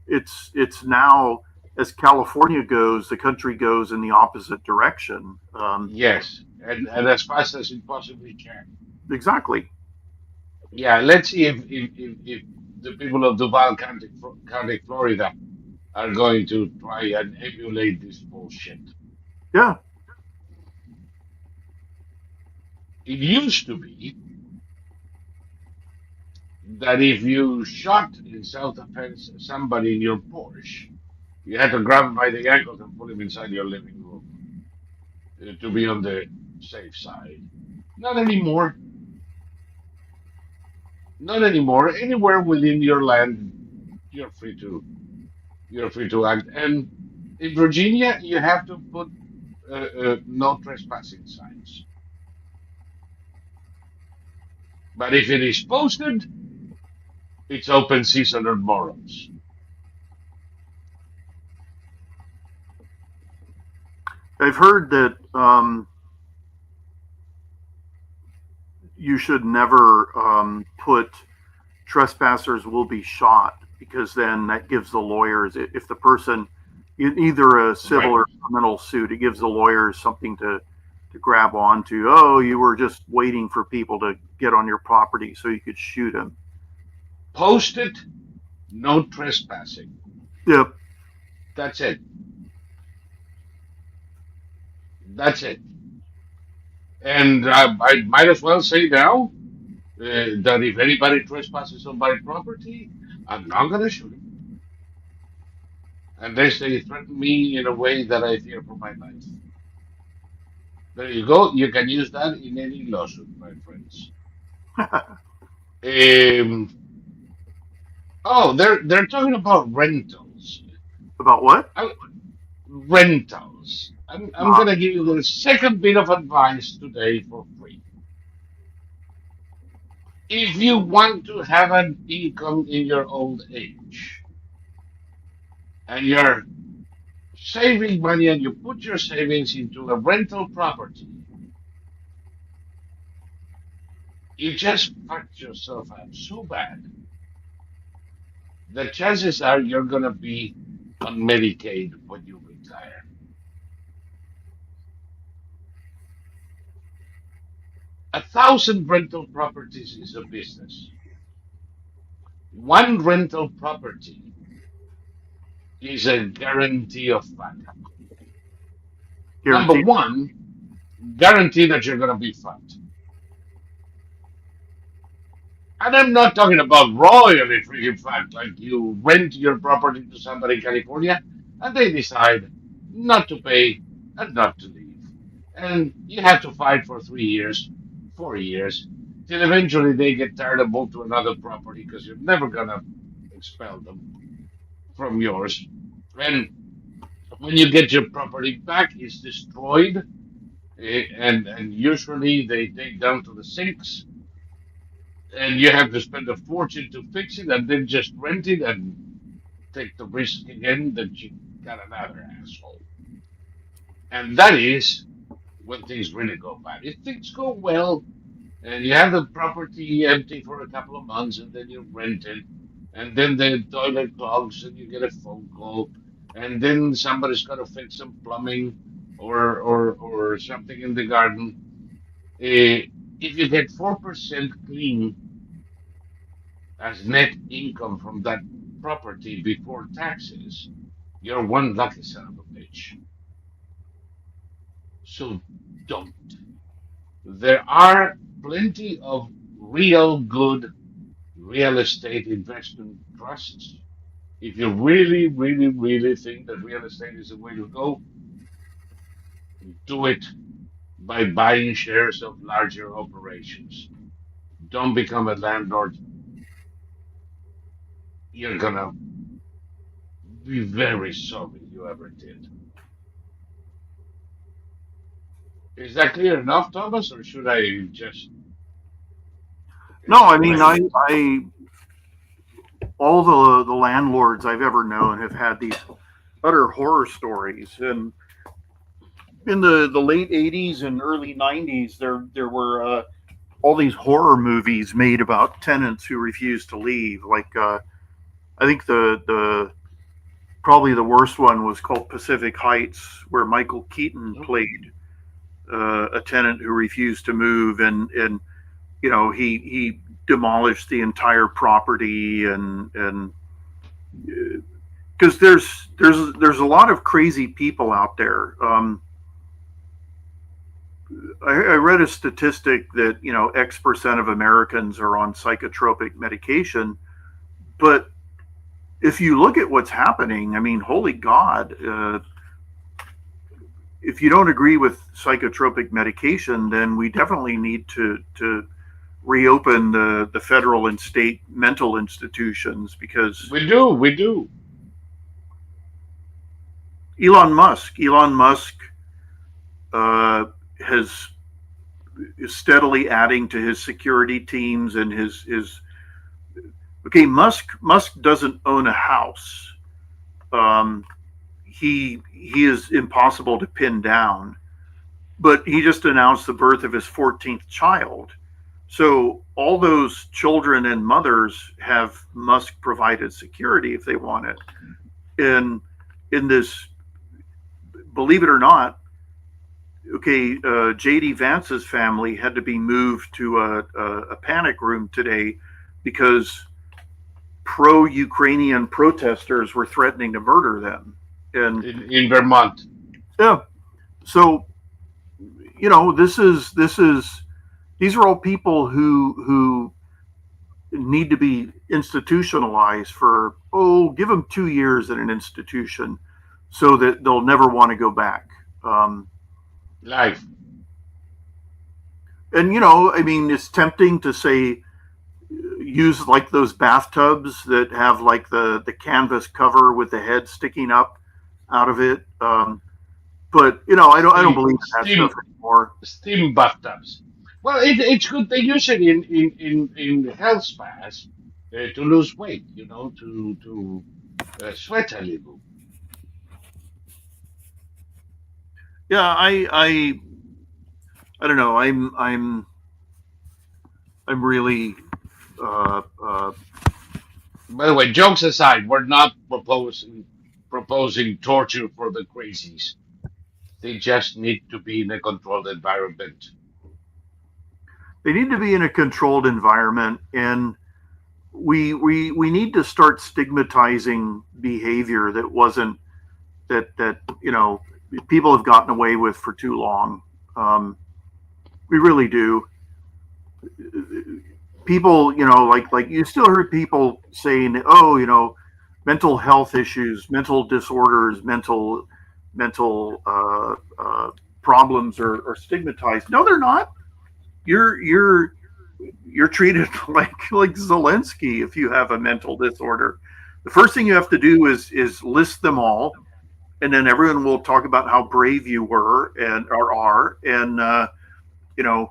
It's now as California goes, the country goes in the opposite direction. Yes, and as fast as it possibly can. Exactly. Yeah, let's see if the people of Duval County, Florida, are going to try and emulate this bullshit. Yeah. It used to be that if you shot in self-defense somebody in your Porsche, you had to grab him by the ankles and put him inside your living room to be on the safe side. Not anymore. Not anymore. Anywhere within your land, you're free to you're free to act. And in Virginia, you have to put no trespassing signs. But if it is posted, it's open season on morons. I've heard that you should never put trespassers will be shot because then that gives the lawyers, if the person, either a civil Right. or criminal suit, it gives the lawyers something to grab onto. Oh, you were just waiting for people to get on your property so you could shoot them. Posted, no trespassing. Yep. That's it. That's it. And I might as well say now that if anybody trespasses on my property, I'm not going to shoot him unless they threaten me in a way that I fear for my life. There you go. You can use that in any lawsuit, my friends. Um, oh, they're talking about rentals. About what? I, Rentals. I'm Uh, gonna give you the second bit of advice today for free. If you want to have an income in your old age and you're saving money and you put your savings into a rental property, you just fucked yourself up so bad the chances are you're gonna be on Medicaid when you retire. 1,000 rental properties is a business. One rental property is a guarantee of fund. Number Guaranteed. one, guarantee that you're going to be fund. And I'm not talking about royally freaking fund, like you rent your property to somebody in California and they decide not to pay and not to leave. And you have to fight for 3 years, 4 years, till eventually they get tired and move to another property because you're never going to expel them from yours. And when you get your property back, it's destroyed. And usually they take down to the sinks, and you have to spend a fortune to fix it, and then just rent it and take the risk again that you got another asshole. And that is when things really go bad. If things go well, and you have the property empty for a couple of months, and then you rent it, and then the toilet clogs, and you get a phone call, and then somebody's got to fix some plumbing or something in the garden. If you get 4% clean as net income from that property before taxes, you're one lucky son of a bitch. So don't. There are plenty of real good real estate investment trusts. If you really, really, really think that real estate is the way to go, do it by buying shares of larger operations. Don't become a landlord. You're gonna be very sorry you ever did. Is that clear enough, Thomas, or should I just No, I mean, explain it? I all the landlords I've ever known have had these utter horror stories, and in the late '80s and early '90s, there were all these horror movies made about tenants who refused to leave. Like I think the probably the worst one was called Pacific Heights, where Michael Keaton Mhm. played a tenant who refused to move, and he demolished the entire property, and because there's a lot of crazy people out there. I read a statistic that X% of Americans are on psychotropic medication, but if you look at what's happening, I mean, holy God, if you don't agree with psychotropic medication, then we definitely need to reopen the federal and state mental institutions, because We do. Elon Musk uh, has is steadily adding to his security teams and his. Okay, Musk doesn't own a house. Um, he is impossible to pin down, but he just announced the birth of his 14th child. So all those children and mothers have Musk provided security if they want it. And in this, believe it or not, okay, JD Vance's family had to be moved to a panic room today because pro-Ukrainian protesters were threatening to murder them. And In Vermont. yeah, so this is these are all people who need to be institutionalized for, give them 2 years in an institution so that they'll never want to go back. Um, Life. and I mean, it's tempting to say use like those bathtubs that have like the canvas cover with the head sticking up out of it. But I don't Steam, believe in that stuff steam, anymore. steam bathtubs. Well, it's good they use it in health spas to lose weight, to sweat a little. Yeah, I don't know. I'm really uh, uh, By the way, jokes aside, we're not proposing torture for the crazies. They just need to be in a controlled environment. They need to be in a controlled environment, and we need to start stigmatizing behavior that wasn't that people have gotten away with for too long. We really do. People, like you still heard people saying, "Oh, mental health issues, mental disorders, mental problems are stigmatized." No, they're not. You're you're you're treated like Zelensky if you have a mental disorder. The first thing you have to do is list them all, and then everyone will talk about how brave you were and or are, and you know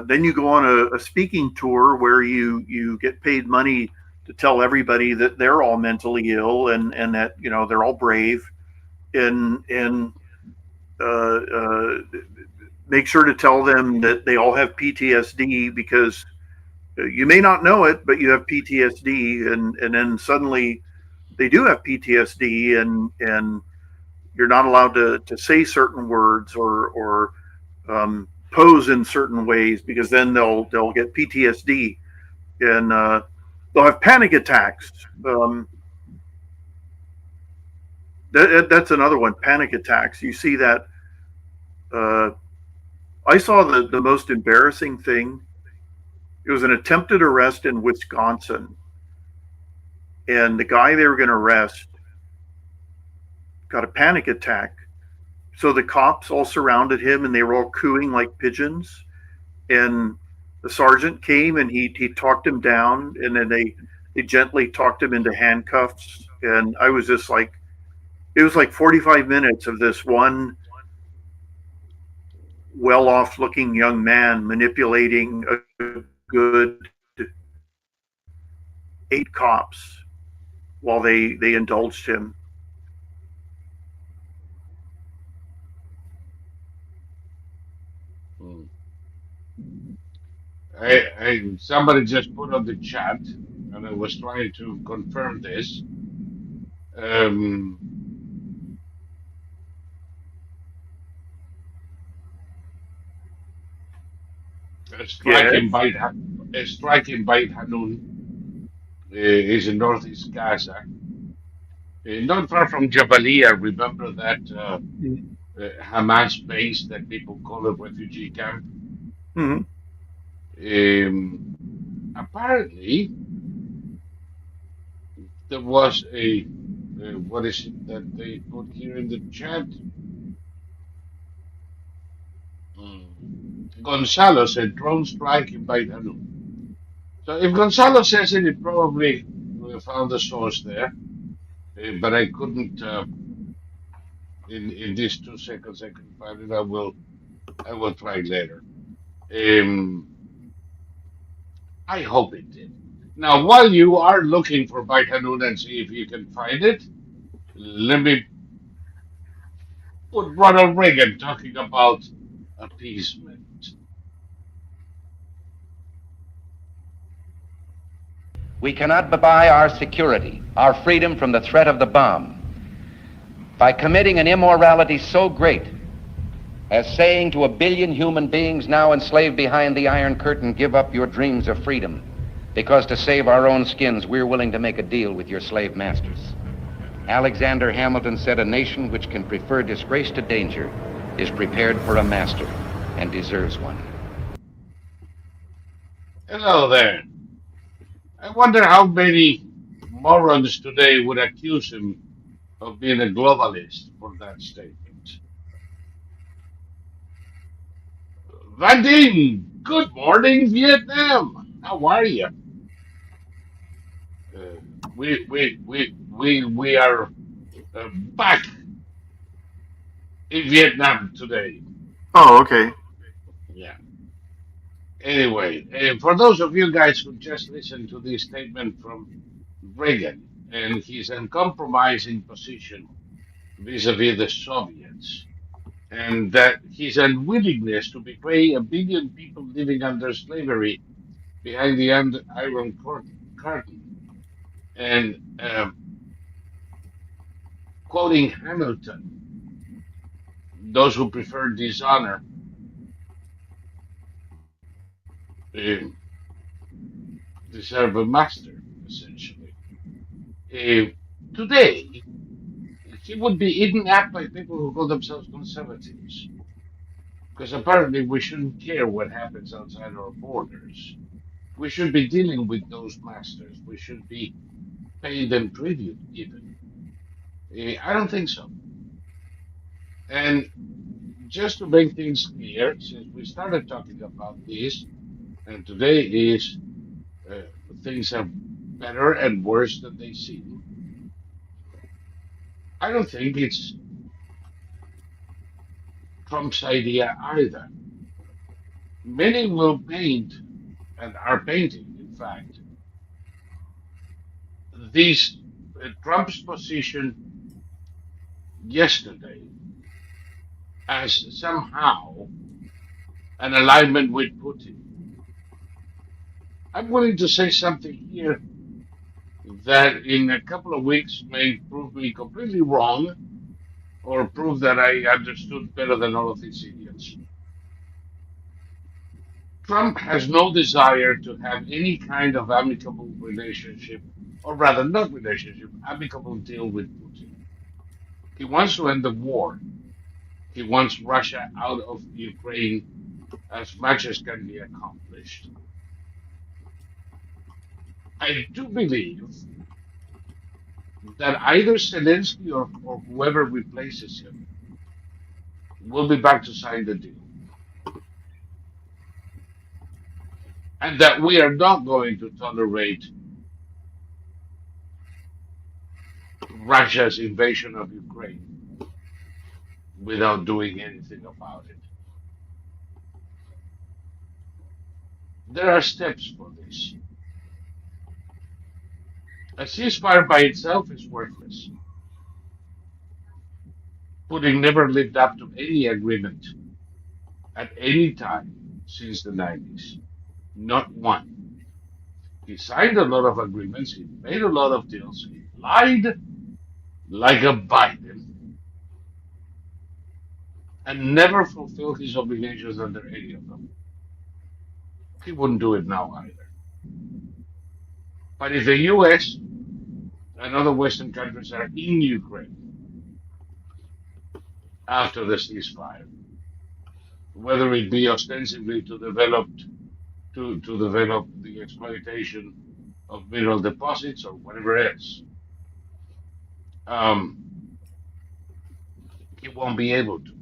then you go on a speaking tour where you get paid money to tell everybody that they're all mentally ill and that they're all brave and uh, uh, make sure to tell them that they all have PTSD because you may not know it, but you have PTSD, and then suddenly they do have PTSD, and you're not allowed to say certain words or pose in certain ways because then they'll get PTSD and they'll have panic attacks. That's another one. Panic attacks. You see that. Uh, I saw the most embarrassing thing. It was an attempted arrest in Wisconsin, and the guy they were going to arrest got a panic attack. So the cops all surrounded him, and they were all cooing like pigeons. And the sergeant came and he talked him down, and then they gently talked him into handcuffs. And I was just like, it was like 45 minutes of this one well off looking young man manipulating a good 8 cops while they indulged him. Hmm. Somebody just put on the chat, and I was trying to confirm this. Um, a strike Yes. in Beit Ha- a strike in Beit Hanun is in northeast Gaza, not far from Jabalia. Remember that Hamas base that people call a refugee camp? Mm-hmm. Um, Apparently, there was a what is it that they put here in the chat? Mm. Gonzalo said drone strike in Beit Hanun. So if Gonzalo says it, it probably found the source there. But I couldn't. In these 2 seconds, I couldn't find it. I will try later. Um, I hope it did. Now, while you are looking for Beit Hanun and see if you can find it, let me put Ronald Reagan talking about appeasement. We cannot buy our security, our freedom from the threat of the bomb, by committing an immorality so great as saying to 1 billion human beings now enslaved behind the Iron Curtain, give up your dreams of freedom, because to save our own skins, we're willing to make a deal with your slave masters. Alexander Hamilton said, a nation which can prefer disgrace to danger is prepared for a master and deserves one. Hello there. I wonder how many morons today would accuse him of being a globalist for that statement. Vandine, good morning, Vietnam. How are you? We are back in Vietnam today. Oh, okay. Yeah. Anyway, for those of you guys who just listened to this statement from Reagan and his uncompromising position vis-a-vis the Soviets, and that his unwillingness to betray 1 billion people living under slavery behind the Iron Curtain, and quoting Hamilton, those who prefer dishonor um, deserve a master, essentially. Uh, Today, he would be eaten up by people who call themselves conservatives, because apparently we shouldn't care what happens outside our borders. We should be dealing with those masters. We should be paying them tribute, even. I don't think so. And just to make things clear, since we started talking about this, and today is uh, things are better and worse than they seem, I don't think it's Trump's idea either. Many will paint, and are painting, in fact, this Trump's position yesterday as somehow an alignment with Putin. I'm willing to say something here that in a couple of weeks may prove me completely wrong or prove that I understood better than all of these idiots. Trump has no desire to have any kind of amicable relationship, or rather, not relationship, amicable deal with Putin. He wants to end the war. He wants Russia out of Ukraine as much as can be accomplished. I do believe that either Zelensky or whoever replaces him will be back to sign the deal. And that we are not going to tolerate Russia's invasion of Ukraine without doing anything about it. There are steps for this. A ceasefire by itself is worthless. Putin never lived up to any agreement at any time since the 90s. Not one. He signed a lot of agreements, he made a lot of deals, he lied like a Biden, and never fulfilled his obligations under any of them. He wouldn't do it now either. But if the US and other Western countries are in Ukraine after the ceasefire, whether it be ostensibly to develop the exploitation of mineral deposits or whatever else, um, he won't be able to.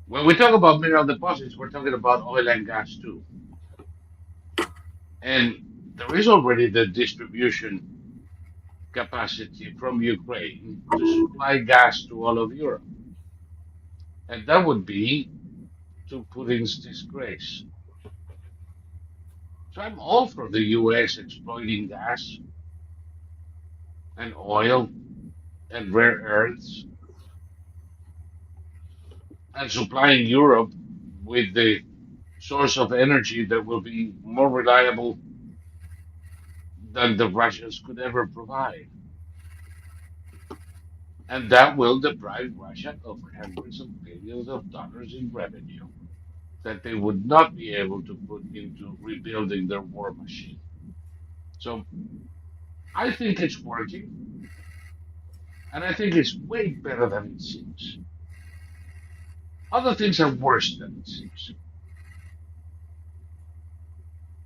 When we talk about mineral deposits, we're talking about oil and gas too. And there is already the distribution capacity from Ukraine to supply gas to all of Europe. And that would be to Putin's disgrace. So I'm all for the US exploiting gas and oil and rare earths and supplying Europe with the source of energy that will be more reliable than the Russians could ever provide. And that will deprive Russia of hundreds of billions of dollars in revenue that they would not be able to put into rebuilding their war machine. So I think it's working, and I think it's way better than it seems. Other things are worse than it seems.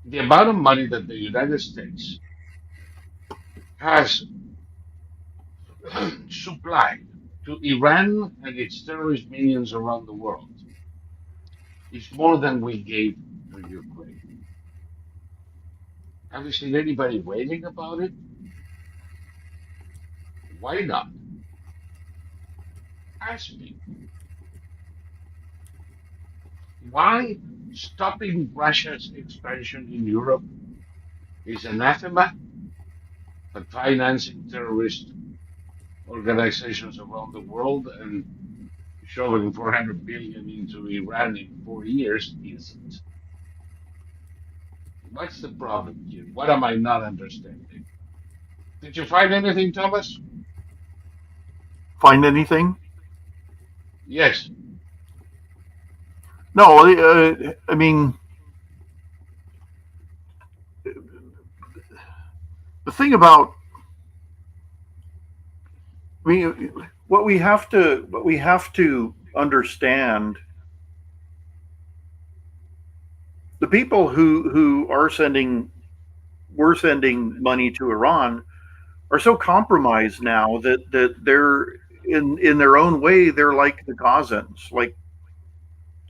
The amount of money that the United States has supplied to Iran and its terrorist minions around the world is more than we gave to Ukraine. Have you seen anybody waiting about it? Why not? Ask me. Why stopping Russia's expansion in Europe is anathema, but financing terrorist organizations around the world and shoving 400 billion into Iran in 4 years isn't. What's the problem here? What am I not understanding? Did you find anything, Thomas? Find anything? Yes. No, I mean, the thing about, I mean, what we have to understand, the people who are sending were sending money to Iran are so compromised now that they're in their own way they're like the Gazans, like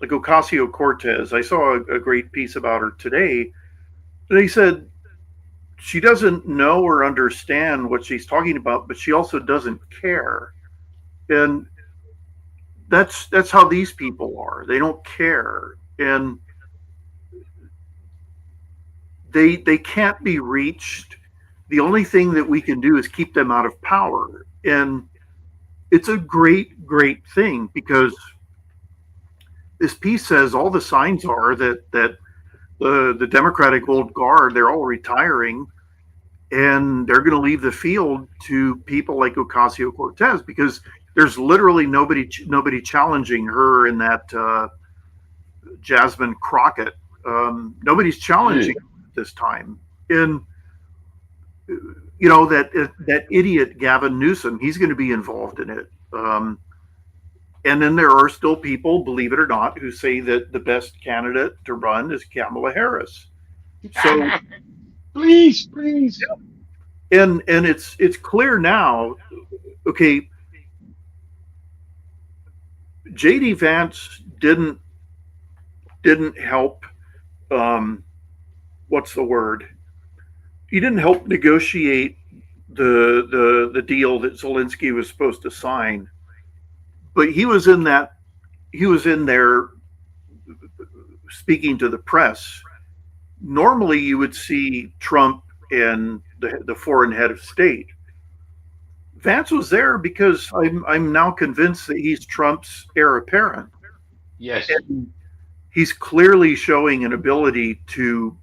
Ocasio Cortez. I saw a great piece about her today. They said she doesn't know or understand what she's talking about, but she also doesn't care. And that's how these people are. They don't care, and they can't be reached. The only thing that we can do is keep them out of power, and it's a great thing, because this piece says all the signs are that the Democratic old guard, they're all retiring, and they're going to leave the field to people like Ocasio Cortez, because there's literally nobody challenging her in that Jasmine Crockett. Nobody's challenging this time. And that idiot Gavin Newsom, he's going to be involved in it. And then there are still people, believe it or not, who say that the best candidate to run is Kamala Harris. So please. and it's clear now. Okay, JD Vance didn't help. What's the word? He didn't help negotiate the deal that Zelensky was supposed to sign, but he was in there speaking to the press. Normally, you would see Trump and the foreign head of state. Vance was there because I'm now convinced that he's Trump's heir apparent. Yes. And he's clearly showing an ability to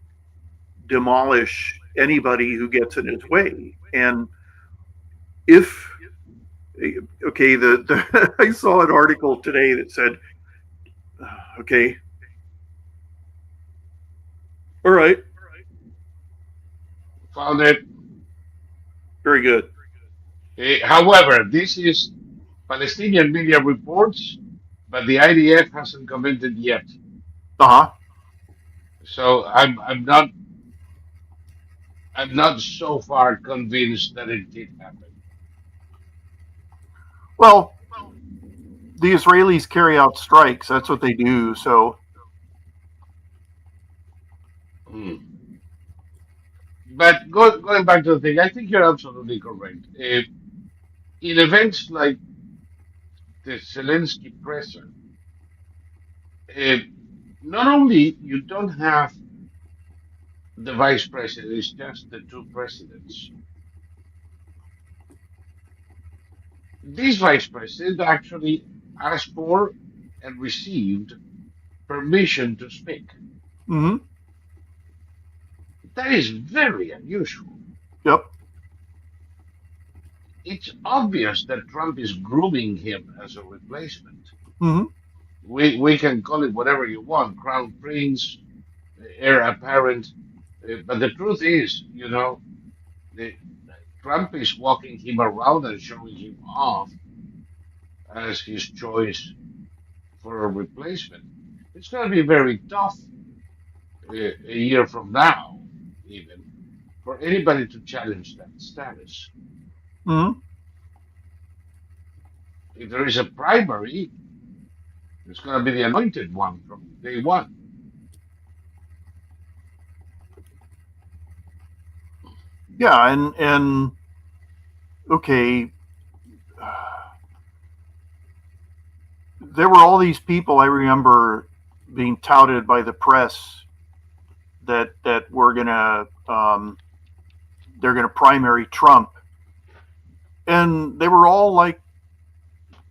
demolish anybody who gets in his way. And if okay, I saw an article today that said, okay, all right, Found it. very good. However, this is Palestinian media reports, but the IDF hasn't commented yet. Uh-huh. So I'm not so far convinced that it did happen. Well, the Israelis carry out strikes. That's what they do. So, Hmm. But going back to the thing, I think you're absolutely correct. In events like the Zelensky presser, uh, not only you don't have the vice president, it's just the two presidents. This vice president actually asked for and received permission to speak. mm-hmm. That is very unusual. Yep. It's obvious that Trump is grooming him as a replacement. Mm-hmm. We can call it whatever you want, crown prince, heir apparent, but the truth is, the, Trump is walking him around and showing him off as his choice for a replacement. It's going to be very tough a year from now, even, for anybody to challenge that status. Mm-hmm. If there is a primary, it's going to be the anointed one from day one. Yeah, and okay, there were all these people I remember being touted by the press that were gonna they're gonna primary Trump, and they were all like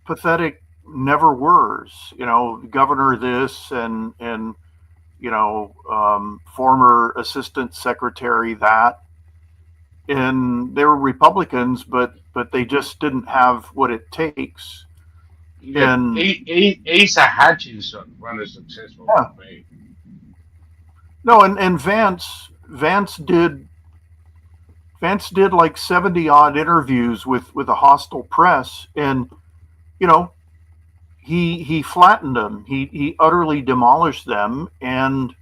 pathetic never were's. Governor this and former assistant secretary that, and they were Republicans, but they just didn't have what it takes. Yeah, And Asa Hutchinson run a successful yeah, campaign. no, and Vance Vance did like 70 odd interviews with a hostile press, and you know he flattened them. He utterly demolished them, and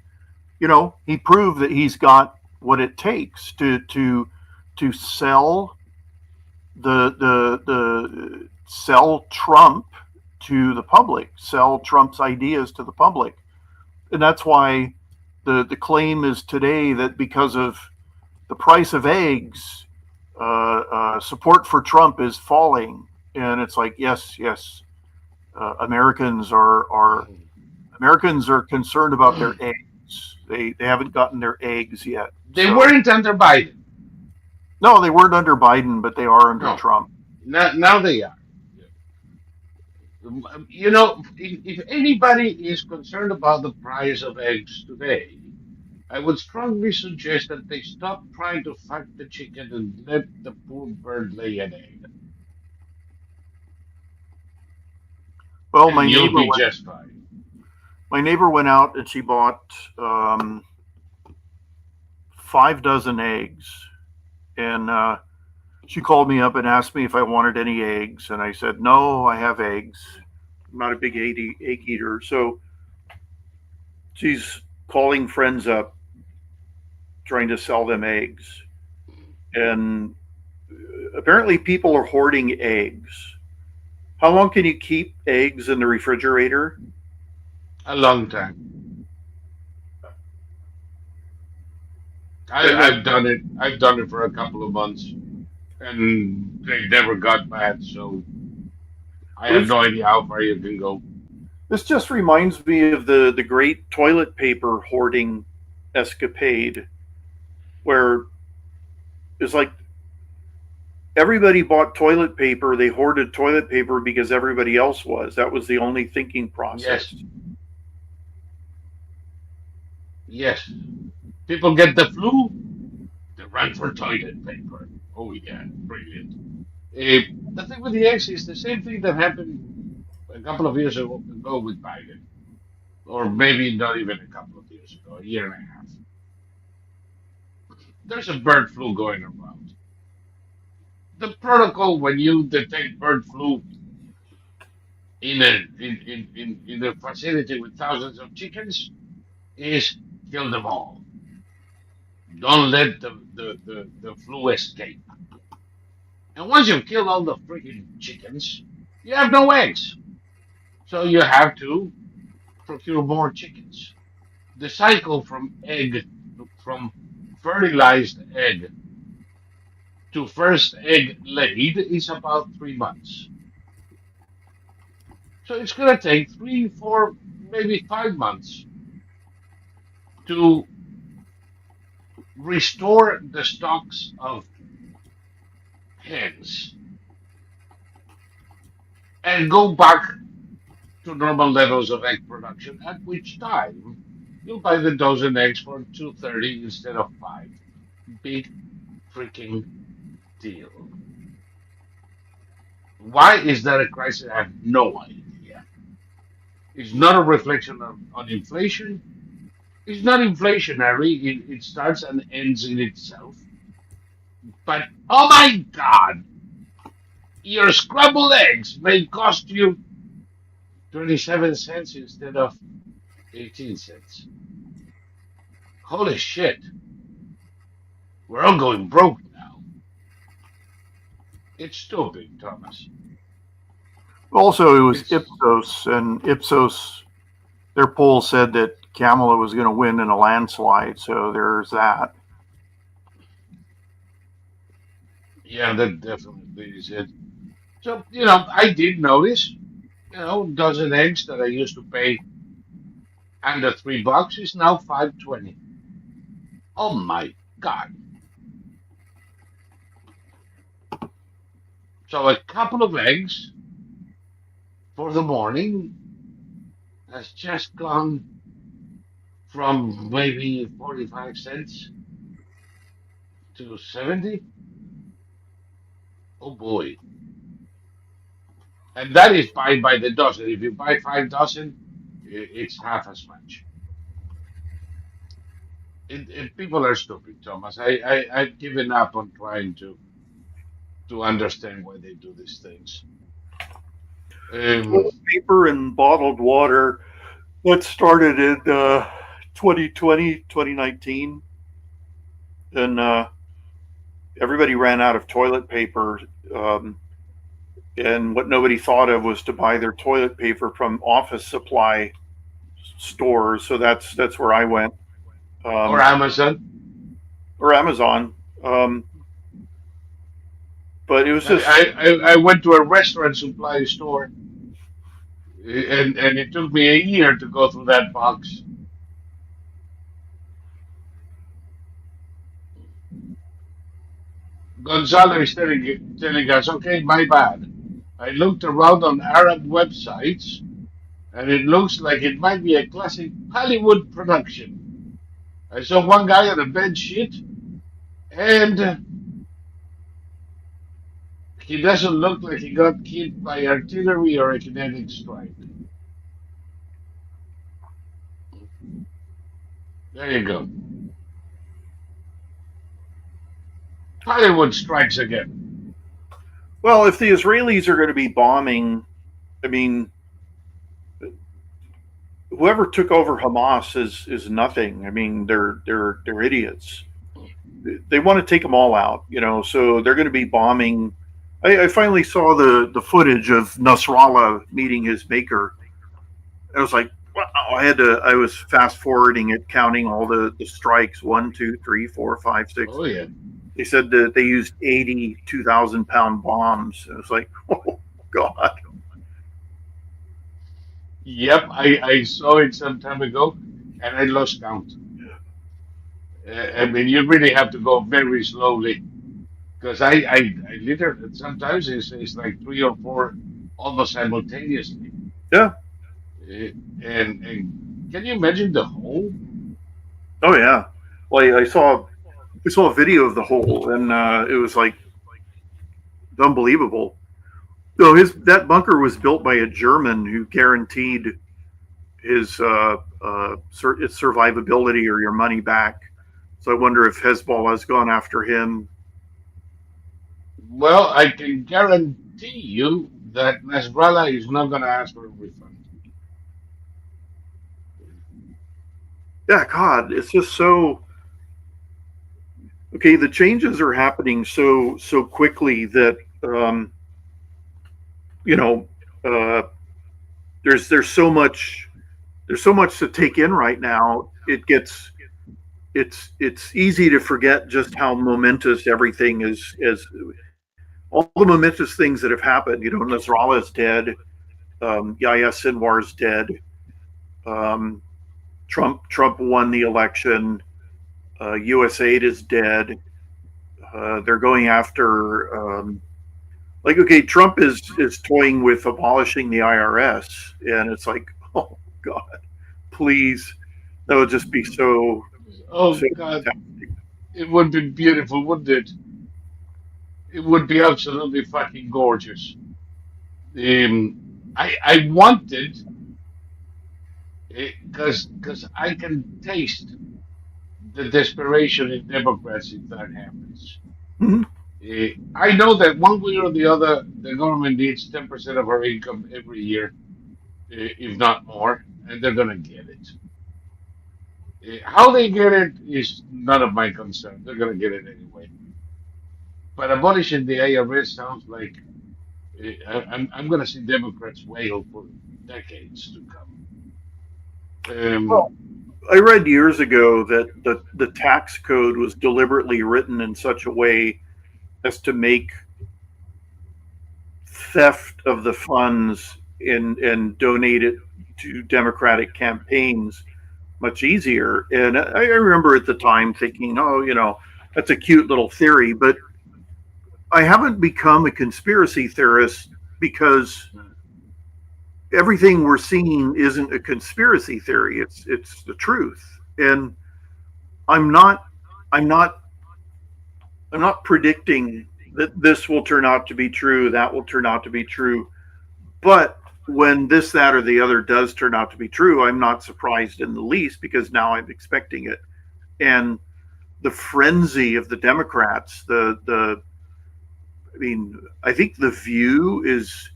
he proved that he's got what it takes to sell the sell Trump to the public, sell Trump's ideas to the public, and that's why the claim is today that because of the price of eggs, support for Trump is falling, and it's like yes, Americans are concerned about their eggs. They haven't gotten their eggs yet. They weren't under Biden. No, they weren't under Biden, but they are under No, Trump. now they are. If anybody is concerned about the price of eggs today, I would strongly suggest that they stop trying to fuck the chicken and let the poor bird lay an egg, Well, and you'll be just fine. my neighbor went out and she bought 5 dozen eggs, and she called me up and asked me if I wanted any eggs, and I said no, I have eggs. I'm not a big egg eater, so she's calling friends up, trying to sell them eggs, and apparently people are hoarding eggs. How long can you keep eggs in the refrigerator? A long time. I've done it. I've done it for a couple of months, and they never got bad. So I have no idea how far you can go. This just reminds me of the great toilet paper hoarding escapade, where it's like everybody bought toilet paper. They hoarded toilet paper because everybody else was. That was the only thinking process. Yes. People get the flu, they run for toilet paper. Oh yeah, brilliant. The thing with the eggs is the same thing that happened a couple of years ago with Biden, or maybe not even a couple of years ago, a year and a half. There's a bird flu going around. The protocol when you detect bird flu in a facility with thousands of chickens is kill them all. Don't let the flu escape. And once you've killed all the freaking chickens, you have no eggs. So you have to procure more chickens. The cycle from fertilized egg to first egg laid is about 3 months. So it's going to take 3, 4, maybe 5 months to restore the stocks of hens and go back to normal levels of egg production, at which time you'll buy the dozen eggs for 230 instead of 5. Big freaking deal. Why is that a crisis? I have no idea. It's not a reflection on inflation. It's not inflationary. It starts and ends in itself. But oh my God, your scrambled eggs may cost you 27 cents instead of 18 cents. Holy shit. We're all going broke now. It's stupid, Thomas. Also, it was It's, Ipsos, and Ipsos, their poll said that Kamala was going to win in a landslide. So there's that. yeah, that definitely is it. So, I did notice, dozen eggs that I used to pay under $3 is now 5.20. Oh my God. So a couple of eggs for the morning has just gone from maybe 45 cents to 70. Oh boy. And that is by the dozen. If you buy 5 dozen, it's half as much. people are stupid, Thomas. I've given up on trying to understand why they do these things. Um, Toilet paper and bottled water. That started in 2020, 2019, and everybody ran out of toilet paper. Um, and what nobody thought of was to buy their toilet paper from office supply stores. So that's where I went, or um, Amazon. or Amazon. Um, but it was just, I went to a restaurant supply store, and it took me a year to go through that box. Gonzalo is telling us, okay, my bad. I looked around on Arab websites, and it looks like it might be a classic Hollywood production. I saw one guy on a bed sheet, and he doesn't look like he got hit by artillery or a kinetic strike. There you go. Hollywood strikes again. well, if the Israelis are going to be bombing, I mean, whoever took over Hamas is nothing. I mean, they're idiots. They want to take them all out, so they're going to be bombing. I finally saw the footage of Nasrallah meeting his maker. I was like, wow. I was fast forwarding it, counting all the strikes: 1, 2, 3, 4, 5, 6. Oh yeah. They said that they used 82,000-pound bombs. I was like, oh God. Yep, I saw it some time ago, and I lost count. I mean, you really have to go very slowly because I literally sometimes it's like three or four almost simultaneously. Yeah. Uh, and can you imagine the hole? Oh yeah. Well, I saw a video of the hole, and it was like unbelievable. So that bunker was built by a German who guaranteed his its survivability or your money back. So I wonder if Hezbollah has gone after him. Well, I can guarantee you that Nasrallah is not going to ask for a refund. Yeah, God, it's just so okay. The changes are happening so quickly that you know uh, there's so much to take in right now. It's easy to forget just how momentous everything is. All the momentous things that have happened. Nasrallah is dead. Yahya Sinwar is dead. Um, Trump won the election. USAID is dead. They're going after okay, Trump is toying with abolishing the IRS, and it's like, oh God, please, that would just be Oh so God, it would be beautiful, wouldn't it? It would be absolutely fucking gorgeous. Um, I wanted because I can taste the desperation in Democrats if that happens. Mhm. I know that one way or the other, the government needs 10% of our income every year, if not more, and they're going to get it. How they get it is none of my concern. They're going to get it anyway. But abolishing the IRS sounds like I'm going to see Democrats wail for decades to come. Well, I read years ago that the tax code was deliberately written in such a way as to make theft of the funds and donate it to Democratic campaigns much easier. And I remember at the time thinking, oh, that's a cute little theory, but I haven't become a conspiracy theorist because everything we're seeing isn't a conspiracy theory. It's the truth. And I'm not I'm not I'm not predicting that this will turn out to be true, that will turn out to be true. But when this, that, or the other does turn out to be true, I'm not surprised in the least because now I'm expecting it. and the frenzy of the Democrats. I mean, I think the View is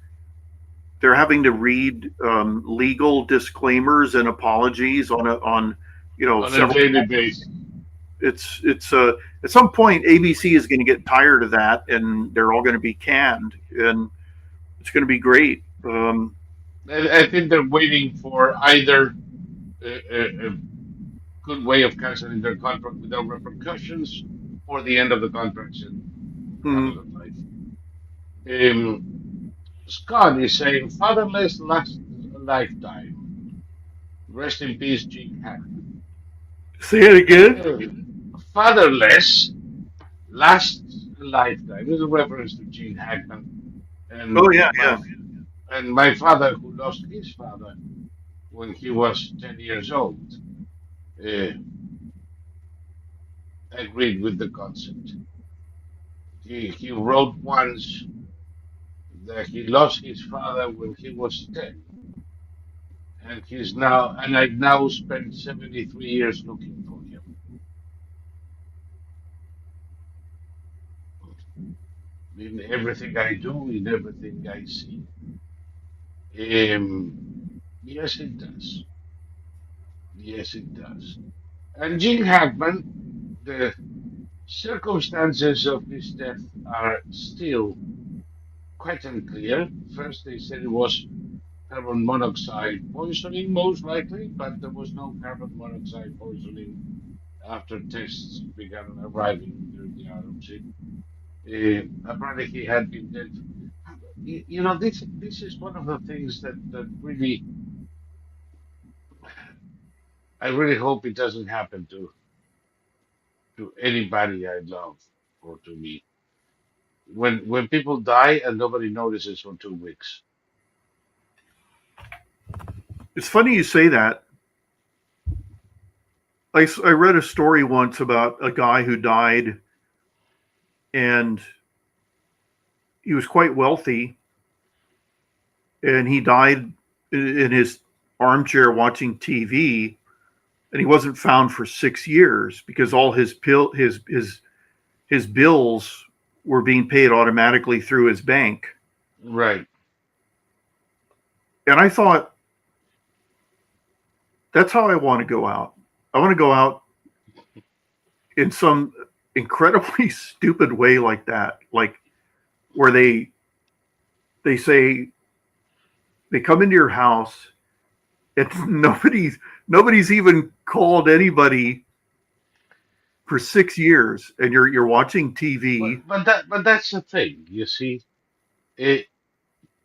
they're having to read legal disclaimers and apologies on On a several. daily basis. It's at some point ABC is going to get tired of that, and they're all going to be canned, and it's going to be great. I think they're waiting for either a good way of canceling their contract without repercussions or the end of the contracts in Mhm. Canada life. Um, Scott is saying, fatherless last a lifetime. Rest in peace, Gene Hackman. Say it again. Fatherless lasts a lifetime. Is a reference to Gene Hackman Oh and yeah, my yeah. and my father, who lost his father when he was 10 years old, uh, agreed with the concept. He wrote once that he lost his father when he was 10, and I've now spent 73 years looking for him. In everything I do, in everything I see. Um, yes, it does. Yes, it does. And Gene Hackman, the circumstances of his death are still quite unclear. First, they said it was carbon monoxide poisoning, most likely, but there was no carbon monoxide poisoning after tests began arriving during the autopsy. Apparently, he had been dead. This is one of the things that really I really hope it doesn't happen to anybody I love or to me. When people die and nobody notices for 2 weeks. It's funny you say that. I read a story once about a guy who died, and he was quite wealthy, and he died in his armchair watching TV, and he wasn't found for 6 years because all his bills were being paid automatically through his bank. Right. And I thought, that's how I want to go out. I want to go out in some incredibly stupid way like that, like where they say they come into your house and nobody's even called anybody for 6 years, and you're watching TV. But that's the thing, you see. Uh,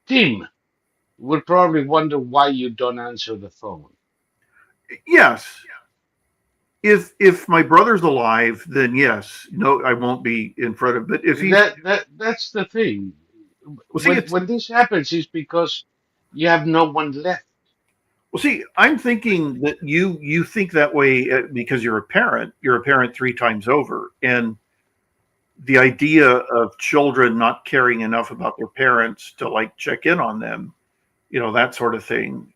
Tim would probably wonder why you don't answer the phone. Yes, if my brother's alive, then yes, no, I won't be in front of. But if he's That's the thing. well, see, When this happens, is because you have no one left. I'm thinking that you think that way because you're a parent. You're a parent 3 times over, and the idea of children not caring enough about their parents to like check in on them, that sort of thing.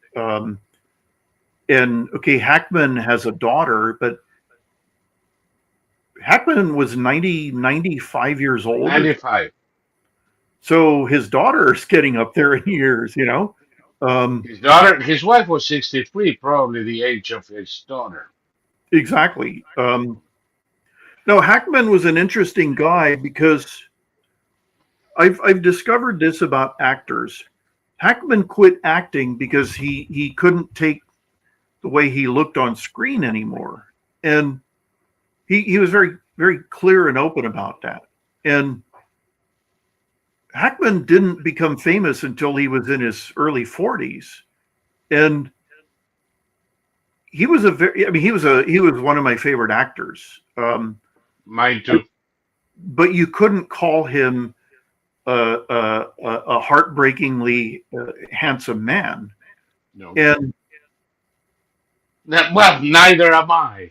And okay, Hackman has a daughter, but Hackman was 95 years old. 95. So his daughter is getting up there in years. His wife was 63, probably the age of his daughter. Exactly. No, Hackman was an interesting guy because I've discovered this about actors. Hackman quit acting because he couldn't take the way he looked on screen anymore, and he was very very clear and open about that. And Hackman didn't become famous until he was in his early 40s, and he was he was one of my favorite actors. Mine too. But you couldn't call him a heartbreakingly handsome man. No. And Well, neither am I.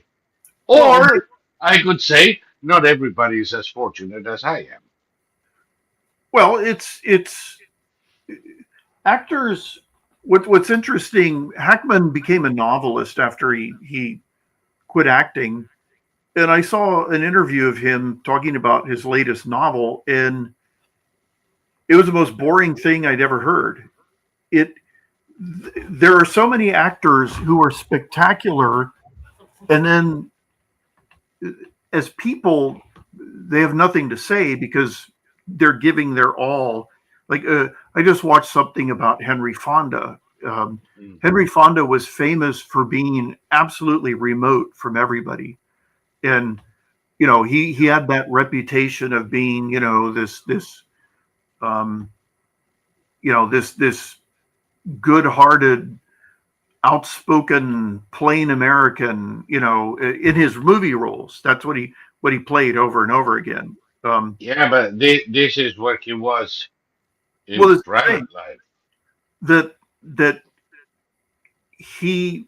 well, Or I could say, not everybody is as fortunate as I am. it's actors. What's interesting, Hackman became a novelist after he quit acting, And I saw an interview of him talking about his latest novel, and it was the most boring thing I'd ever heard. It there are so many actors who are spectacular, and then as people, they have nothing to say because they're giving their all. Like I just watched something about Henry Fonda. Mm. Henry Fonda was famous for being absolutely remote from everybody, and he had that reputation of being um, this good-hearted, outspoken, plain American. In his movie roles, that's what he played over and over again. Um, Yeah, but this is what he was well, in it's the thing private life. that he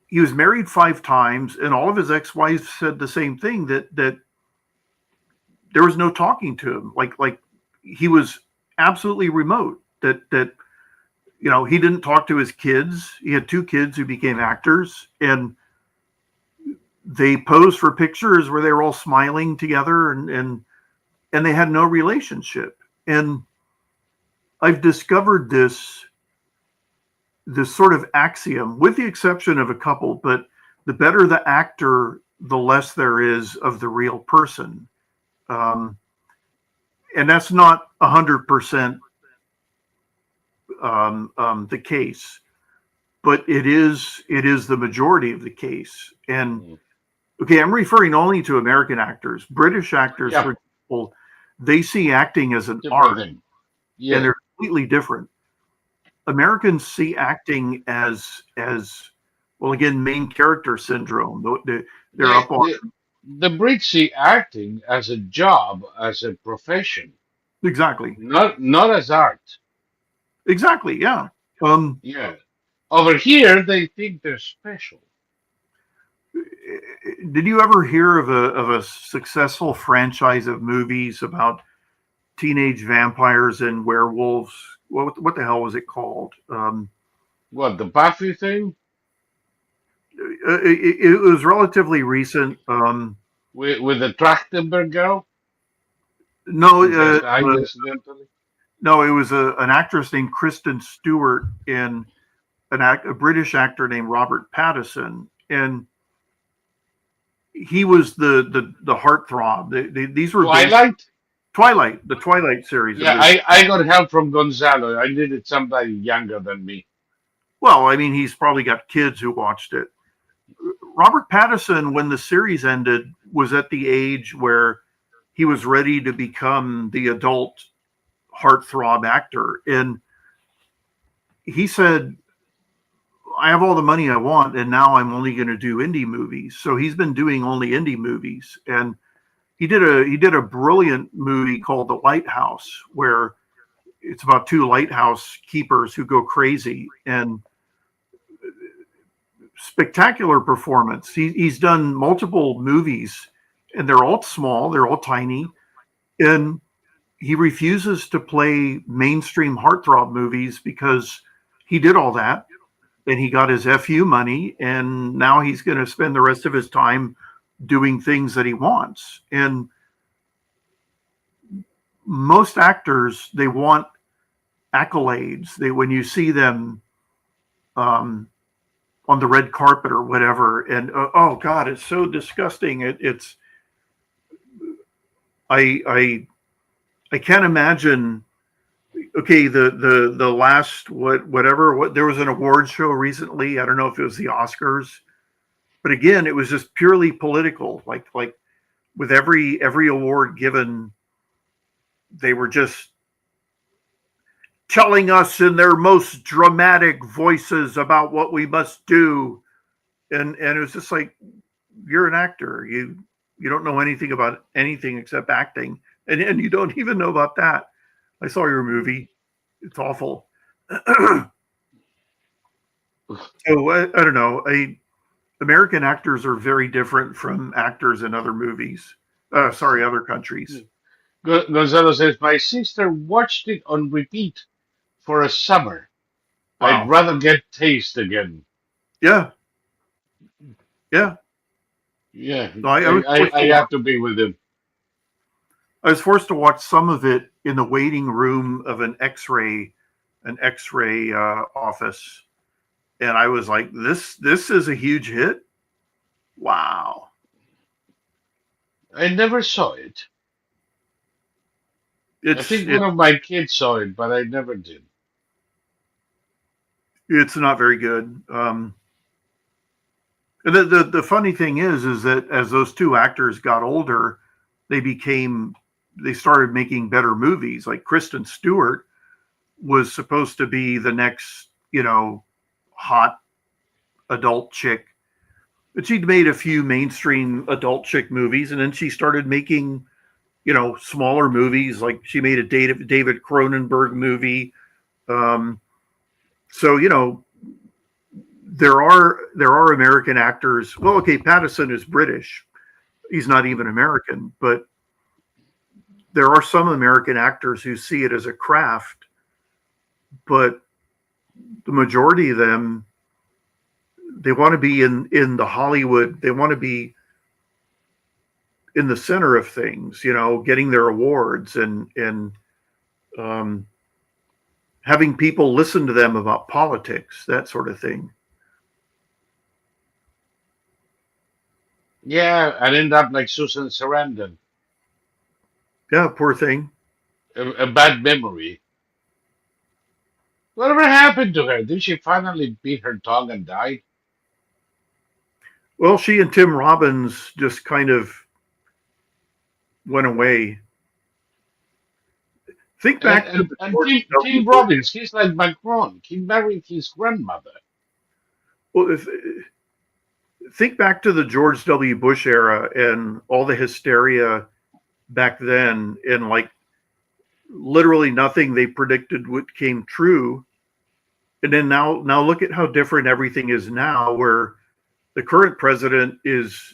he was married 5 times, and all of his ex-wives said the same thing, that there was no talking to him. Like he was absolutely remote. That he didn't talk to his kids. He had 2 kids who became actors, and they posed for pictures where they were all smiling together, and they had no relationship. And I've discovered this sort of axiom, with the exception of a couple, but the better the actor, the less there is of the real person. Um, and that's not 100% the case, but it is the majority of the case. And Mm. okay, I'm referring only to American actors. British actors, Yeah, for example, they see acting as an different art, thing. and Yeah, they're completely different. Americans see acting as well, again, main character syndrome. They're they, up on. the the Brits see acting as a job, as a profession, Exactly, not as art. exactly, yeah. Um, Yeah, over here they think they're special. did you ever hear of a successful franchise of movies about teenage vampires and werewolves? What the hell was it called? What, the Buffy thing It was relatively recent. with the Trachtenberg girl No, who just died incidentally? no, it was an actress named Kristen Stewart and a British actor named Robert Pattinson, and he was the heartthrob. These were based Twilight? The Twilight series of Yeah, movies. I got help from Gonzalo. I needed somebody younger than me. Well, I mean, he's probably got kids who watched it. Robert Pattinson, when the series ended, was at the age where he was ready to become the adult heartthrob actor, and he said, I have all the money I want, and now I'm only going to do indie movies. So he's been doing only indie movies, and he did a brilliant movie called The Lighthouse, where it's about 2 lighthouse keepers who go crazy, and spectacular performance. He's done multiple movies, and they're all small, they're all tiny, and he refuses to play mainstream heartthrob movies because he did all that and he got his FU money, and now he's going to spend the rest of his time doing things that he wants. And most actors, they want accolades. When you see them um, on the red carpet or whatever, and oh God, it's so disgusting. It's I can't imagine. Okay, the last what there was an award show recently. I don't know if it was the Oscars, but again, it was just purely political. Like with every award given, they were just telling us in their most dramatic voices about what we must do, and it was just like, you're an actor. You don't know anything about anything except acting, and you don't even know about that. I saw your movie. It's awful. So I don't know. American actors are very different from actors in other movies. Sorry, other countries. Gonzalo says, my sister watched it on repeat for a summer. I'd Wow. rather get taste again. Yeah. Yeah. Yeah, So I was forced I to watch. have to be with him. I was forced to watch some of it in the waiting room of an X-ray office, and I was like, "This is a huge hit! Wow!" I never saw it. I It's think one it of my kids saw it, but I never did. it's not very good. The funny thing is that as those two actors got older, they became they started making better movies. Like Kristen Stewart was supposed to be the next, hot adult chick, but she'd made a few mainstream adult chick movies, and then she started making, smaller movies. Like she made a David Cronenberg movie. Um, so there are American actors. Well, okay, Pattison is British. He's not even American, but there are some American actors who see it as a craft, but the majority of them, they want to be in the Hollywood. They want to be in the center of things, getting their awards and um, having people listen to them about politics, that sort of thing. Yeah, and end up like Susan Sarandon, Yeah, poor thing. a bad memory. Whatever happened to her? Did she finally beat her dog and die? Well, she and Tim Robbins just kind of went away. Think And back to and, the and George Tim W. Bush. Robbins, he's like Macron. He married his grandmother. Well, think back to the George W. Bush era and all the hysteria back then, and like literally nothing they predicted what came true. And then now look at how different everything is now, where the current president is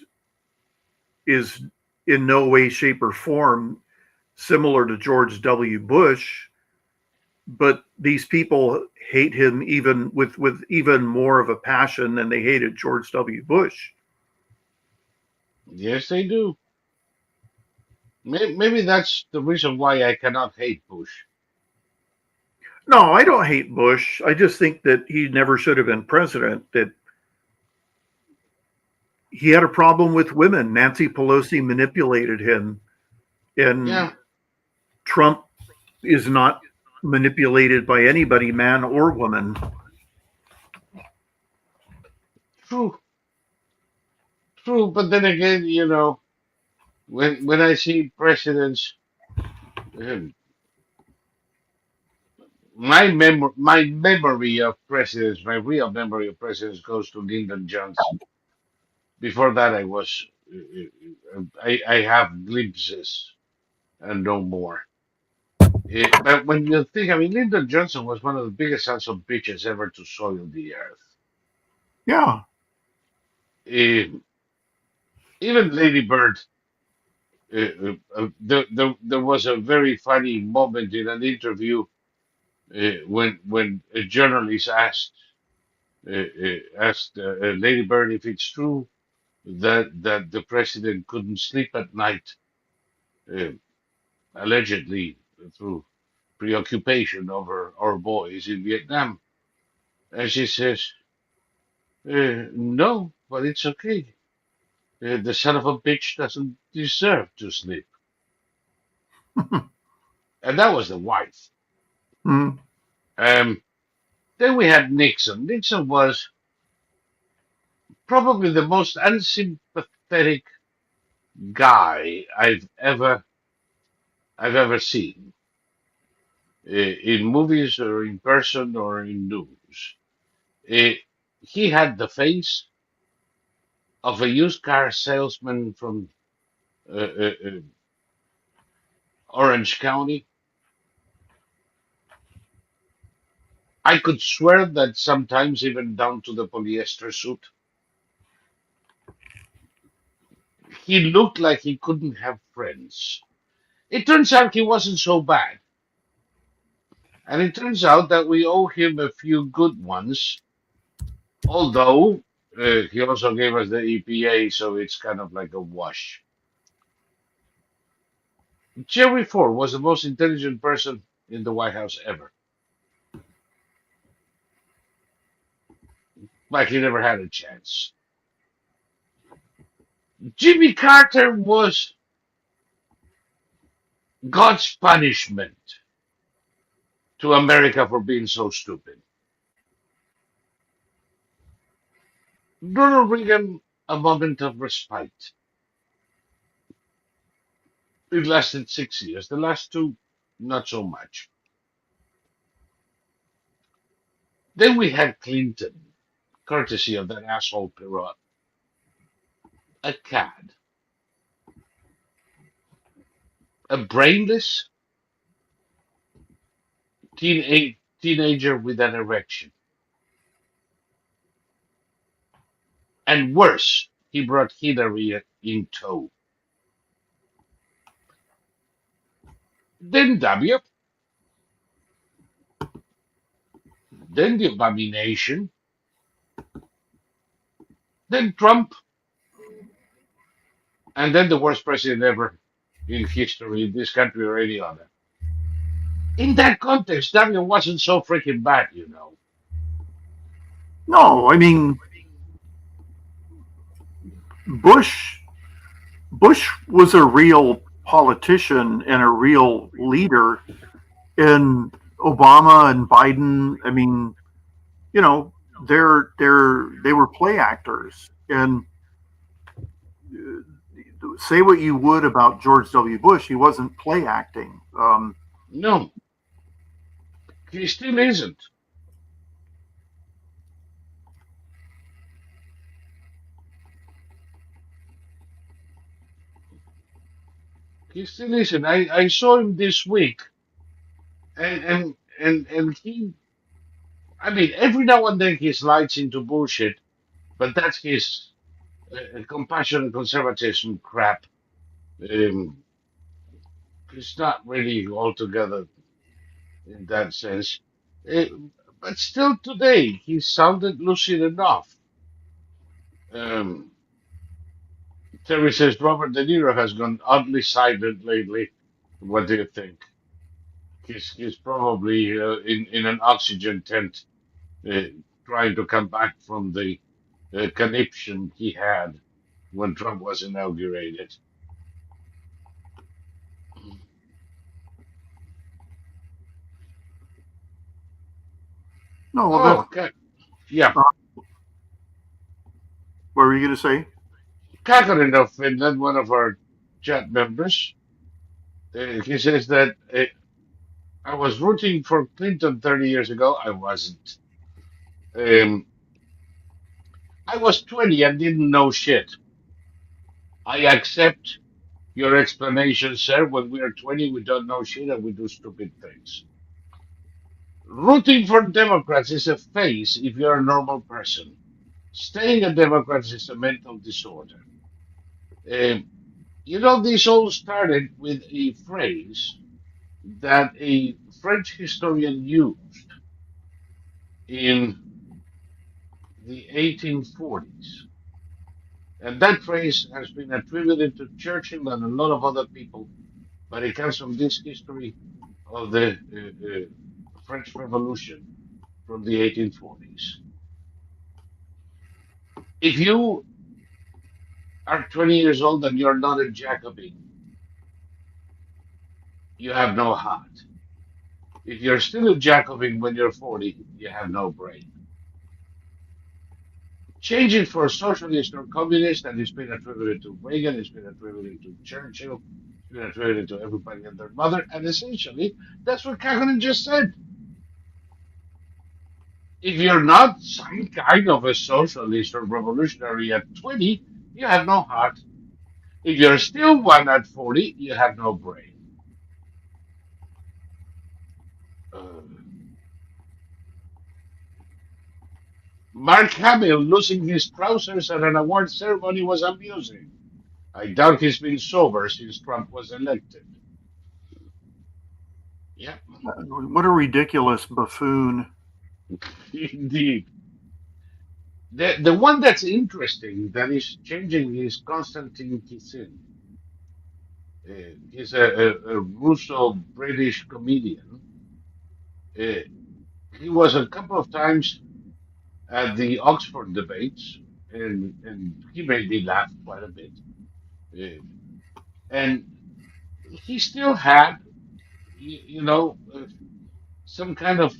in no way, shape, or form similar to George W. Bush, but these people hate him even with even more of a passion than they hated George W. Bush. Yes, they do. Maybe that's the reason why I cannot hate Bush. No, I don't hate Bush. I just think that he never should have been president. That he had a problem with women. Nancy Pelosi manipulated him, and Yeah, Trump is not manipulated by anybody, man or woman. true, true. But then again, when I see presidents, um, my memory of presidents, my real memory of presidents goes to Lyndon Johnson. Before that, I have glimpses and no more. But when you think, I mean, Lyndon Johnson was one of the biggest sons of bitches ever to soil the earth. Yeah. Eh, Even Lady Bird, there was a very funny moment in an interview when a journalist asked Lady Bird if it's true that the president couldn't sleep at night, uh, allegedly through preoccupation over our boys in Vietnam. And she says, no, but it's okay. The son of a bitch doesn't deserve to sleep. And that was the wife. Mm. Um, then we had Nixon. Nixon was probably the most unsympathetic guy I've ever seen, in movies or in person or in news. Uh, he had the face of a used car salesman from Orange County. I could swear that sometimes even down to the polyester suit. He looked like he couldn't have friends. It turns out he wasn't so bad. And it turns out that we owe him a few good ones, although He also gave us the EPA, so it's kind of like a wash. Jerry Ford was the most intelligent person in the White House ever, but he never had a chance. Jimmy Carter was God's punishment to America for being so stupid. Ronald Reagan, a moment of respite. It lasted 6 years. The last two, not so much. Then we had Clinton, courtesy of that asshole Perot, a cad, a brainless teenager with an erection. And worse, he brought Hillary in tow. Then W, then the abomination, then Trump, and then the worst president ever in history in this country or any other. In that context, W wasn't so freaking bad, you know. No, I mean Bush. Bush was a real politician and a real leader, and Obama and Biden. I mean, you know, they were play actors. And say what you would about George W. Bush, he wasn't play acting. No, he still isn't. He still isn't. I saw him this week, and he. I mean, every now and then he slides into bullshit, but that's his compassion and conservatism crap. Um, it's not really altogether in that sense. Uh, but still, today he sounded lucid enough. Um, Terry says Robert De Niro has gone oddly silent lately. What do you think? He's probably in an oxygen tent, uh, trying to come back from the conniption he had when Trump was inaugurated. No, well, Oh, that's okay. Yeah. what were you going to say? Kakarin of Finland, one of our chat members, he says that I was rooting for Clinton 30 years ago. I wasn't. Um, I was 20 and didn't know shit. I accept your explanation, sir. When we are 20, we don't know shit and we do stupid things. Rooting for Democrats is a phase if you're a normal person. Staying a Democrat is a mental disorder. Um, this all started with a phrase that a French historian used in the 1840s. And that phrase has been attributed to Churchill and a lot of other people, but it comes from this history of the French Revolution from the 1840s. If you are 20 years old and you're not a Jacobin, you have no heart. If you're still a Jacobin when you're 40, you have no brain. Change it for a socialist or communist, and it's been attributed to Reagan, it's been attributed to Churchill, it's been attributed to everybody and their mother, and essentially, that's what Kaganen just said. If you're not some kind of a socialist or revolutionary at 20, you have no heart. If you're still one at 40, you have no brain. Uh, Mark Hamill losing his trousers at an award ceremony was amusing. I doubt he's been sober since Trump was elected. Yeah, What a ridiculous buffoon. indeed. The one that's interesting that is changing is Konstantin Kisin. He's a Russo-British comedian. Uh, he was a couple of times at the Oxford debates, and he made me laugh quite a bit. Uh, and he still had, some kind of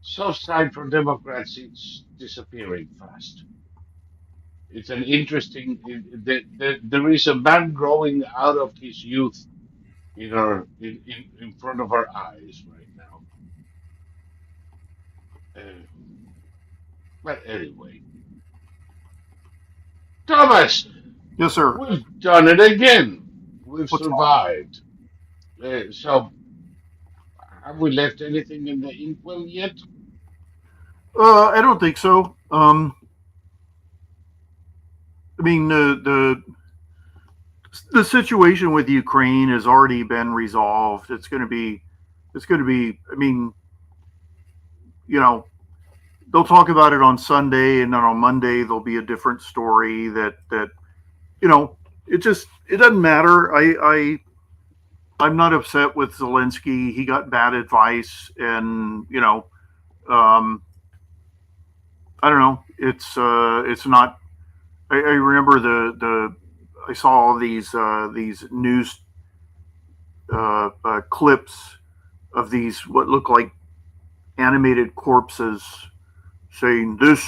soft side for Democrats. It's disappearing fast. It's an interesting. There is a man growing out of his youth in front of our eyes right now. Uh, but anyway, Thomas, Yes, sir. we've done it again. We've What's wrong? survived. So, have we left anything in the inkwell yet? I don't think so. I mean, the situation with Ukraine has already been resolved. It's going to be. I mean, you know, they'll talk about it on Sunday, and then on Monday there'll be a different story. That it just it doesn't matter. I'm not upset with Zelensky. He got bad advice, and um, I don't know. It's not. I remember the I saw all these news clips of these what look like animated corpses saying this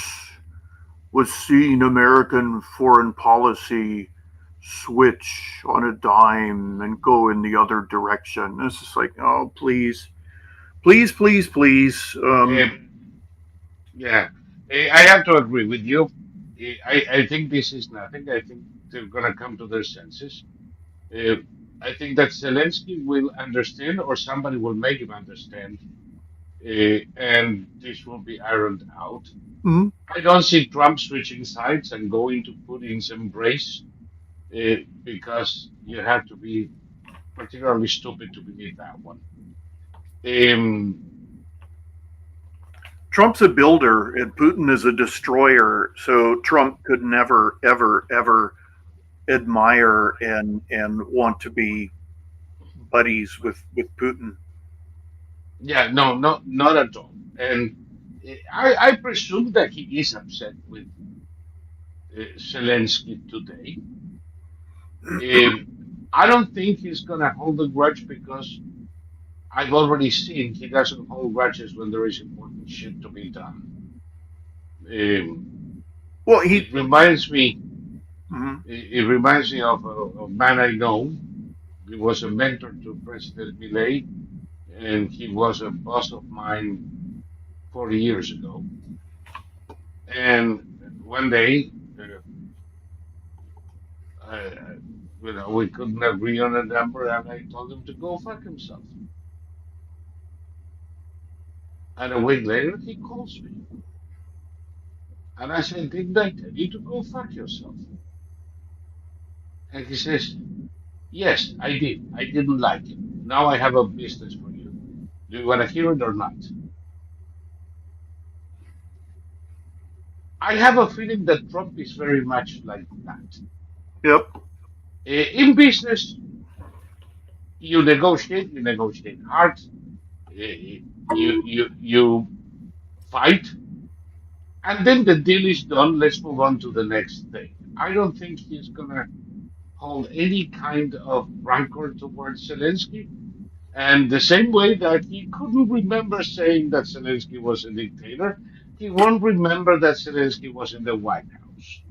was seeing American foreign policy switch on a dime and go in the other direction. It's just like, oh, please, please, please, please. Um, yeah, I have to agree with you. I think this is nothing. I think they're going to come to their senses. Uh, I think that Zelensky will understand, or somebody will make him understand, and this will be ironed out. Mhm. I don't see Trump switching sides and going to Putin's embrace, because you have to be particularly stupid to believe that one. Um, Trump's a builder and Putin is a destroyer. So Trump could never, ever, ever admire and want to be buddies with Putin. yeah, no, not at all. And I presume that he is upset with Zelensky today. Um, I don't think he's going to hold a grudge because I've already seen he doesn't hold grudges when there is important shit to be done. Um, Well, it reminds me. mhm. It reminds me of a man I know. He was a mentor to President Millet, and he was a boss of mine 40 years ago. And one day, I, we couldn't agree on a number, and I told him to go fuck himself. And a week later, he calls me, and I said, "Didn't I tell you to go fuck yourself?" And he says, "Yes, I did. I didn't like it. Now I have a business for you. Do you want to hear it or not?" I have a feeling that Trump is very much like that. Yep. In business, you negotiate hard, you fight, and then the deal is done. Let's move on to the next thing. I don't think he's gonna hold any kind of rancor towards Zelensky. And the same way that he couldn't remember saying that Zelensky was a dictator, he won't remember that Zelensky was in the White House.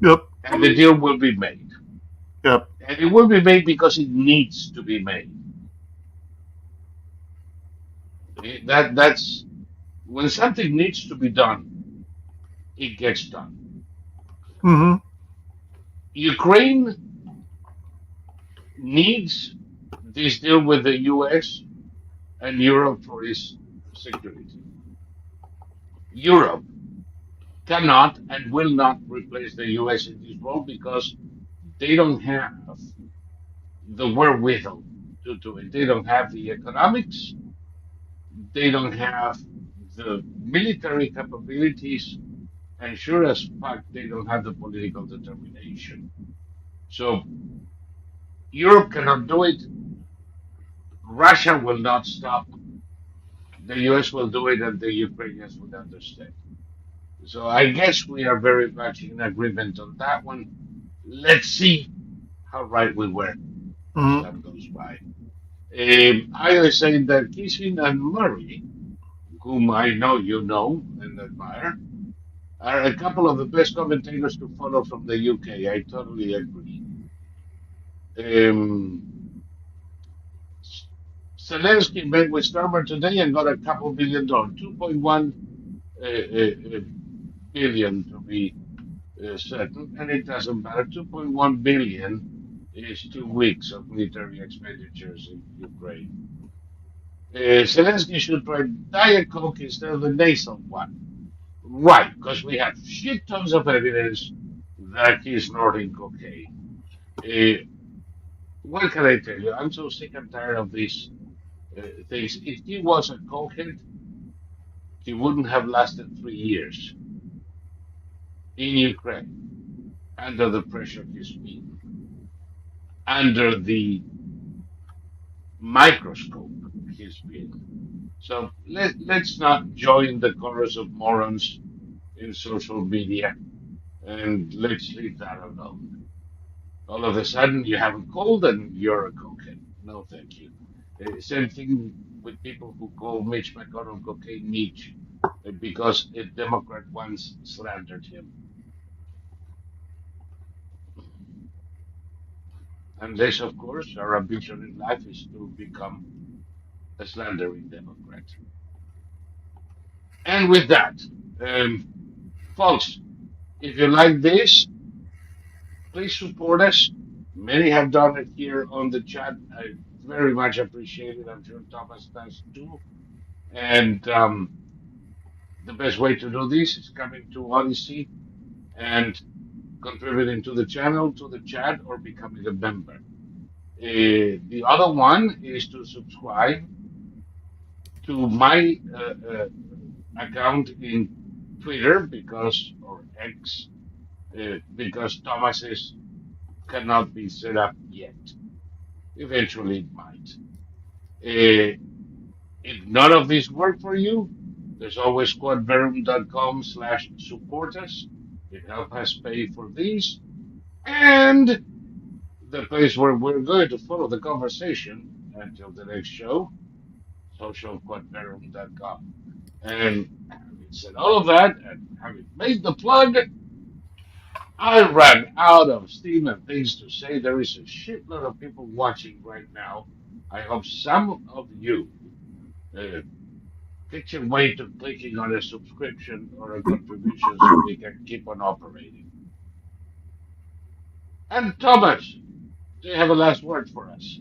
Yep. And the deal will be made. Yep. And it will be made because it needs to be made. That's when something needs to be done, it gets done. Hmm. Ukraine needs this deal with the US and Europe for its security. Europe cannot and will not replace the US in this role because they don't have the wherewithal to do it. They don't have the economics, they don't have the military capabilities, and sure as fuck they don't have the political determination. So Europe cannot do it. Russia will not stop. The US will do it, and the Ukrainians will understand. So I guess we are very much in agreement on that one. Let's see how right we were as Mhm. time goes by. I was saying that Kissing and Murray, whom I know you know and admire, are a couple of the best commentators to follow from the UK. I totally agree. Um, Zelensky met with Starmer today and got a couple $1 billion, 2.1 billion to be certain, and it doesn't matter. 2.1 billion is 2 weeks of military expenditures in Ukraine. Zelensky should try Diet Coke instead of the nasal one. Right, because we have shit tons of evidence that he's snorting cocaine. Uh, what can I tell you? I'm so sick and tired of these things. If he was a cokehead, he wouldn't have lasted 3 years in Ukraine under the pressure he's been, under the microscope he's been. So let's not join the chorus of morons in social media and let's leave that alone. All of a sudden, you have a cold and you're a cokehead. No, thank you. Same thing with people who call Mitch McConnell cocaine Mitch because a Democrat once slandered him. Unless, of course, our ambition in life is to become a slandering Democrat. And with that, um, folks, if you like this, please support us. Many have done it here on the chat. I very much appreciate it. I'm sure Thomas does too. And the best way to do this is coming to Odyssey and contributing to the channel, to the chat, or becoming a member. The other one is to subscribe to my account in Twitter because, or X, because Thomas's cannot be set up yet. Eventually it might. Uh, if none of these work for you, there's always squadverum.com/support us. It helps us pay for these. And the place where we're going to follow the conversation until the next show, socialquadverum.com. And having said all of that, and having made the plug, I ran out of steam and things to say. There is a shitload of people watching right now. I hope some of you uh, get your way to clicking on a subscription or a contribution so we can keep on operating. And Thomas, do you have a last word for us?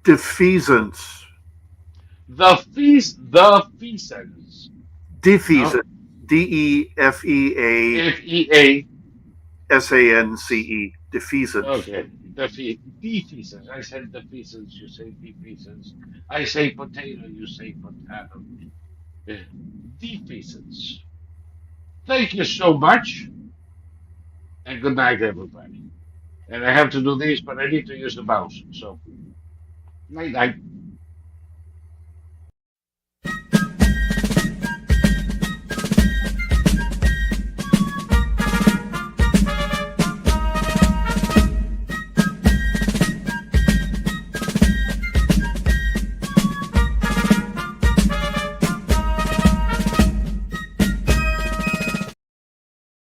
Defeasance. The Feasons. Defeasance. No? DEFEASANCE. FEA. Defeasance. Okay. Defeasons. I said defeasons, you say defeasons. I say potato, you say potato. Defeasons. Thank you so much, and good night, everybody. And I have to do this, but I need to use the mouse. So, night night.